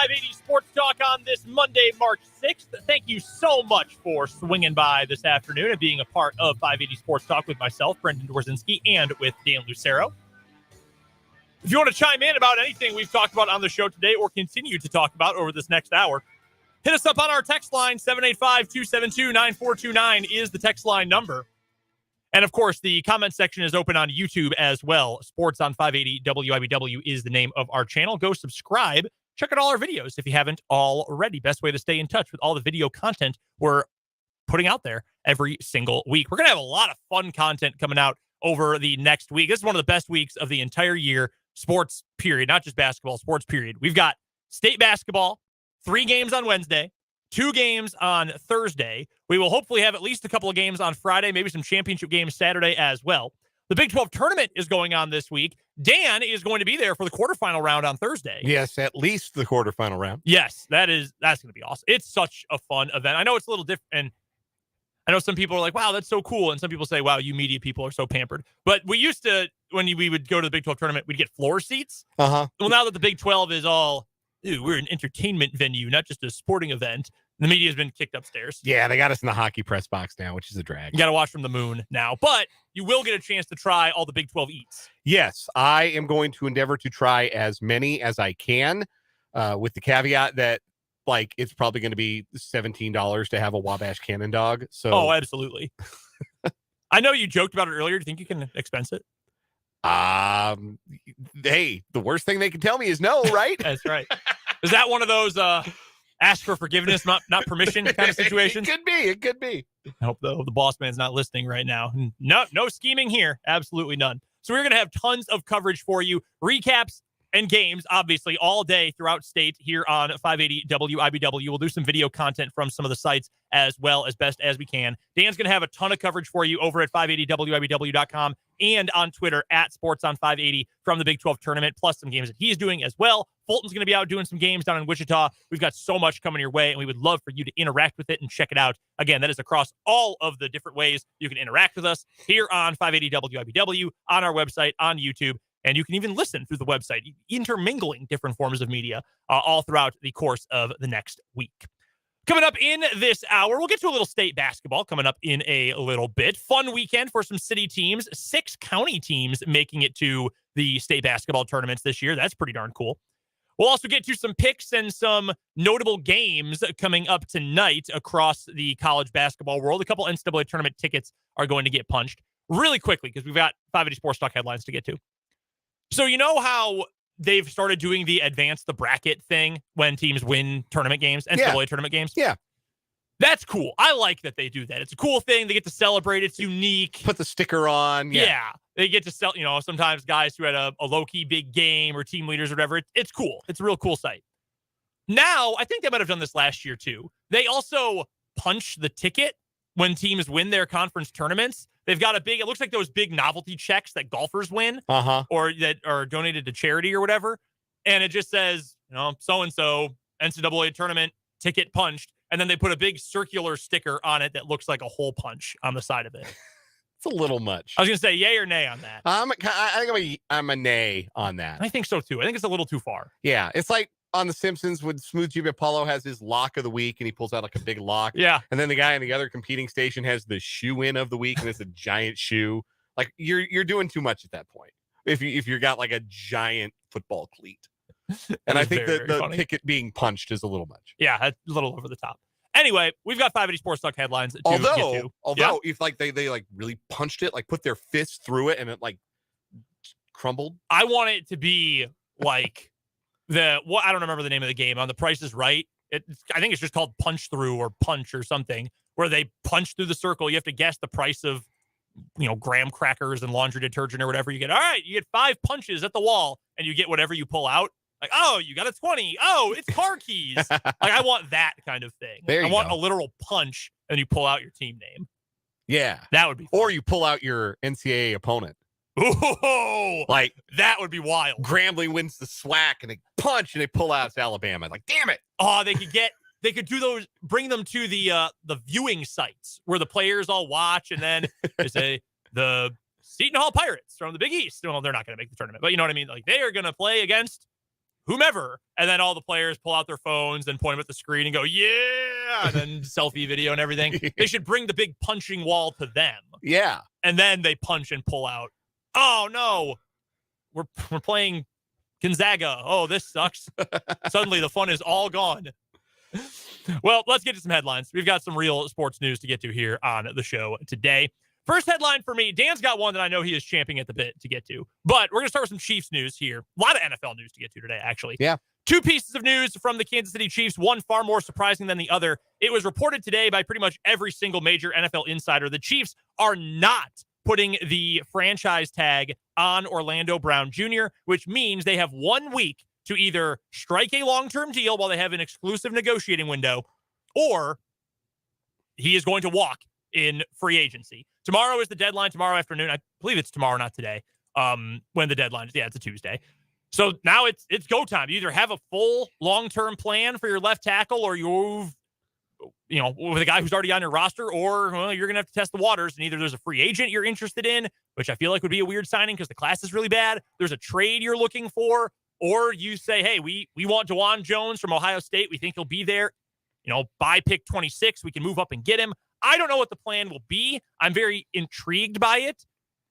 580 Sports Talk on this Monday, March 6th. Thank you so much for swinging by this afternoon and being a part of 580 Sports Talk with myself, Brendan Dworzynski, and with Dan Lucero. If you want to chime in about anything we've talked about on the show today or continue to talk about over this next hour, hit us up on our text line. 785-272-9429 is the text line number. And, of course, the comment section is open on YouTube as well. Sports on 580 WIBW is the name of our channel. Go subscribe. Check out all our videos if you haven't already. Best way to stay in touch with all the video content we're putting out there every single week. We're going to have a lot of fun content coming out over the next week. This is one of the best weeks of the entire year. Sports, period. Not just basketball, sports, period. We've got state basketball, 3 games on Wednesday, 2 games on Thursday. We will hopefully have at least a couple of games on Friday, maybe some championship games Saturday as well. The Big 12 tournament is going on this week. Dan is going to be there for the quarterfinal round on Thursday. Yes, at least the quarterfinal round. Yes, that's going to be awesome. It's such a fun event. I know it's a little different, and I know some people are like, wow, that's so cool. And some people say, wow, you media people are so pampered. But we used to, when we would go to the Big 12 tournament, we'd get floor seats. Uh-huh. Well, now that the Big 12 is all, we're an entertainment venue, not just a sporting event, the media has been kicked upstairs. Yeah, they got us in the hockey press box now, which is a drag. You got to watch from the moon now. But you will get a chance to try all the Big 12 eats. Yes, I am going to endeavor to try as many as I can, with the caveat that, like, it's probably going to be $17 to have a Wabash Cannon dog. So, oh, absolutely. I know you joked about it earlier. Do you think you can expense it? Hey, the worst thing they can tell me is no, right? That's right. Is that one of those ask for forgiveness, not permission kind of situations? It could be. I hope the boss man's not listening right now. No scheming here. Absolutely none. So we're going to have tons of coverage for you. Recaps and games, obviously, all day throughout state here on 580 WIBW. We'll do some video content from some of the sites as well as best as we can. Dan's going to have a ton of coverage for you over at 580WIBW.com and on Twitter at SportsOn580 from the Big 12 tournament, plus some games that he's doing as well. Fulton's going to be out doing some games down in Wichita. We've got so much coming your way, and we would love for you to interact with it and check it out. Again, that is across all of the different ways you can interact with us here on 580 WIBW, on our website, on YouTube, and you can even listen through the website, intermingling different forms of media all throughout the course of the next week. Coming up in this hour, we'll get to a little state basketball coming up in a little bit. Fun weekend for some city teams. 6 county teams making it to the state basketball tournaments this year. That's pretty darn cool. We'll also get to some picks and some notable games coming up tonight across the college basketball world. A couple NCAA tournament tickets are going to get punched really quickly because we've got 580 Sports Talk headlines to get to. So you know how they've started doing the advance the bracket thing when teams win tournament games, NCAA tournament games? Yeah. That's cool. I like that they do that. It's a cool thing. They get to celebrate. It's unique. Put the sticker on. Yeah. They get to sell, sometimes guys who had a low-key big game or team leaders or whatever. It's cool. It's a real cool site. Now, I think they might have done this last year too. They also punch the ticket when teams win their conference tournaments. They've got it looks like those big novelty checks that golfers win or that are donated to charity or whatever. And it just says, so-and-so NCAA tournament ticket punched. And then they put a big circular sticker on it that looks like a hole punch on the side of it. It's a little much. I was going to say yay or nay on that. I think I'm a nay on that. I think so too. I think it's a little too far. Yeah. It's like on The Simpsons when Smooth Jimmy Apollo has his lock of the week and he pulls out like a big lock. Yeah. And then the guy in the other competing station has the shoe in of the week and it's a giant shoe. Like you're doing too much at that point. If you got like a giant football cleat. And I think the ticket being punched is a little much. Yeah, a little over the top. Anyway, we've got 580 Sports Talk headlines to get to. Although if like they like really punched it, like put their fists through it and it like crumbled. I want it to be like I don't remember the name of the game on The Price is Right. I think it's just called Punch Through or Punch or something, where they punch through the circle. You have to guess the price of graham crackers and laundry detergent or whatever. You get 5 punches at the wall and you get whatever you pull out. Like, oh, you got a 20. Oh, it's car keys. Like, I want that kind of thing. I want a literal punch and you pull out your team name. Yeah. That would be fun. Or you pull out your NCAA opponent. Oh, like that would be wild. Grambling wins the SWAC and they punch and they pull out it's Alabama. Like, damn it. Oh, they could do those, bring them to the viewing sites where the players all watch and then they say the Seton Hall Pirates from the Big East. Well, they're not going to make the tournament, but you know what I mean? Like they are going to play against whomever. And then all the players pull out their phones and point them at the screen and go, yeah, and then selfie video and everything. They should bring the big punching wall to them. Yeah. And then they punch and pull out. Oh, no, we're playing Gonzaga. Oh, this sucks. Suddenly the fun is all gone. Well, let's get to some headlines. We've got some real sports news to get to here on the show today. First headline for me, Dan's got one that I know he is champing at the bit to get to, but we're going to start with some Chiefs news here. A lot of NFL news to get to today, actually. Yeah. Two pieces of news from the Kansas City Chiefs, one far more surprising than the other. It was reported today by pretty much every single major NFL insider. The Chiefs are not putting the franchise tag on Orlando Brown Jr., which means they have 1 week to either strike a long-term deal while they have an exclusive negotiating window, or he is going to walk in free agency. Tomorrow is the deadline, tomorrow afternoon. I believe it's tomorrow, not today, when the deadline is. Yeah, it's a Tuesday. So now it's go time. You either have a full long-term plan for your left tackle, or with a guy who's already on your roster, or you're going to have to test the waters, and either there's a free agent you're interested in, which I feel like would be a weird signing because the class is really bad. There's a trade you're looking for, or you say, hey, we want DeJuan Jones from Ohio State. We think he'll be there. By pick 26, we can move up and get him. I don't know what the plan will be. I'm very intrigued by it.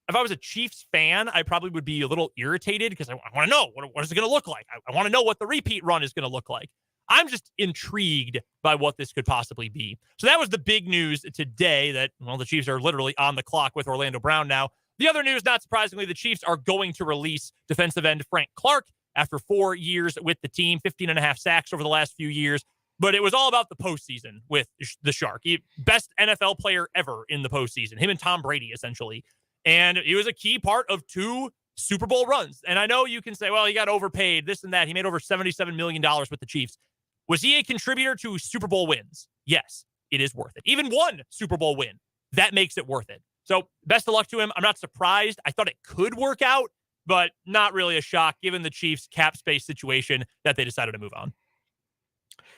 If I was a Chiefs fan, I probably would be a little irritated because I want to know what is it going to look like. I want to know what the repeat run is going to look like. I'm just intrigued by what this could possibly be. So that was the big news today that, the Chiefs are literally on the clock with Orlando Brown now. The other news, not surprisingly, the Chiefs are going to release defensive end Frank Clark after 4 years with the team, 15.5 sacks over the last few years. But it was all about the postseason with the Shark. Best NFL player ever in the postseason, him and Tom Brady, essentially. And he was a key part of 2 Super Bowl runs. And I know you can say, well, he got overpaid, this and that. He made over $77 million with the Chiefs. Was he a contributor to Super Bowl wins? Yes, it is worth it. Even 1 Super Bowl win, that makes it worth it. So best of luck to him. I'm not surprised. I thought it could work out, but not really a shock given the Chiefs' cap space situation that they decided to move on.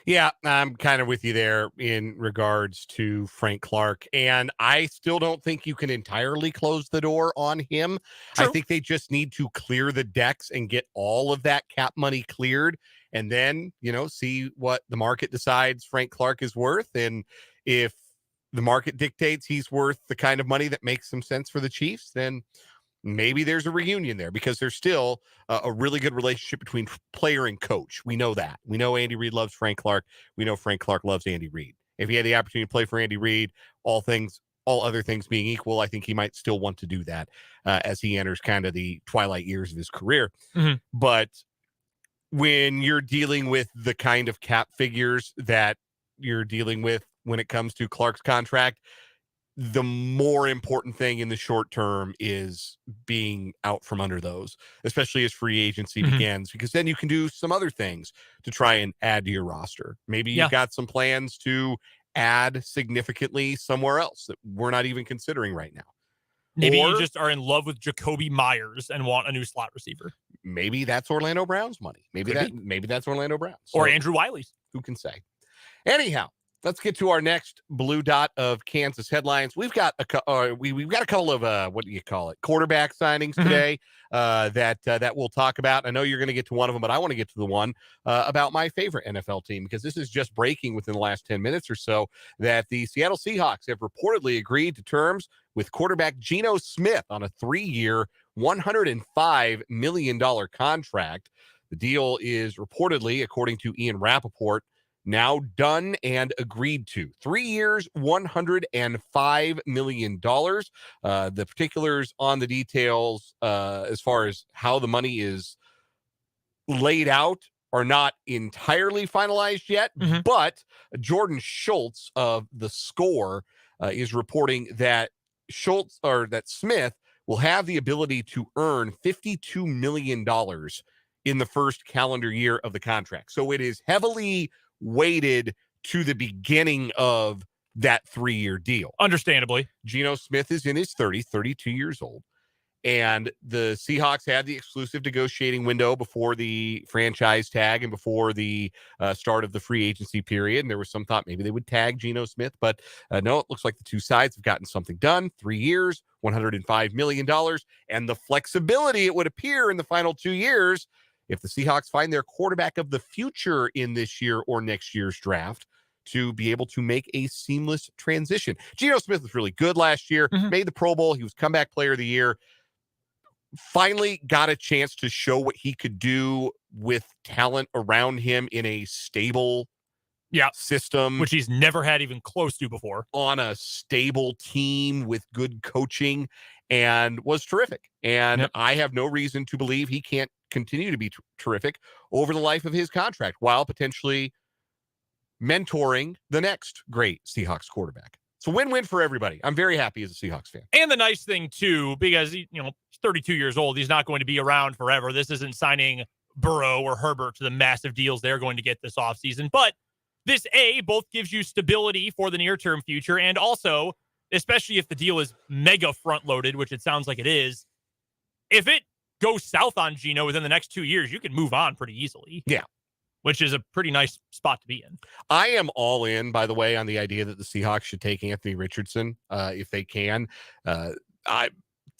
Yeah, I'm kind of with you there in regards to Frank Clark, and I still don't think you can entirely close the door on him. True. I think they just need to clear the decks and get all of that cap money cleared, and then, see what the market decides Frank Clark is worth. And if the market dictates he's worth the kind of money that makes some sense for the Chiefs, then maybe there's a reunion there, because there's still a really good relationship between player and coach. We know that. We know Andy Reid loves Frank Clark. We know Frank Clark loves Andy Reid. If he had the opportunity to play for Andy Reid, all other things being equal, I think he might still want to do that as he enters kind of the twilight years of his career. Mm-hmm. But when you're dealing with the kind of cap figures that you're dealing with when it comes to Clark's contract, the more important thing in the short term is being out from under those, especially as free agency begins, because then you can do some other things to try and add to your roster. Maybe you've got some plans to add significantly somewhere else that we're not even considering right now. Maybe you just are in love with Jacoby Myers and want a new slot receiver. Maybe that's Orlando Brown's money. Maybe that's Orlando Brown. So, or Andrew Wiley's. Who can say? Anyhow, let's get to our next blue dot of Kansas headlines. We've got we've got a couple of what do you call it? Quarterback signings today that we'll talk about. I know you're going to get to one of them, but I want to get to the one about my favorite NFL team, because this is just breaking within the last 10 minutes or so that the Seattle Seahawks have reportedly agreed to terms with quarterback Geno Smith on a 3-year, $105 million contract. The deal is reportedly, according to Ian Rappaport, now done and agreed to. 3 years, $105 million. The particulars on the details as far as how the money is laid out are not entirely finalized yet, but Jordan Schultz of The Score is reporting that Smith will have the ability to earn $52 million in the first calendar year of the contract. So it is heavily weighted to the beginning of that 3-year deal. Understandably. Geno Smith is in his 30s, 32 years old. And the Seahawks had the exclusive negotiating window before the franchise tag and before the start of the free agency period. And there was some thought maybe they would tag Geno Smith, but no, it looks like the two sides have gotten something done. 3 years, $105 million. And the flexibility, it would appear, in the final 2 years if the Seahawks find their quarterback of the future in this year or next year's draft, to be able to make a seamless transition. Geno Smith was really good last year, made the Pro Bowl. He was comeback player of the year. Finally got a chance to show what he could do with talent around him in a stable system, which he's never had even close to before, on a stable team with good coaching, and was terrific. And I have no reason to believe he can't continue to be terrific over the life of his contract while potentially mentoring the next great Seahawks quarterback. It's a win-win for everybody. I'm very happy as a Seahawks fan. And the nice thing, too, because he's 32 years old, he's not going to be around forever. This isn't signing Burrow or Herbert to the massive deals they're going to get this offseason. But this, both gives you stability for the near-term future, and also, especially if the deal is mega front-loaded, which it sounds like it is, if it goes south on Geno within the next 2 years, you can move on pretty easily. Yeah. Which is a pretty nice spot to be in. I am all in, by the way, on the idea that the Seahawks should take Anthony Richardson if they can. I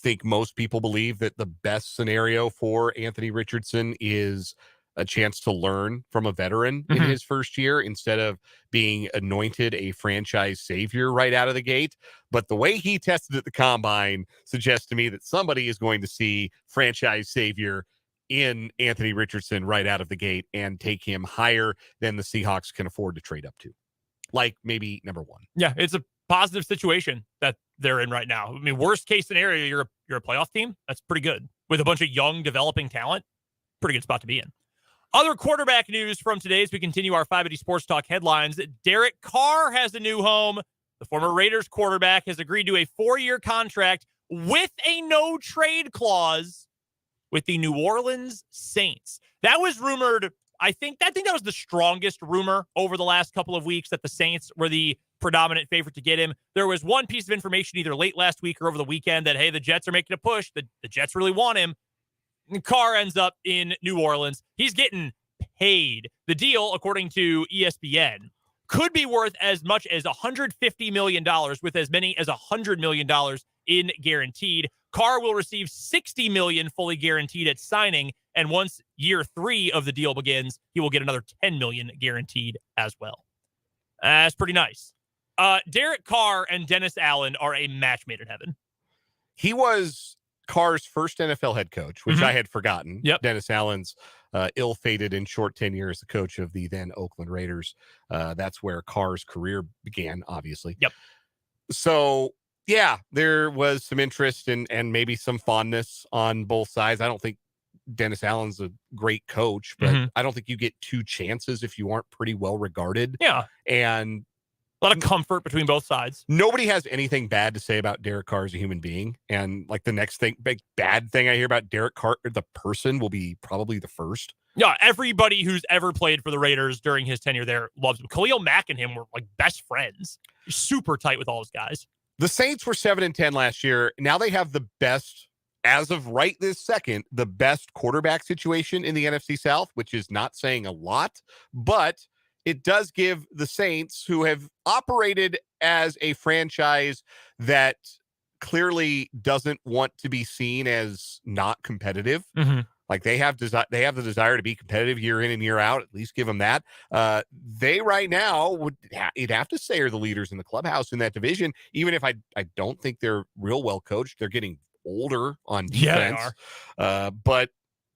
think most people believe that the best scenario for Anthony Richardson is a chance to learn from a veteran in his first year instead of being anointed a franchise savior right out of the gate. But the way he tested at the combine suggests to me that somebody is going to see franchise savior in Anthony Richardson right out of the gate and take him higher than the Seahawks can afford to trade up to, like maybe number one. Yeah, it's a positive situation that they're in right now. I mean, worst case scenario, you're a playoff team. That's pretty good with a bunch of young developing talent. Pretty good spot to be in. Other quarterback news from today as we continue our 580 Sports Talk headlines. Derek Carr has a new home. The former Raiders quarterback has agreed to a 4-year contract with a no-trade clause with the New Orleans Saints. That was rumored. I think that was the strongest rumor over the last couple of weeks, that the Saints were the predominant favorite to get him. There was one piece of information either late last week or over the weekend that, hey, the Jets are making a push. The Jets really want him. And Carr ends up in New Orleans. He's getting paid. The deal, according to ESPN, could be worth as much as $150 million, with as many as $100 million in guaranteed. Carr will receive $60 million fully guaranteed at signing, and once year 3 of the deal begins, he will get another $10 million guaranteed as well. That's pretty nice. Derek Carr and Dennis Allen are a match made in heaven. He was Carr's first NFL head coach, which I had forgotten. Yep. Dennis Allen's ill-fated and short tenure as the coach of the then Oakland Raiders. That's where Carr's career began, obviously. Yep. So, yeah, there was some interest and maybe some fondness on both sides. I don't think Dennis Allen's a great coach, but I don't think you get 2 chances if you aren't pretty well regarded. Yeah. And a lot of comfort between both sides. Nobody has anything bad to say about Derek Carr as a human being. And like the next big bad thing I hear about Derek Carr, the person, will be probably the first. Yeah, everybody who's ever played for the Raiders during his tenure there loves him. Khalil Mack and him were like best friends. He's super tight with all his guys. The Saints were 7-10 last year. Now they have the best, as of right this second, the best quarterback situation in the NFC South, which is not saying a lot, but it does give the Saints, who have operated as a franchise that clearly doesn't want to be seen as not competitive. Like they have the desire to be competitive year in and year out. At least give them that. They right now you'd have to say are the leaders in the clubhouse in that division. Even if I don't think they're real well coached, they're getting older on defense. Yeah, they are. But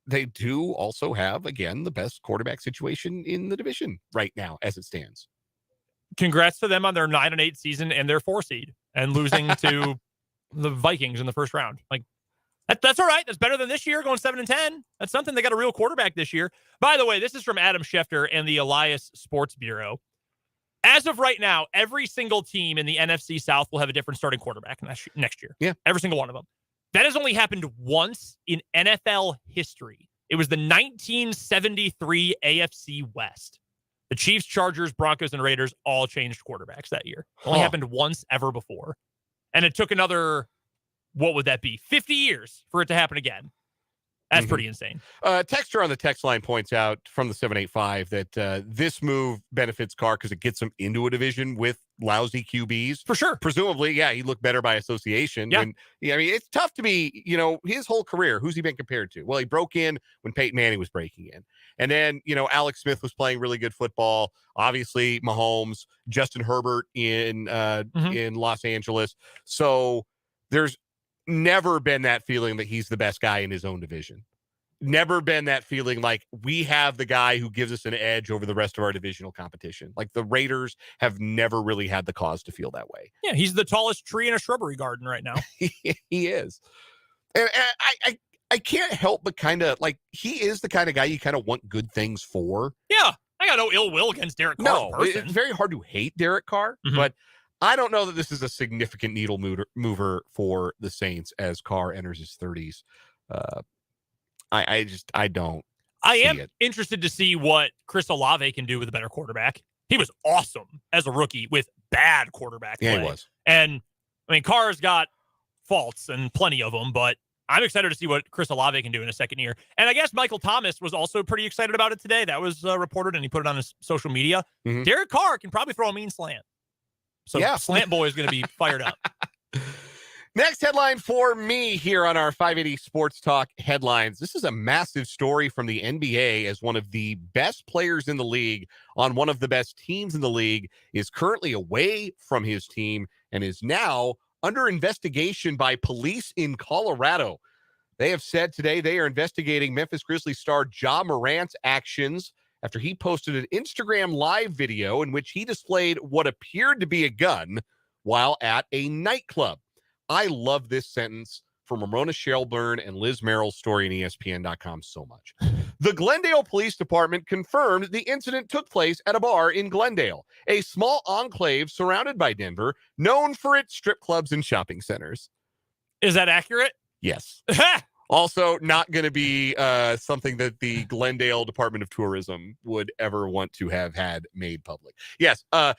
they do also have, again, the best quarterback situation in the division right now as it stands. Congrats to them on their 9-8 season and their 4 seed and losing to the Vikings in the first round. Like that's all right. That's better than this year going 7-10. That's something. They got a real quarterback this year. By the way, this is from Adam Schefter and the Elias Sports Bureau. As of right now, every single team in the NFC South will have a different starting quarterback next year. Yeah. Every single one of them. That has only happened once in NFL history. It was the 1973 AFC West. The Chiefs, Chargers, Broncos, and Raiders all changed quarterbacks that year. Only happened once ever before. And it took another, what would that be, 50 years for it to happen again. That's pretty insane. Texter on the text line points out from the 785 that this move benefits Carr because it gets him into a division with lousy QBs. For sure. Presumably, yeah, he looked better by association. Yeah. I mean, it's tough to be, his whole career, who's he been compared to? Well, he broke in when Peyton Manning was breaking in. And then, Alex Smith was playing really good football. Obviously, Mahomes, Justin Herbert in Los Angeles. So there's never been that feeling that he's the best guy in his own division. Never been that feeling like we have the guy who gives us an edge over the rest of our divisional competition. Like the Raiders have never really had the cause to feel that way. Yeah, he's the tallest tree in a shrubbery garden right now. He is. And I can't help but kind of like, he is the kind of guy you kind of want good things for. Yeah, I got no ill will against Derek Carr. No, it's very hard to hate Derek Carr, but I don't know that this is a significant needle mover for the Saints as Carr enters his 30s. I don't. I am interested to see what Chris Olave can do with a better quarterback. He was awesome as a rookie with bad quarterback play. Yeah, he was. And, I mean, Carr's got faults and plenty of them, but I'm excited to see what Chris Olave can do in his second year. And I guess Michael Thomas was also pretty excited about it today. That was reported, and he put it on his social media. Derek Carr can probably throw a mean slant. So Slant Boy is going to be fired up. Next headline for me here on our 580 Sports Talk headlines. This is a massive story from the NBA as one of the best players in the league on one of the best teams in the league is currently away from his team and is now under investigation by police in Colorado. They have said today they are investigating Memphis Grizzlies star Ja Morant's actions after he posted an Instagram live video in which he displayed what appeared to be a gun while at a nightclub. I love this sentence from Ramona Shelburne and Liz Merrill's story in ESPN.com so much. The Glendale Police Department confirmed the incident took place at a bar in Glendale, a small enclave surrounded by Denver, known for its strip clubs and shopping centers. Is that accurate? Yes. Also, not going to be something that the Glendale Department of Tourism would ever want to have had made public. Yes, a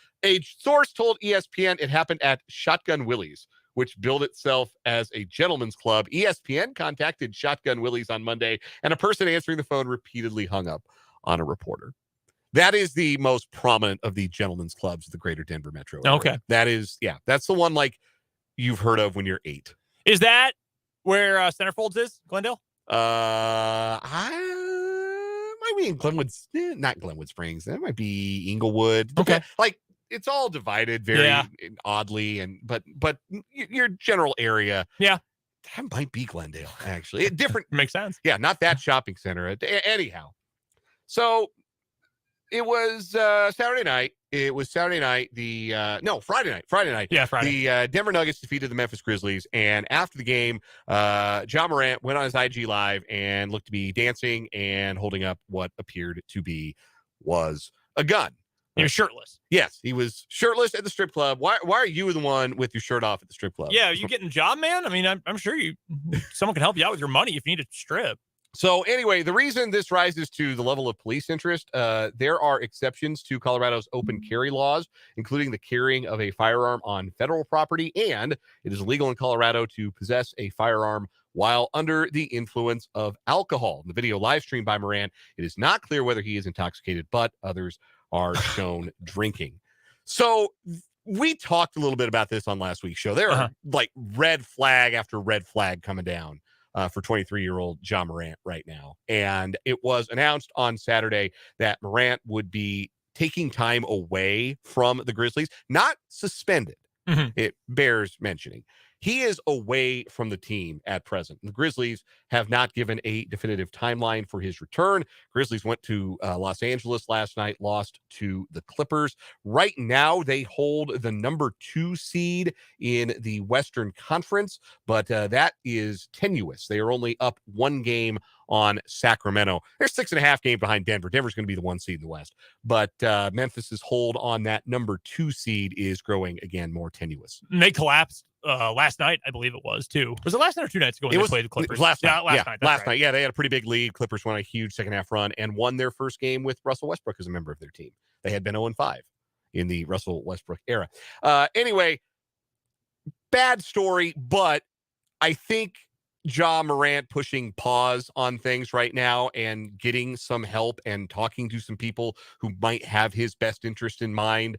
source told ESPN it happened at Shotgun Willie's, which billed itself as a gentleman's club. ESPN contacted Shotgun Willie's on Monday, and a person answering the phone repeatedly hung up on a reporter. That is the most prominent of the gentlemen's clubs of the greater Denver metro area. Okay. That is, that's the one like you've heard of when you're 8. Is that where Centerfolds is, Glendale? Might be in Glenwood, not Glenwood Springs. That might be Inglewood. Okay. Like, it's all divided very oddly, but your general area. Yeah. That might be Glendale, actually. Different. Makes sense. Yeah, not that shopping center. Anyhow. So it was Saturday night. It was Saturday night. Friday night. Friday night. Yeah, Friday. The Denver Nuggets defeated the Memphis Grizzlies. And after the game, Ja Morant went on his IG Live and looked to be dancing and holding up what appeared to be was a gun. He was shirtless. Yes, he was shirtless at the strip club. Why are you the one with your shirt off at the strip club? Yeah, are you getting a job, man? I mean, I'm sure someone can help you out with your money if you need to strip. So anyway, the reason this rises to the level of police interest, there are exceptions to Colorado's open carry laws, including the carrying of a firearm on federal property, and it is illegal in Colorado to possess a firearm while under the influence of alcohol. In the video live streamed by Morant, it is not clear whether he is intoxicated, but others are shown drinking. So we talked a little bit about this on last week's show. There are like red flag after red flag coming down for 23-year-old Ja Morant right now. And it was announced on Saturday that Morant would be taking time away from the Grizzlies, not suspended. It bears mentioning. He is away from the team at present. The Grizzlies have not given a definitive timeline for his return. Grizzlies went to Los Angeles last night, lost to the Clippers. Right now, they hold the number 2 seed in the Western Conference, but that is tenuous. They are only up 1 game on Sacramento. They're 6.5 games behind Denver. Denver's going to be the 1 seed in the West. But Memphis's hold on that number 2 seed is growing again more tenuous. And they collapsed last night, I believe it was, too. Was it last night or 2 nights ago when they played the Clippers? It was last night. Last night. Yeah, they had a pretty big lead. Clippers won a huge second-half run and won their first game with Russell Westbrook as a member of their team. They had been 0-5 in the Russell Westbrook era. Anyway, bad story, but I think Ja Morant pushing pause on things right now and getting some help and talking to some people who might have his best interest in mind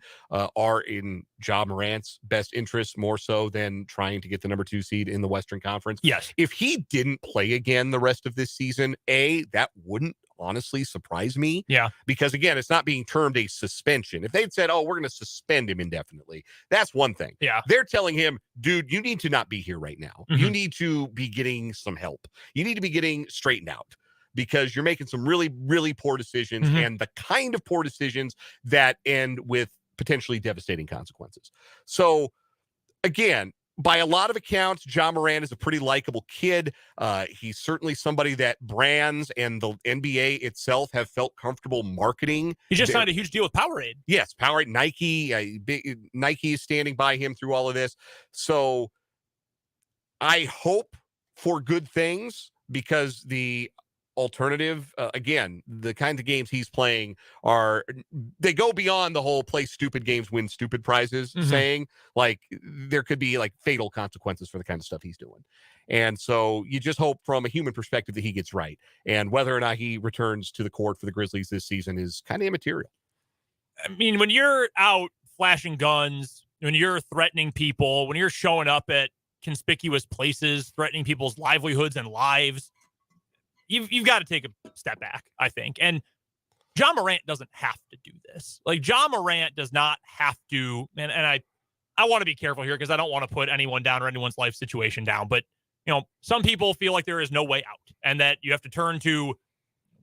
are in Ja Morant's best interest more so than trying to get the number 2 seed in the Western Conference. Yes. If he didn't play again the rest of this season, that wouldn't honestly surprise me. Yeah. Because again, it's not being termed a suspension. If they'd said, oh, we're going to suspend him indefinitely, that's one thing. Yeah. They're telling him, dude, you need to not be here right now. Mm-hmm. You need to be getting some help. You need to be getting straightened out because you're making some really, really poor decisions and the kind of poor decisions that end with potentially devastating consequences. So again, by a lot of accounts, Ja Morant is a pretty likable kid. He's certainly somebody that brands and the NBA itself have felt comfortable marketing. He just signed a huge deal with Powerade. Yes, Powerade, Nike. Nike is standing by him through all of this. So I hope for good things because the alternative, again, the kinds of games he's playing they go beyond the whole play stupid games, win stupid prizes saying. Like there could be like fatal consequences for the kind of stuff he's doing. And so you just hope from a human perspective that he gets right. And whether or not he returns to the court for the Grizzlies this season is kind of immaterial. I mean, when you're out flashing guns, when you're threatening people, when you're showing up at conspicuous places, threatening people's livelihoods and lives, you've got to take a step back, I think. And Ja Morant doesn't have to do this. Like, Ja Morant does not have to, and I want to be careful here because I don't want to put anyone down or anyone's life situation down. But, some people feel like there is no way out and that you have to turn to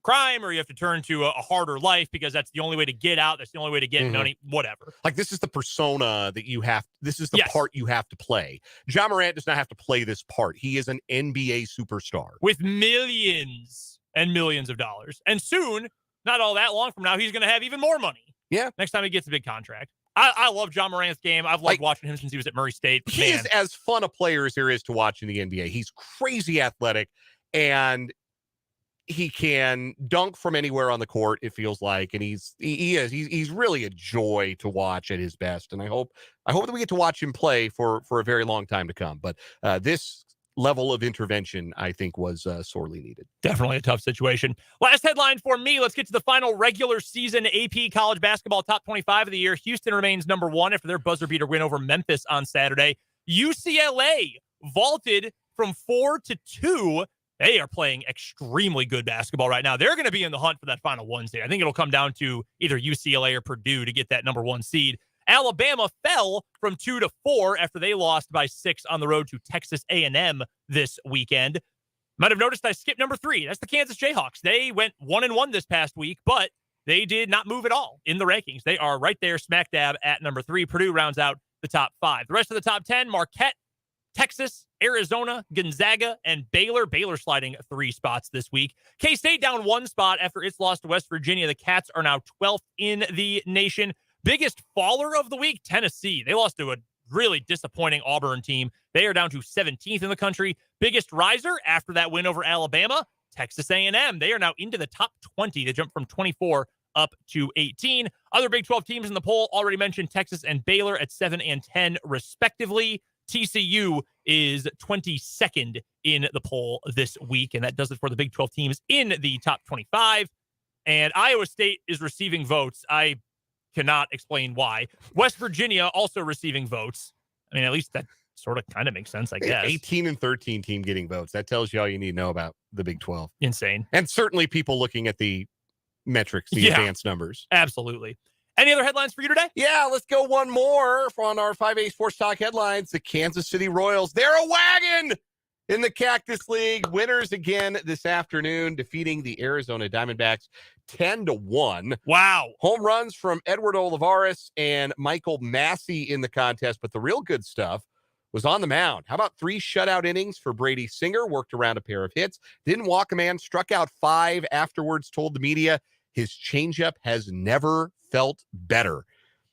crime or you have to turn to a harder life because that's the only way to get out. That's the only way to get money, whatever. Like this is the persona that this is the part you have to play. Ja Morant does not have to play this part. He is an NBA superstar. With millions and millions of dollars. And soon, not all that long from now, he's going to have even more money. Yeah. Next time he gets a big contract. I love Ja Morant's game. I've loved watching him since he was at Murray State. He is as fun a player as there is to watch in the NBA. He's crazy athletic and he can dunk from anywhere on the court, it feels like, and he's really a joy to watch at his best. And I hope that we get to watch him play for a very long time to come. But this level of intervention, I think, was sorely needed. Definitely a tough situation. Last headline for me. Let's get to the final regular season AP college basketball top 25 of the year. Houston remains number 1 after their buzzer beater win over Memphis on Saturday. UCLA vaulted from 4 to 2. They are playing extremely good basketball right now. They're going to be in the hunt for that final 1 seed. I think it'll come down to either UCLA or Purdue to get that number 1 seed. Alabama fell from 2 to 4 after they lost by 6 on the road to Texas A&M this weekend. Might have noticed I skipped number 3. That's the Kansas Jayhawks. They went 1-1 this past week, but they did not move at all in the rankings. They are right there smack dab at number 3. Purdue rounds out the top 5. The rest of the top 10, Marquette, Texas, Arizona, Gonzaga, and Baylor. Baylor sliding 3 spots this week. K-State down 1 spot after its loss to West Virginia. The Cats are now 12th in the nation. Biggest faller of the week, Tennessee. They lost to a really disappointing Auburn team. They are down to 17th in the country. Biggest riser after that win over Alabama, Texas A&M. They are now into the top 20. They jumped from 24 up to 18. Other Big 12 teams in the poll, already mentioned Texas and Baylor at 7 and 10 respectively. TCU is 22nd in the poll this week, and that does it for the Big 12 teams in the top 25. And Iowa State is receiving votes. I cannot explain why. West Virginia also receiving votes. I mean, at least that sort of kind of makes sense, I guess. 18 and 13 team getting votes. That tells you all you need to know about the Big 12. Insane. And certainly people looking at the metrics, the advanced numbers. Absolutely. Any other headlines for you today? Yeah, let's go one more on our 5A Sports Talk headlines. The Kansas City Royals, they're a wagon in the Cactus League. Winners again this afternoon, defeating the Arizona Diamondbacks 10-1. Wow. Home runs from Edward Olivares and Michael Massey in the contest, but the real good stuff was on the mound. How about 3 shutout innings for Brady Singer? Worked around a pair of hits. Didn't walk a man, struck out 5 afterwards, told the media his changeup has never felt better.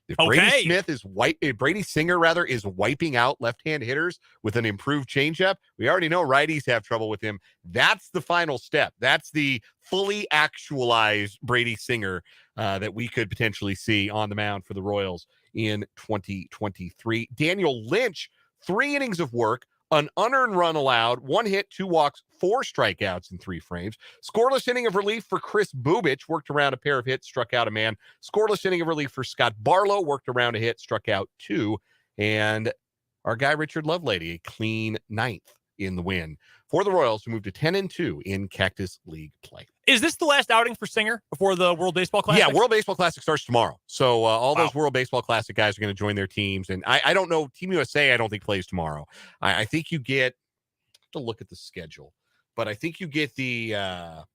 If Brady Singer is wiping out left-hand hitters with an improved changeup, we already know righties have trouble with him. That's the final step. That's the fully actualized Brady Singer that we could potentially see on the mound for the Royals in 2023. Daniel Lynch, 3 innings of work, an unearned run allowed, 1 hit, 2 walks, 4 strikeouts in 3 frames. Scoreless inning of relief for Chris Bubich, worked around a pair of hits, struck out a man. Scoreless inning of relief for Scott Barlow, worked around a hit, struck out 2. And our guy Richard Lovelady, a clean 9th in the win for the Royals, who moved to 10-2 in Cactus League play. Is this the last outing for Singer before the World Baseball Classic? Yeah, World Baseball Classic starts tomorrow. So all those World Baseball Classic guys are going to join their teams. And I don't know, Team USA, I don't think plays tomorrow. I think you get, I have to look at the schedule, but I think you get the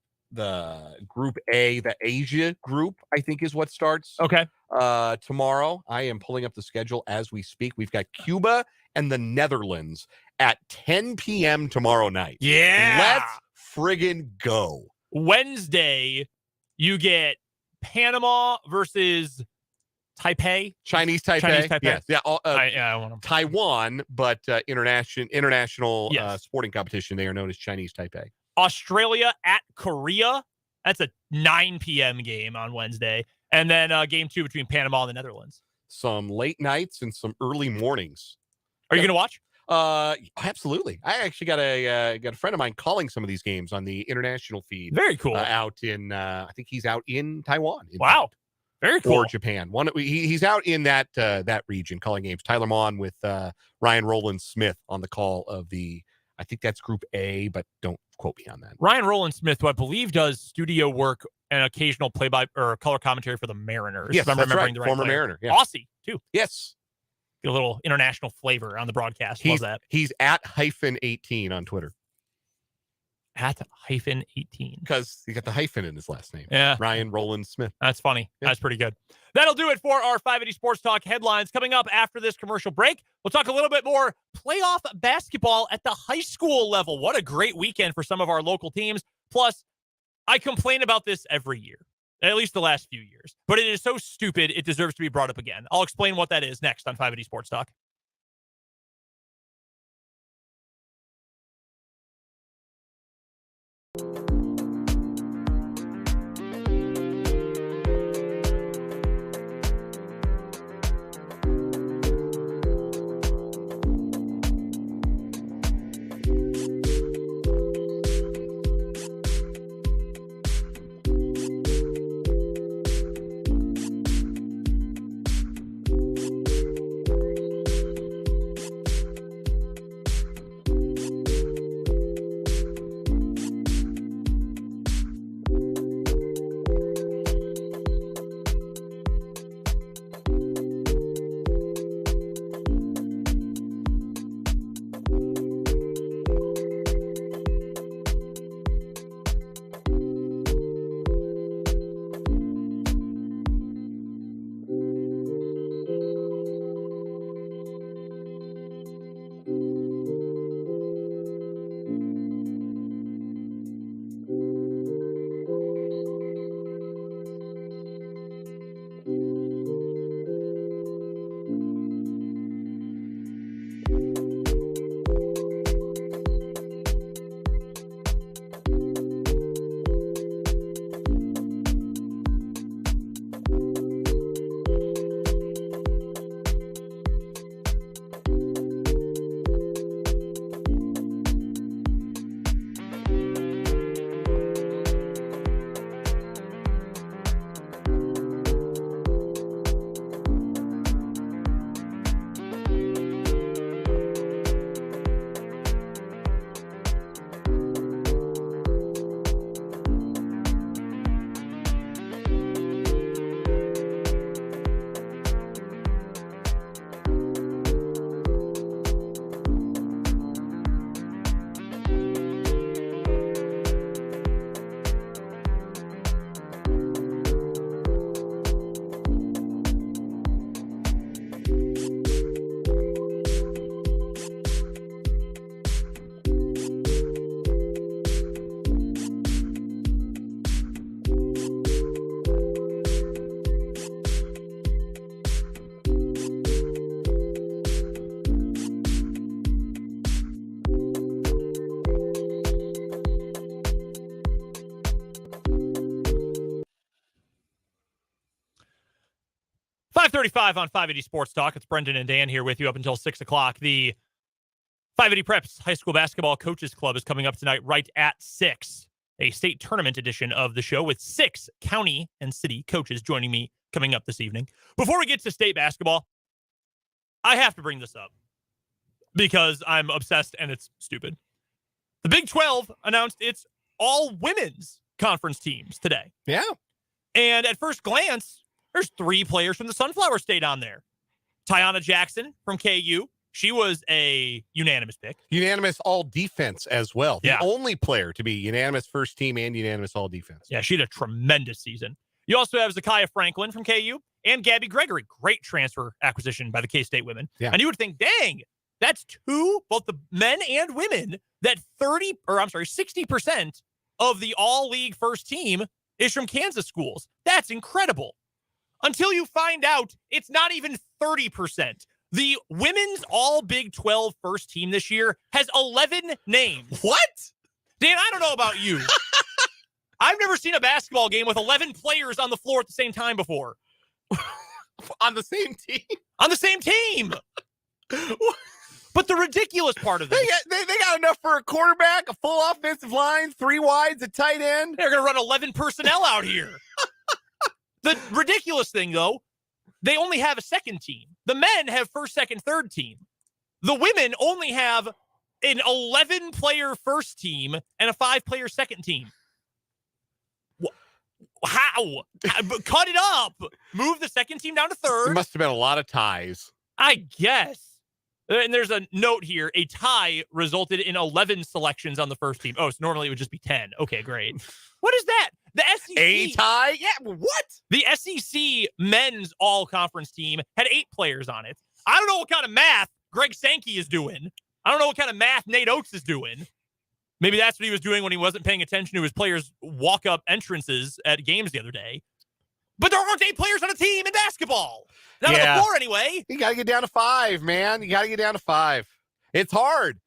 Group A, the Asia group, I think is what starts tomorrow. I am pulling up the schedule as we speak. We've got Cuba and the Netherlands at 10 p.m. tomorrow night. Yeah. Let's friggin' go. Wednesday, you get Panama versus Taipei. Chinese Taipei. Yes. Yeah. I want to. Taiwan, but international sporting competition. They are known as Chinese Taipei. Australia at Korea. That's a 9 p.m. game on Wednesday. And then game 2 between Panama and the Netherlands. Some late nights and some early mornings. Are you going to watch? Absolutely. I actually got a friend of mine calling some of these games on the international feed. Very cool. Out in, I think he's out in Taiwan. Wow. Very cool. Or Japan. He's out in that region calling games. Tyler Mon with Ryan Roland Smith on the call of the, I think that's Group A, but don't quote me on that. Ryan Roland Smith, who I believe does studio work and occasional play-by or color commentary for the Mariners. Yes, if I'm remembering the right former player. Mariner. Yeah. Aussie, too. Yes. Get a little international flavor on the broadcast. Love that. He's at -18 on Twitter. At -18. Because he got the hyphen in his last name. Yeah. Ryan Roland Smith. That's funny. Yeah. That's pretty good. That'll do it for our 580 Sports Talk headlines. Coming up after this commercial break, we'll talk a little bit more playoff basketball at the high school level. What a great weekend for some of our local teams. Plus, I complain about this every year, at least the last few years. But it is so stupid, it deserves to be brought up again. I'll explain what that is next on 580 Sports Talk. .535 on 580 Sports Talk. It's Brendan and Dan here with you up until 6 o'clock. The 580 Preps High School Basketball Coaches Club is coming up tonight right at 6. A state tournament edition of the show with 6 county and city coaches joining me coming up this evening. Before we get to state basketball, I have to bring this up because I'm obsessed and it's stupid. The Big 12 announced its all women's conference teams today. Yeah. And at first glance, there's 3 players from the Sunflower State on there. Tiana Jackson from KU. She was a unanimous pick. Unanimous all defense as well. The Yeah. only player to be unanimous first team and unanimous all defense. Yeah, she had a tremendous season. You also have Zakiya Franklin from KU and Gabby Gregory. Great transfer acquisition by the K-State women. Yeah. And you would think, dang, that's 2, both the men and women, that 60% of the all-league first team is from Kansas schools. That's incredible. Until you find out it's not even 30%. The women's all Big 12 first team this year has 11 names. What? Dan, I don't know about you. I've never seen a basketball game with 11 players on the floor at the same time before. On the same team? On the same team. But the ridiculous part of this, They got enough for a quarterback, a full offensive line, 3 wides, a tight end. they're going to run 11 personnel out here. The ridiculous thing, though, they only have a second team. The men have first, second, third team. The women only have an 11-player first team and a 5-player second team. How? Cut it up. Move the second team down to There third. must have been a lot of ties. I guess. And there's a note here. A tie resulted in 11 selections on the first team. Oh, so normally it would just be 10. Okay, great. What is that? The SEC. A tie? Yeah, what? The SEC men's all-conference team had 8 players on it. I don't know what kind of math Greg Sankey is doing. I don't know what kind of math Nate Oates is doing. Maybe that's what he was doing when he wasn't paying attention to his players' walk-up entrances at games the other day. But there aren't 8 players on a team in basketball. Not on the floor, anyway. You got to get down to 5, man. You got to get down to 5. It's hard.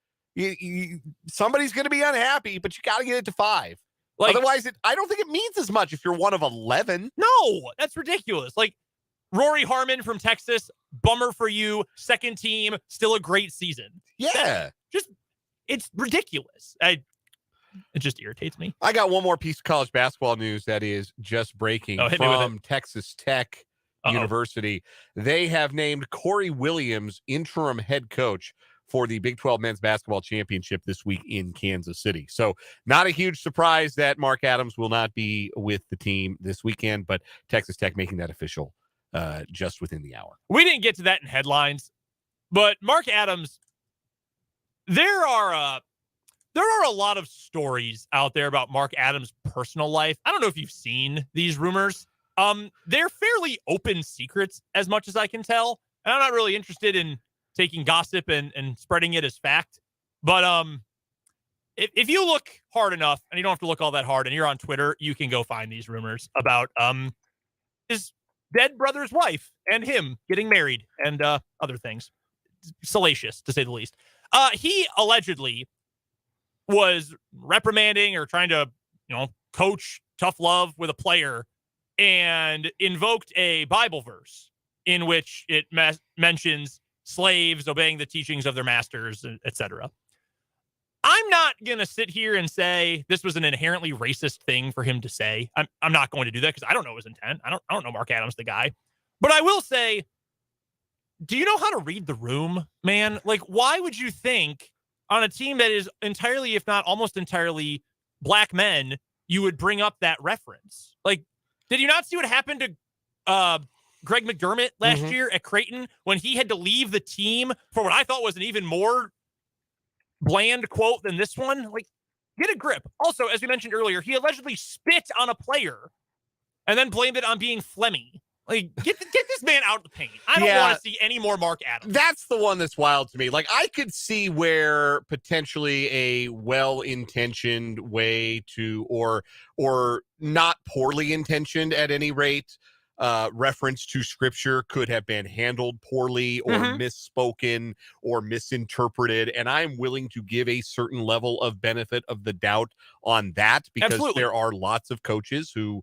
Somebody's going to be unhappy, but you got to get it to 5. Otherwise, I don't think it means as much if you're one of 11. No, that's ridiculous. Like, Rory Harmon from Texas, bummer for you. Second team, still a great season. Yeah. It's ridiculous. It just irritates me. I got one more piece of college basketball news that is just breaking from Texas Tech University. They have named Corey Williams interim head coach for the Big 12 Men's Basketball Championship this week in Kansas City. So not a huge surprise that Mark Adams will not be with the team this weekend, but Texas Tech making that official just within the hour. We didn't get to that in headlines, but Mark Adams, there are a lot of stories out there about Mark Adams' personal life. I don't know if you've seen these rumors. They're fairly open secrets as much as I can tell. And I'm not really interested in taking gossip and spreading it as fact. But if you look hard enough, and you don't have to look all that hard, and you're on Twitter, you can go find these rumors about his dead brother's wife and him getting married and other things. Salacious, to say the least. He allegedly was reprimanding or trying to, coach tough love with a player and invoked a Bible verse in which it mentions slaves obeying the teachings of their masters, etc. I'm not going to sit here and say this was an inherently racist thing for him to say. I'm not going to do that because I don't know his intent. I don't know Mark Adams, the guy. But I will say, do you know how to read the room, man? Like, why would you think on a team that is entirely, if not almost entirely, black men, you would bring up that reference? Like, did you not see what happened to Greg McDermott last year at Creighton when he had to leave the team for what I thought was an even more bland quote than this one? Like, get a grip. Also, as we mentioned earlier, he allegedly spit on a player and then blamed it on being phlegmy. Like, get this man out of the paint. I don't want to see any more Mark Adams. That's the one that's wild to me. Like, I could see where potentially a well-intentioned way to, or not poorly intentioned at any rate, reference to scripture could have been handled poorly or misspoken or misinterpreted. And I'm willing to give a certain level of benefit of the doubt on that because there are lots of coaches who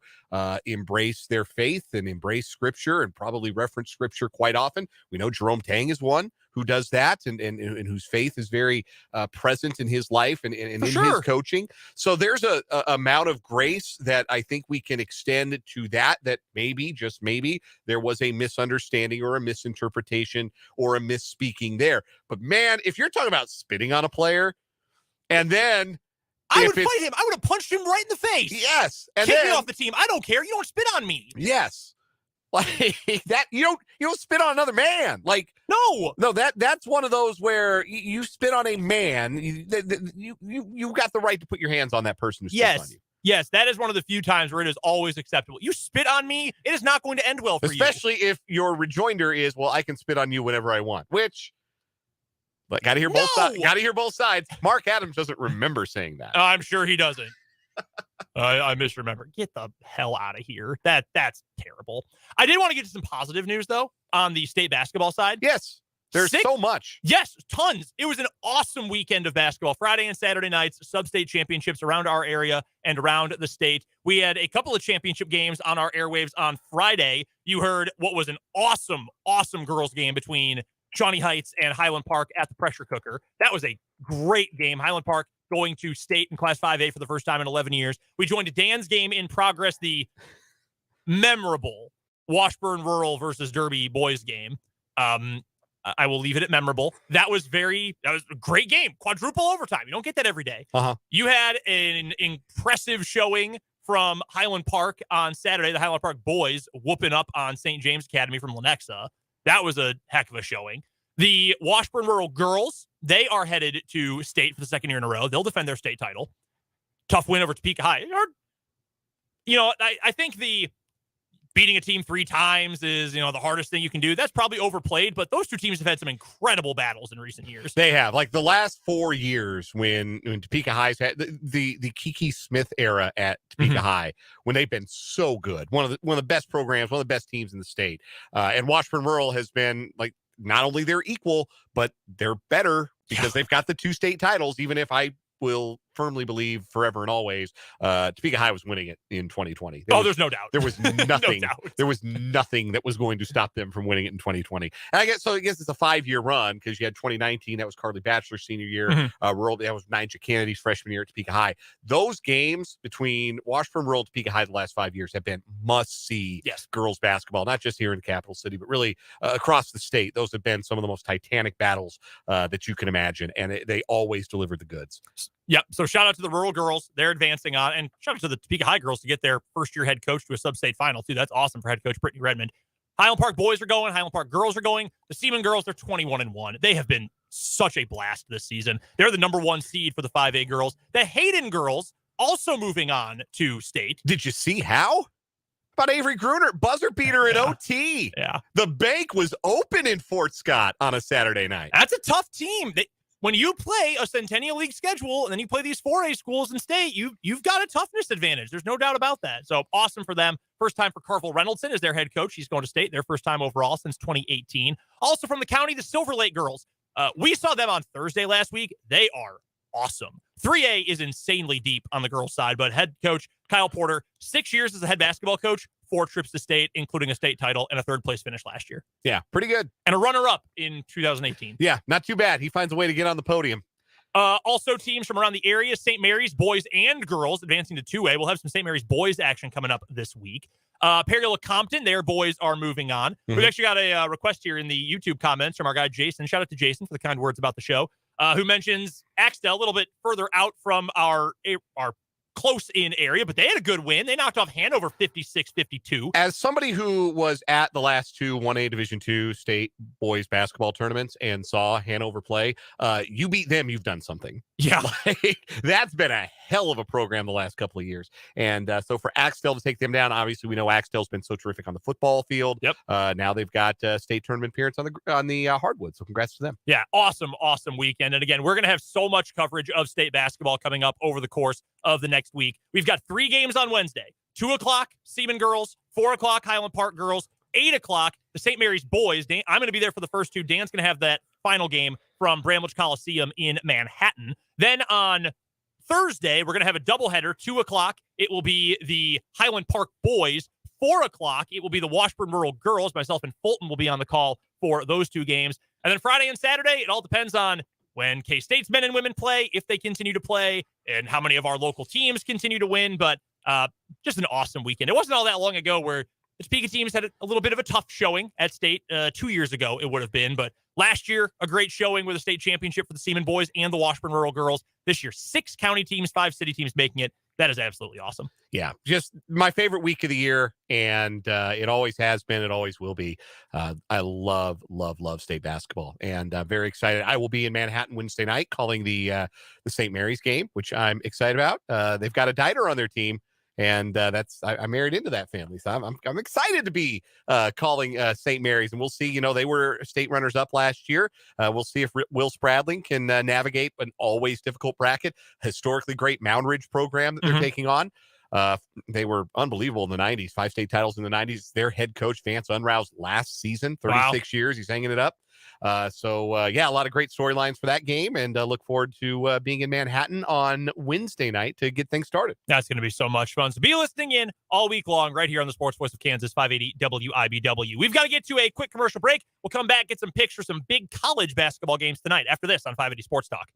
embrace their faith and embrace scripture and probably reference scripture quite often. We know Jerome Tang is one who does that and whose faith is very present in his life and in his coaching. So there's a amount of grace that I think we can extend to that maybe, just maybe, there was a misunderstanding or a misinterpretation or a misspeaking there. But man, if you're talking about spitting on a player, and then I would fight him. I would have punched him right in the face. Yes. And kick me off the team. I don't care. You don't spit on me. Yes. Like that, you don't spit on another man. Like no, that's one of those where you spit on a man. You got the right to put your hands on that person who spits on you. Yes, that is one of the few times where it is always acceptable. You spit on me, it is not going to end well for you. Especially if your rejoinder is, well, I can spit on you whenever I want, which. But got to hear both sides. Got to hear both sides. Mark Adams doesn't remember saying that. I'm sure he doesn't. I misremember. Get the hell out of here. That's terrible. I did want to get to some positive news though on the state basketball side. Yes, there's so much. Yes, tons. It was an awesome weekend of basketball. Friday and Saturday nights, sub-state championships around our area and around the state. We had a couple of championship games on our airwaves on Friday. You heard what was an awesome girls game between Shawnee Heights and Highland Park at the pressure cooker. That was a great game. Highland Park going to state in Class 5A for the first time in 11 years. We joined Dan's game in progress, the memorable Washburn Rural versus Derby boys game. I will leave it at memorable. That was a great game. Quadruple overtime. You don't get that every day. You had an impressive showing from Highland Park on Saturday. The Highland Park boys whooping up on St. James Academy from Lenexa. That was a heck of a showing. The Washburn Rural girls, they are headed to state for the second year in a row. They'll defend their state title. Tough win over Topeka High. I think the beating a team 3 times is, the hardest thing you can do. That's probably overplayed, but those two teams have had some incredible battles in recent years. They have. Like the last 4 years when Topeka High's had the Kiki Smith era at Topeka High, when they've been so good. One of the best programs, one of the best teams in the state. And Washburn Rural has been like, not only they're equal, but they're better because they've got the 2 state titles, even if I will firmly believe forever and always Topeka High was winning it in 2020. There's no doubt. There was nothing. No doubt. There was nothing that was going to stop them from winning it in 2020. And I guess it's a 5-year run because you had 2019. That was Carly Batchelor's senior year. Rural, that was Nigel Kennedy's freshman year at Topeka High. Those games between Washburn Rural and Topeka High the last 5 years have been must-see girls basketball, not just here in the capital city, but really across the state. Those have been some of the most titanic battles that you can imagine, and they always deliver the goods. Yep. So shout out to the rural girls. They're advancing on, and shout out to the Topeka High girls to get their first-year head coach to a sub-state final, too. That's awesome for head coach Brittany Redmond. Highland Park boys are going. Highland Park girls are going. The Seaman girls, they're 21-1. They have been such a blast this season. They're the number 1 seed for the 5A girls. The Hayden girls also moving on to state. Did you see how? About Avery Gruner, buzzer beater at OT. Yeah. The bank was open in Fort Scott on a Saturday night. That's a tough team. When you play a Centennial League schedule and then you play these 4A schools in state, you've got a toughness advantage. There's no doubt about that. So awesome for them. First time for Carvel Reynoldson as their head coach. He's going to state, their first time overall since 2018. Also from the county, the Silver Lake girls. We saw them on Thursday last week. They are awesome. 3A is insanely deep on the girls' side, but head coach Kyle Porter, 6 years as a head basketball coach, 4 trips to state, including a state title and a 3rd place finish last year. Yeah, pretty good. And a runner-up in 2018. Yeah, not too bad. He finds a way to get on the podium. Also, teams from around the area, St. Mary's boys and girls advancing to 2A. We'll have some St. Mary's boys action coming up this week. Perry-Lecompton, their boys are moving on. We've actually got a request here in the YouTube comments from our guy Jason. Shout out to Jason for the kind words about the show, who mentions Axtell a little bit further out from our close-in area, but they had a good win. They knocked off Hanover 56-52. As somebody who was at the last 2 1A Division II state boys basketball tournaments and saw Hanover play, you beat them, you've done something. Yeah. That's been a hell of a program the last couple of years. And so for Axtell to take them down, obviously we know Axtell's been so terrific on the football field. Yep. Now they've got state tournament appearance on the hardwood. So congrats to them. Yeah, awesome weekend. And again, we're going to have so much coverage of state basketball coming up over the course of the next week. We've got 3 games on Wednesday. 2 o'clock, Seaman girls. 4 o'clock, Highland Park girls. 8 o'clock, the St. Mary's boys. I'm going to be there for the first 2. Dan's going to have that final game from Bramlage Coliseum in Manhattan. Then on Thursday, we're going to have a doubleheader. 2 o'clock, it will be the Highland Park boys. 4 o'clock, it will be the Washburn Rural girls. Myself and Fulton will be on the call for those 2 games. And then Friday and Saturday, it all depends on when K-State's men and women play, if they continue to play, and how many of our local teams continue to win. But just an awesome weekend. It wasn't all that long ago where the Topeka teams had a little bit of a tough showing at state. 2 years ago, it would have been. But last year, a great showing with a state championship for the Seaman boys and the Washburn Rural girls. This year, 6 county teams, 5 city teams making it. That is absolutely awesome. Yeah, just my favorite week of the year, and it always has been. It always will be. I love state basketball, and I'm very excited. I will be in Manhattan Wednesday night calling the St. Mary's game, which I'm excited about. They've got a diner on their team, and I married into that family, so I'm excited to be calling St. Mary's, and we'll see. They were state runners up last year. We'll see if Will Spradling can navigate an always difficult bracket. Historically great Mound Ridge program that they're taking on. They were unbelievable in the 90s, 5 state titles in the 90s. Their head coach, Vance Unrouse, last season, 36 years. He's hanging it up. So a lot of great storylines for that game, and look forward to being in Manhattan on Wednesday night to get things started. That's going to be so much fun. So be listening in all week long right here on the Sports Voice of Kansas, 580 WIBW. We've got to get to a quick commercial break. We'll come back, get some picks for some big college basketball games tonight after this on 580 Sports Talk.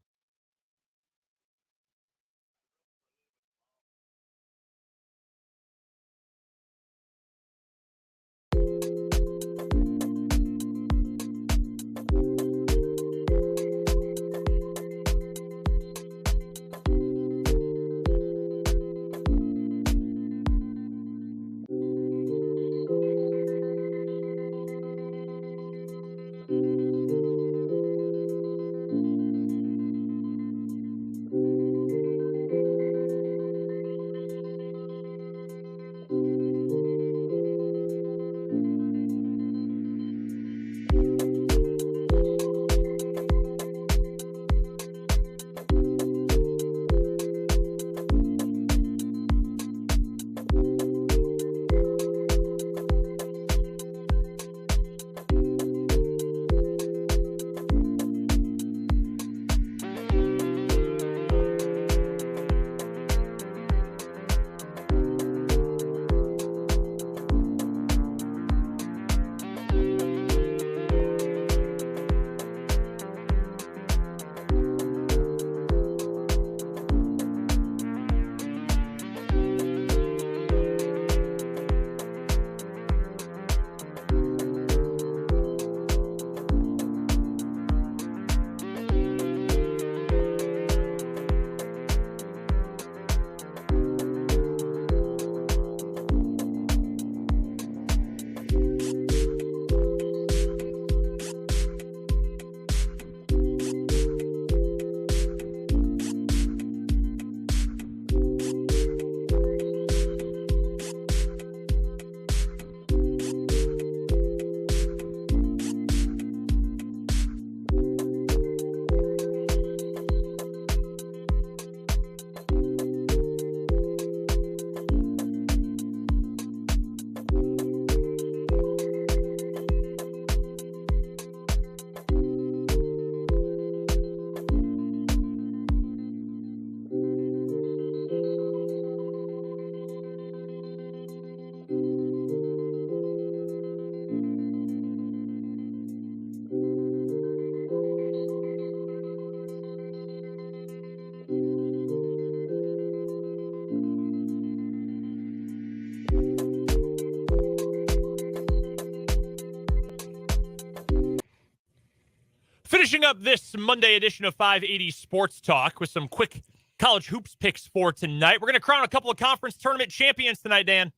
Finishing up this Monday edition of 580 Sports Talk with some quick college hoops picks for tonight. We're going to crown a couple of conference tournament champions tonight, Dan.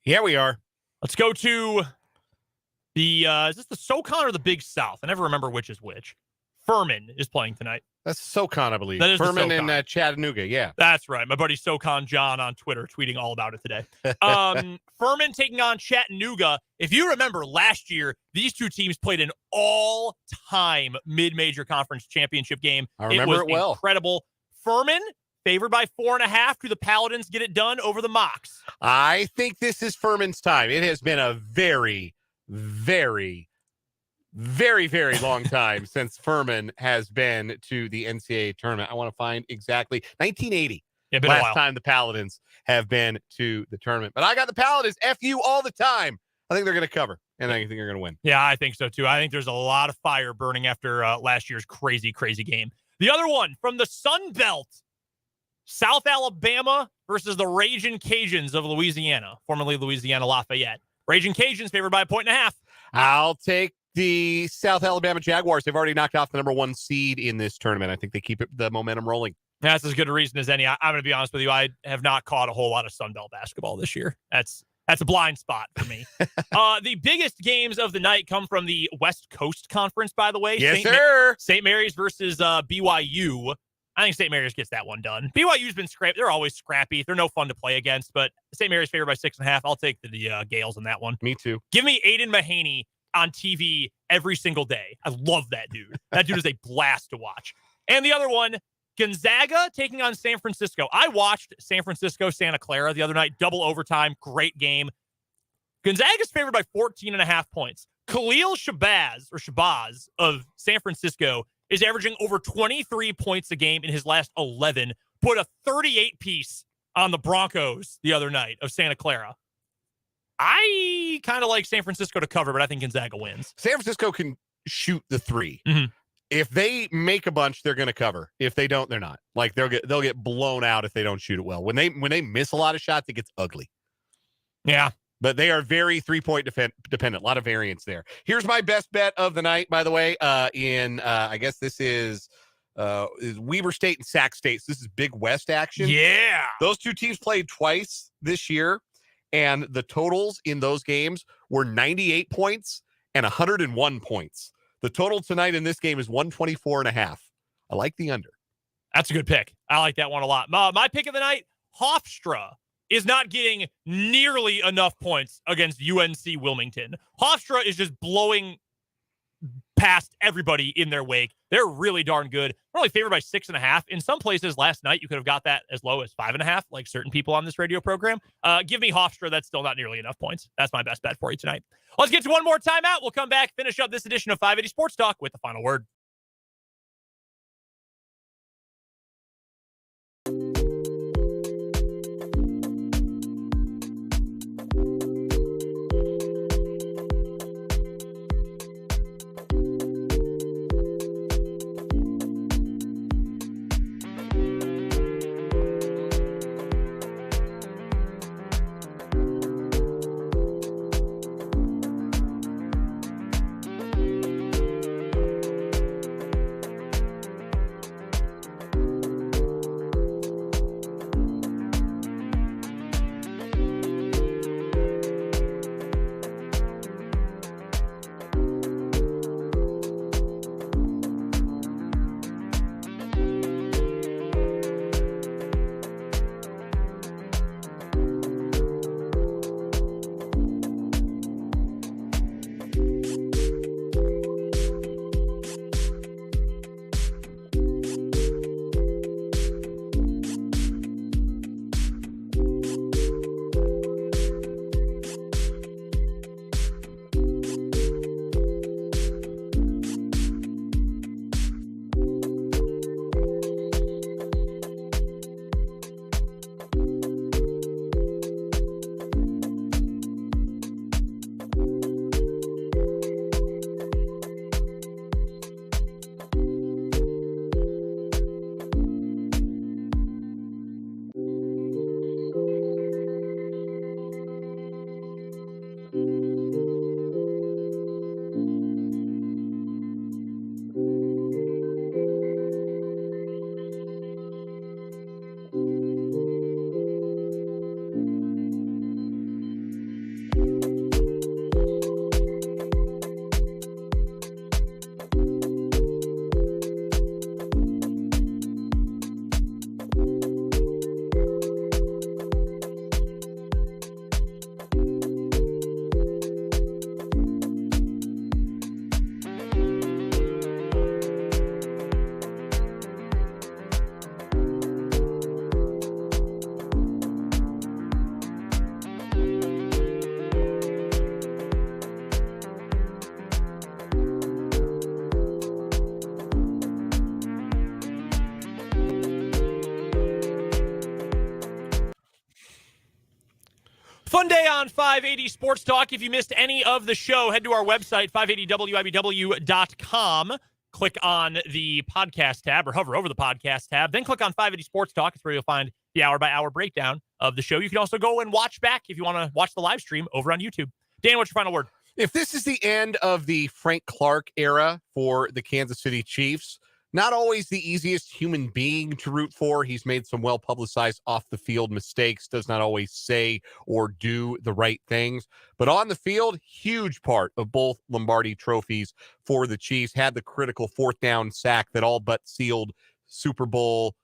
Yeah, we are. Let's go to the, is this the SoCon or the Big South? I never remember which is which. Furman is playing tonight. That's SoCon, I believe. That is Furman in Chattanooga, yeah. That's right. My buddy SoCon John on Twitter tweeting all about it today. Furman taking on Chattanooga. If you remember last year, these two teams played an all-time mid-major conference championship game. I remember it well. Incredible. Furman favored by 4.5. Do the Paladins get it done over the Mocs? I think this is Furman's time. It has been a very, very long time since Furman has been to the NCAA tournament. I want to find exactly 1980. Last time the Paladins have been to the tournament. But I got the Paladins FU all the time. I think they're going to cover. and I think they're going to win. Yeah, I think so too. I think there's a lot of fire burning after last year's crazy, crazy game. The other one from the Sun Belt, South Alabama versus the Ragin' Cajuns of Louisiana, formerly Louisiana Lafayette. Ragin' Cajuns favored by 1.5. I'll take the South Alabama Jaguars. They've already knocked off the number 1 seed in this tournament. I think they keep the momentum rolling. That's as good a reason as any. I'm going to be honest with you. I have not caught a whole lot of Sun Belt basketball this year. That's a blind spot for me. The biggest games of the night come from the West Coast Conference, by the way. Yes, sir. St. Mary's versus BYU. I think St. Mary's gets that one done. BYU's been scrappy. They're always scrappy. They're no fun to play against, but St. Mary's favored by 6.5. I'll take the Gales in that one. Me too. Give me Aiden Mahaney on TV every single day. I love that dude. That dude is a blast to watch. And the other one, Gonzaga taking on San Francisco. I watched San Francisco, Santa Clara the other night, double overtime, great game. Gonzaga's favored by 14.5 points. Khalil Shabazz of San Francisco is averaging over 23 points a game in his last 11, put a 38-piece on the Broncos the other night of Santa Clara. I kind of like San Francisco to cover, but I think Gonzaga wins. San Francisco can shoot the 3. Mm-hmm. If they make a bunch, they're going to cover. If they don't, they're not. Like they'll get blown out if they don't shoot it well. When they miss a lot of shots, it gets ugly. Yeah. But they are very 3-point dependent. A lot of variance there. Here's my best bet of the night, by the way. I guess this is Weber State and Sac State. So this is Big West action. Yeah. Those two teams played twice this year, and the totals in those games were 98 points and 101 points. The total tonight in this game is 124.5. I like the under. That's a good pick. I like that one a lot. My pick of the night, Hofstra is not getting nearly enough points against UNC Wilmington. Hofstra is just blowing past everybody in their wake. They're really darn good. They're only favored by 6.5. In some places last night, you could have got that as low as 5.5, like certain people on this radio program. Give me Hofstra. That's still not nearly enough points. That's my best bet for you tonight. Let's get to one more timeout. We'll come back, finish up this edition of 580 Sports Talk with the final word. Fun day on 580 Sports Talk. If you missed any of the show, head to our website, 580wibw.com. Click on the podcast tab or hover over the podcast tab. Then click on 580 Sports Talk. It's where you'll find the hour-by-hour breakdown of the show. You can also go and watch back if you want to watch the live stream over on YouTube. Dan, what's your final word? If this is the end of the Frank Clark era for the Kansas City Chiefs, not always the easiest human being to root for. He's made some well-publicized off-the-field mistakes, does not always say or do the right things. But on the field, huge part of both Lombardi trophies for the Chiefs. Had the critical fourth down sack that all but sealed Super Bowl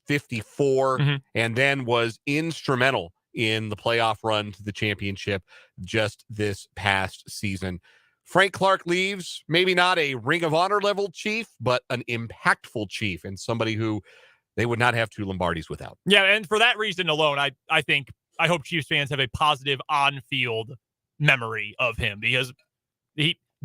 54, and then was instrumental in the playoff run to the championship just this past season. Frank Clark leaves, maybe not a Ring of Honor level chief, but an impactful chief and somebody who they would not have two Lombardis without. Yeah, and for that reason alone, I hope Chiefs fans have a positive on-field memory of him because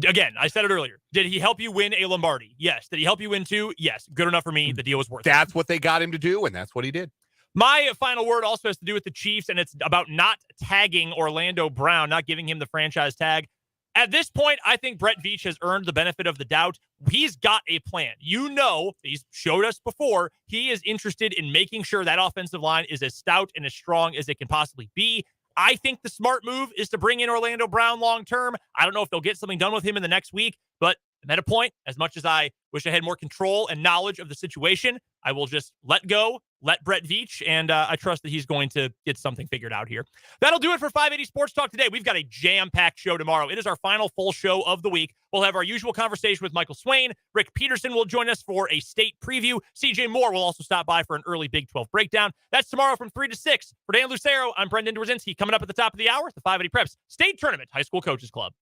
again, I said it earlier. Did he help you win a Lombardi? Yes. Did he help you win two? Yes. Good enough for me. The deal was worth it. That's what they got him to do, and that's what he did. My final word also has to do with the Chiefs, and it's about not tagging Orlando Brown, not giving him the franchise tag. At this point, I think Brett Veach has earned the benefit of the doubt. He's got a plan. He's showed us before, he is interested in making sure that offensive line is as stout and as strong as it can possibly be. I think the smart move is to bring in Orlando Brown long-term. I don't know if they'll get something done with him in the next week, but I'm at a point, as much as I wish I had more control and knowledge of the situation, I will just let Brett Veach, and I trust that he's going to get something figured out here. That'll do it for 580 Sports Talk today. We've got a jam-packed show tomorrow. It is our final full show of the week. We'll have our usual conversation with Michael Swain. Rick Peterson will join us for a state preview. CJ Moore will also stop by for an early Big 12 breakdown. That's tomorrow from 3 to 6. For Dan Lucero, I'm Brendan Dworzinski. Coming up at the top of the hour, the 580 Preps State Tournament High School Coaches Club.